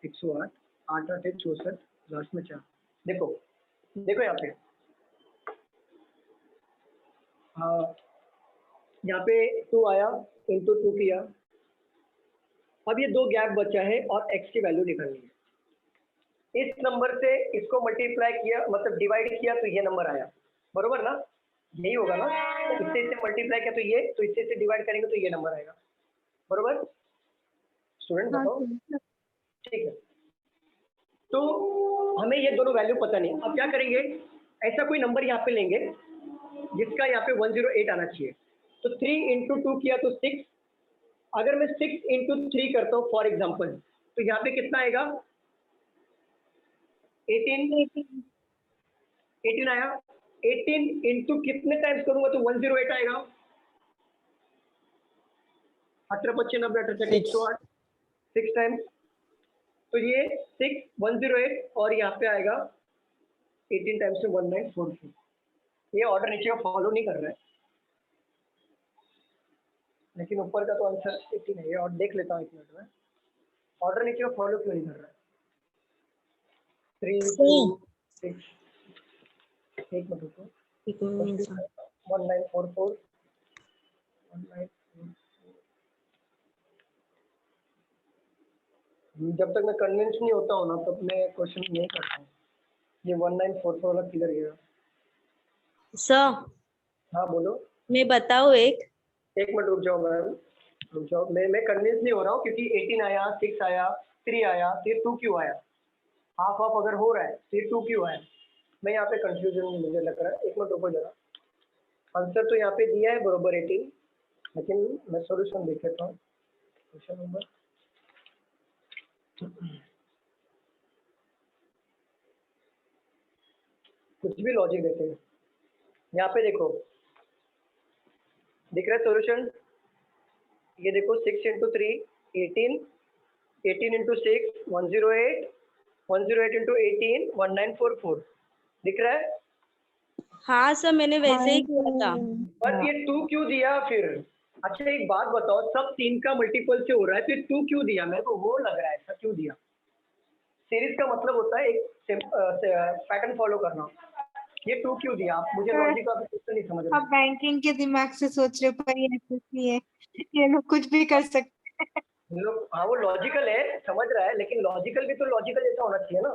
108 8 8 है 64, लास्ट में 4। देखो देखो यहाँ पे, यहाँ पे 2 आया, इंटू 2 किया। अब ये 2 गैप बचा है और x की वैल्यू निकालनी है। इस नंबर से इसको मल्टीप्लाई किया, मतलब डिवाइड किया, तो ये नंबर आया, बरोबर ना? यही होगा ना? इससे इससे मल्टीप्लाई किया तो ये, तो इससे इससे डिवाइड करेंगे तो ये नंबर आएगा, बरोबर? स्टूडेंट बताओ। ठीक है, तो हमें ये दोनों वैल्यू पता नहीं। अब क्या करेंगे? ऐसा कोई नंबर यहाँ पे लेंगे जिसका यहाँ पे 108 आना चाहिए, तो 3 इंटू 2 किया तो 6। अगर मैं 6 इंटू 3 करता हूँ फॉर एग्जाम्पल, तो यहाँ पे कितना आएगा? 18 आया। 18 इंटू कितने टाइम्स करूंगा तो 108 आएगा? 18 25 90 18 108, 6 टाइम्स, तो ये 6 108 और यहाँ पे आएगा 18 टाइम्स में 1944। ये ऑर्डर नीचे का फॉलो नहीं कर रहा है, लेकिन ऊपर का तो आंसर 18 है। और देख लेता हूँ 1 मिनट में, ऑर्डर नीचे का फॉलो क्यों नहीं कर रहा है? 3 2 6 एक मिनट रुको, 1944 जब तक मैं कन्विंस नहीं होता हूँ ना तब मैं क्वेश्चन नहीं करता हूँ। ये 1944 वाला क्लियर गया। सर हाँ बोलो। मैं बताऊँ एक मिनट रुक जाओ मैम, रुक जाओ। मैं कन्विंस नहीं हो रहा हूँ क्योंकि 18 आया, 6 आया, 3 आया, फिर 2 क्यों आया? हाफ हाफ अगर हो रहा है फिर 2 क्यों आया? मैं यहाँ पे कंफ्यूजन मुझे लग रहा है। एक मिनट रुको जरा। आंसर तो यहाँ पे दिया है बरोबर 18, लेकिन मैं सॉल्यूशन देख लेता हूँ। क्वेश्चन नंबर कुछ भी लॉजिक देते हैं। यहाँ पे देखो दिख रहा है सॉल्यूशन, ये देखो 6 इंटू 3 18, 18 इंटू 6 108, 108 इंटू 18 1944 दिख रहा है। हाँ सर मैंने वैसे ही किया था। बट ये 2 क्यों दिया फिर? अच्छा एक बात बताओ, सब 3 का मल्टीपल से हो रहा है, फिर 2 क्यों दिया? मेरे को वो लग रहा है ऐसा क्यों दिया। सीरीज का मतलब होता है एक पैटर्न फॉलो करना। ये 2 क्यों दिया? आप मुझे लॉजिक का कुछ नहीं समझ रहे। आप बैंकिंग के दिमाग से सोच रहे हो, पर ये SSC है, ये लोग कुछ भी कर सकते हैं। लोग हाँ वो लॉजिकल है, समझ रहा है, लेकिन लॉजिकल भी तो लॉजिकल जैसा होना चाहिए ना।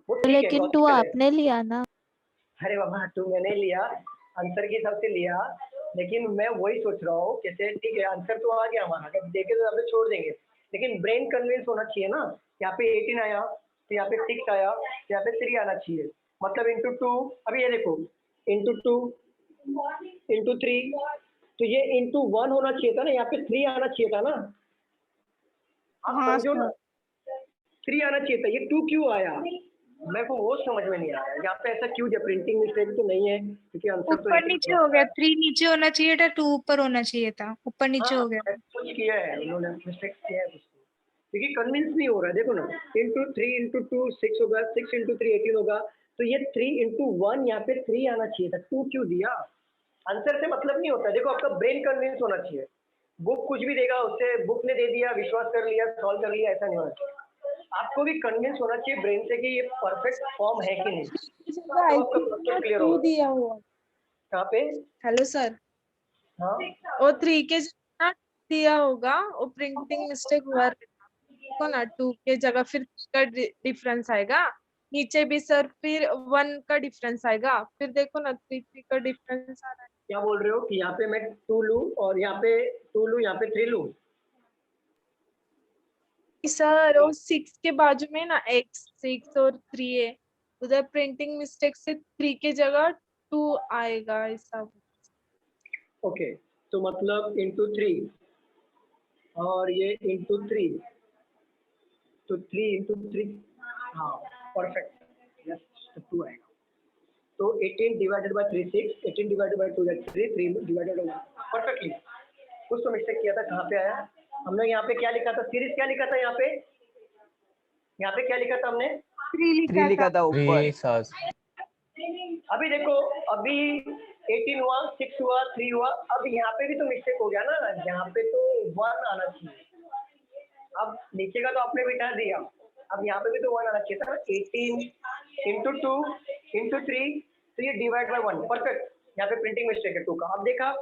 वो ठीक है, लेकिन तू logical है। आपने लिया ना। अरे बाबा तू मैंने लिया, आंसर के हिसाब से लिया, लेकिन मैं वही सोच रहा हूँ कैसे। ठीक है आंसर तो आ गया हमारा, अगर देखे तो यहाँ पे छोड़ देंगे, लेकिन ब्रेन कन्विंस होना चाहिए ना। यहाँ पे 18 आया, तो यहाँ पे 6 आया, तो यहाँ पे 3 आना चाहिए, मतलब इंटू 2। अभी ये देखो इंटू 2 इंटू 3, तो ये इंटू 1 होना चाहिए था ना, यहाँ पे 3 आना चाहिए था ना। आप समझो ना, 3 आना चाहिए था, ये 2 क्यों आया? मेरे को वो समझ में नहीं आ रहा है यहाँ पे ऐसा क्यों दिया। प्रिंटिंग मिस्टेक तो नहीं है क्योंकि आंसर तो ऊपर नीचे हो गया, 3 नीचे होना चाहिए था, 2 ऊपर होना चाहिए था, ऊपर नीचे हो गया। कुछ किया है उन्होंने, मिस्टेक किया है क्योंकि कन्विंस नहीं हो रहा है। देखो ना इंटू 3 इंटू 2 6 होगा, 6 इंटू 3 18 होगा, तो ये 3 इंटू 1 यहाँ पे 3 आना चाहिए था, 2 क्यों दिया? आंसर से मतलब नहीं होता। देखो आपका ब्रेन कन्विंस होना चाहिए। बुक कुछ भी देगा उससे, बुक ने दे दिया, विश्वास कर लिया, सॉल्व कर लिया, ऐसा नहीं होना चाहिए। आपको भी कन्विंस होना चाहिए ब्रेन से कि ये परफेक्ट फॉर्म है कि नहीं। क्लियर हो दिया हुआ कहाँ पे? हेलो सर, हाँ वो 3 के जगह दिया होगा, वो प्रिंटिंग मिस्टेक हुआ देखो ना, 2 के जगह फिर का डिफरेंस आएगा नीचे भी सर, फिर 1 का डिफरेंस आएगा, फिर देखो ना 3 का डिफरेंस आ रहा है। क्या बोल रहे हो कि यहाँ पे मैं 2 लूं और यहाँ पे 2 लूं, यहाँ पे 3 लूं? सर वो 6 के बाजू में ना x 6 और 3 है, उधर प्रिंटिंग मिस्टेक से 3 के जगह 2 आएगा ऐसा। ओके तो मतलब इंटू 3 और ये इंटू 3, तो 3 इंटू 3, हाँ परफेक्ट, यस तो 2 आएगा। तो 18 divided by 3 6, 18 divided by 2 3, 3 divided by 1, perfectly. कुछ तो मिस्टेक किया था, कहाँ पे आया? हमने यहाँ पे क्या लिखा था? सीरीज क्या लिखा था यहाँ पे? यहाँ पे क्या लिखा था हमने? 3 लिखा था ऊपर। अभी देखो, अभी 18 हुआ, 6 हुआ, 3 हुआ, अब यहाँ पे भी तो मिस्टेक हो गया ना, यहाँ पे तो 1 आना चाहिए। अब नीचे का तो आपने बिठा दिया, अब यहाँ पे भी तो 1 आना चाहिए था। 18 इंटू 2 इंटू 3, तो ये डिवाइड बाय 1, परफेक्ट। यहाँ पे प्रिंटिंग मिस्टेक है 2 का। अब देखा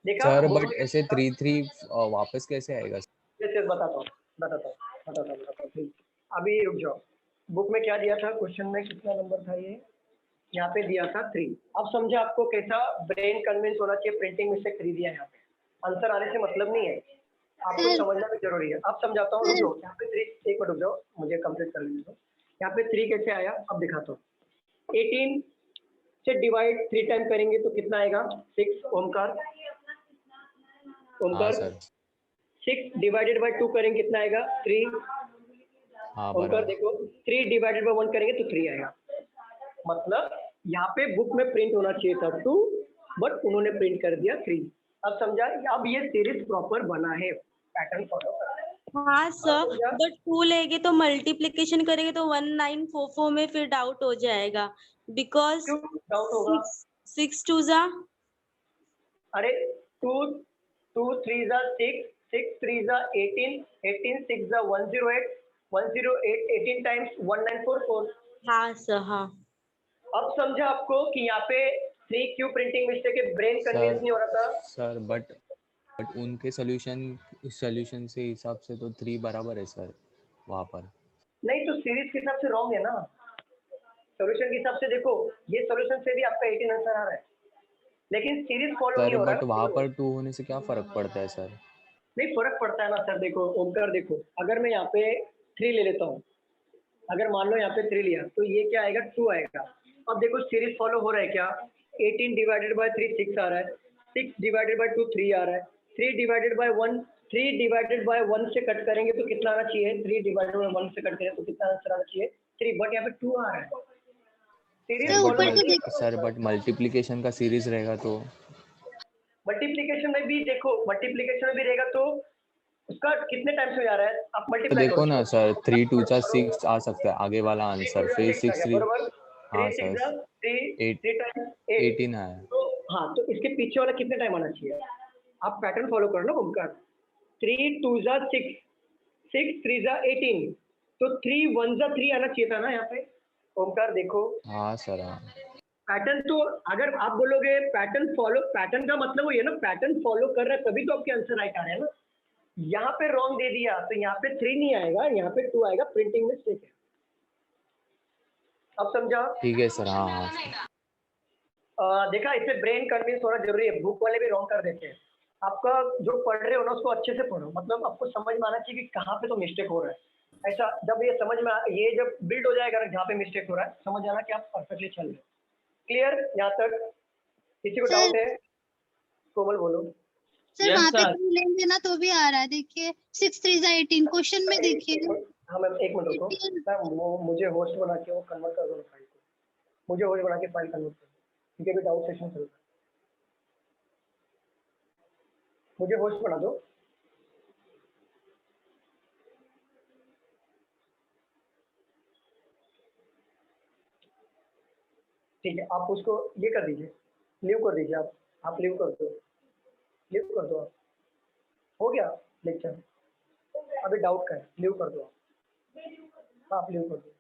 सर बट ऐसे 3 वापस कैसे आएगा? बताता हूँ। अभी रुक जाओ, बुक में क्या दिया था? क्वेश्चन में कितना नंबर था ये? यहाँ पे दिया था 3। अब समझा आपको कैसा ब्रेन कन्विंस होना चाहिए। प्रिंटिंग मिस्टेक 3 दिया यहाँ पे, आंसर आने से मतलब नहीं है, आपको समझना भी जरूरी है। अब समझाता हूँ, रुको यहाँ पे 3, एक मिनट रुक जाओ, मुझे कंप्लीट कर लेने दो। यहाँ पे 3 कैसे आया अब दिखाता हूँ। 18 से डिवाइड 3 टाइम करेंगे तो कितना आएगा? 6। ओमकार 6 डिवाइडेड बाय 2 करेंगे कितना आएगा? 3। ओमकार देखो 3 डिवाइडेड बाय 1 करेंगे तो 3 आएगा। मतलब यहाँ पे बुक में प्रिंट होना चाहिए था 2, बट उन्होंने प्रिंट कर दिया 3। अब समझा? अब ये सीरीज प्रॉपर बना है, पैटर्न फॉलो कर रहा है। हाँ सर, बट 2 लेंगे तो मल्टीप्लिकेशन करेंगे तो 1944 में फिर डाउट हो जाएगा, बिकॉज 6 2 जा, अरे 2 3 जा 6, 6 3 जा 18, 18 6 जा 108, 108 18 टाइम्स 1944। हाँ सर हाँ। अब समझा आपको कि यहाँ पे 3 क्यों प्रिंटिंग मिस्टेक है, ब्रेन कन्विंस नहीं हो रहा था। सर बट उनके सॉल्यूशन से हिसाब से तो 3 बराबर है सर वहाँ पर। नहीं तो सीरीज के हिसाब से रॉन्ग है ना, सॉल्यूशन के हिसाब से देखो ये सॉल्यूशन से भी आपका 18 आंसर आ रहा है, लेकिन सीरीज फॉलो नहीं सर हो रहा बट है। वहाँ पर 2 होने से क्या फर्क पड़ता है सर? नहीं फर्क पड़ता है ना सर। देखो ओमकार, देखो अगर मैं यहाँ पे 3 ले लेता हूँ, अगर मान लो यहाँ पे 3 लिया तो ये क्या आएगा 2 आएगा। अब देखो सीरीज फॉलो हो रहा है क्या, 18 डिवाइडेड बाय 3 6 आ रहा है, 6 डिवाइडेड बाय 2 3 आ रहा है, 3 डिवाइडेड बाय 1 3 डिवाइडेड बाय 1 से कट करेंगे तो कितना आना चाहिए, 3 डिवाइडेड बाय 1 से कट करें तो कितना आंसर आना चाहिए 3, बट यहाँ पे 2 आ रहा है। सर बट मल्टीप्लिकेशन का सीरीज रहेगा तो मल्टीप्लिकेशन में भी देखो, मल्टीप्लिकेशन में भी रहेगा तो उसका कितने टाइम से जा रहा है, आप तो मल्टीप्लाई देखो ना सर 3 2 जा 6 आ सकता है आगे वाला आंसर, फिर 6 3 हाँ सर 18 है। तो हाँ, तो इसके पीछे वाला कितने टाइम आना चाहिए, आप पैटर्न फॉलो करो ना ओमकार। 3 2 जा 6 6 3 जा 18, तो 3 1 जा 3 आना चाहिए था ना यहाँ पे ओमकार। देखो हाँ सर हाँ। पैटर्न तो अगर आप बोलोगे पैटर्न फॉलो, पैटर्न का मतलब वही है ना, पैटर्न फॉलो कर रहा है तभी तो आपके आंसर राइट आ रहे हैं ना। यहाँ पे रॉन्ग दे दिया तो यहाँ पे 3 नहीं आएगा, यहाँ पे 2 आएगा, प्रिंटिंग मिस्टेक है। अब समझा? ठीक है सर हाँ हाँ। देखा, इससे ब्रेन कन्विंस होना जरूरी है, बुक वाले भी रॉन्ग कर देते हैं। आपका जो पढ़ रहे हो ना उसको अच्छे से पढ़ो, मतलब आपको समझ में आना चाहिए कि कहाँ पे तो मिस्टेक हो रहा है। ऐसा जब ये समझ में ये जब बिल्ड हो जाएगा ना जहाँ पे मिस्टेक हो रहा है, समझ आना कि आप परफेक्टली चल रहे हो। क्लियर यहाँ तक? किसी को डाउट है? कोमल बोलो। सर वहाँ पे 3 लेंगे ना तो भी आ रहा है, देखिए 6 3 जा 18 क्वेश्चन में देखिए। हाँ मैम एक मिनट रुको, मुझे होस्ट बना के वो कन्वर्ट कर दो फाइल को, मुझे होस्ट बना के फाइल कन्वर्ट कर दो, ठीक है? अभी डाउट सेशन चल रहा है, मुझे होस्ट बना दो। ठीक है, आप उसको ये कर दीजिए, लीव कर दीजिए, आप लीव कर दो, लीव कर दो। आप हो गया लेक्चर, अभी डाउट का है, लीव कर दो आप लीव कर दो।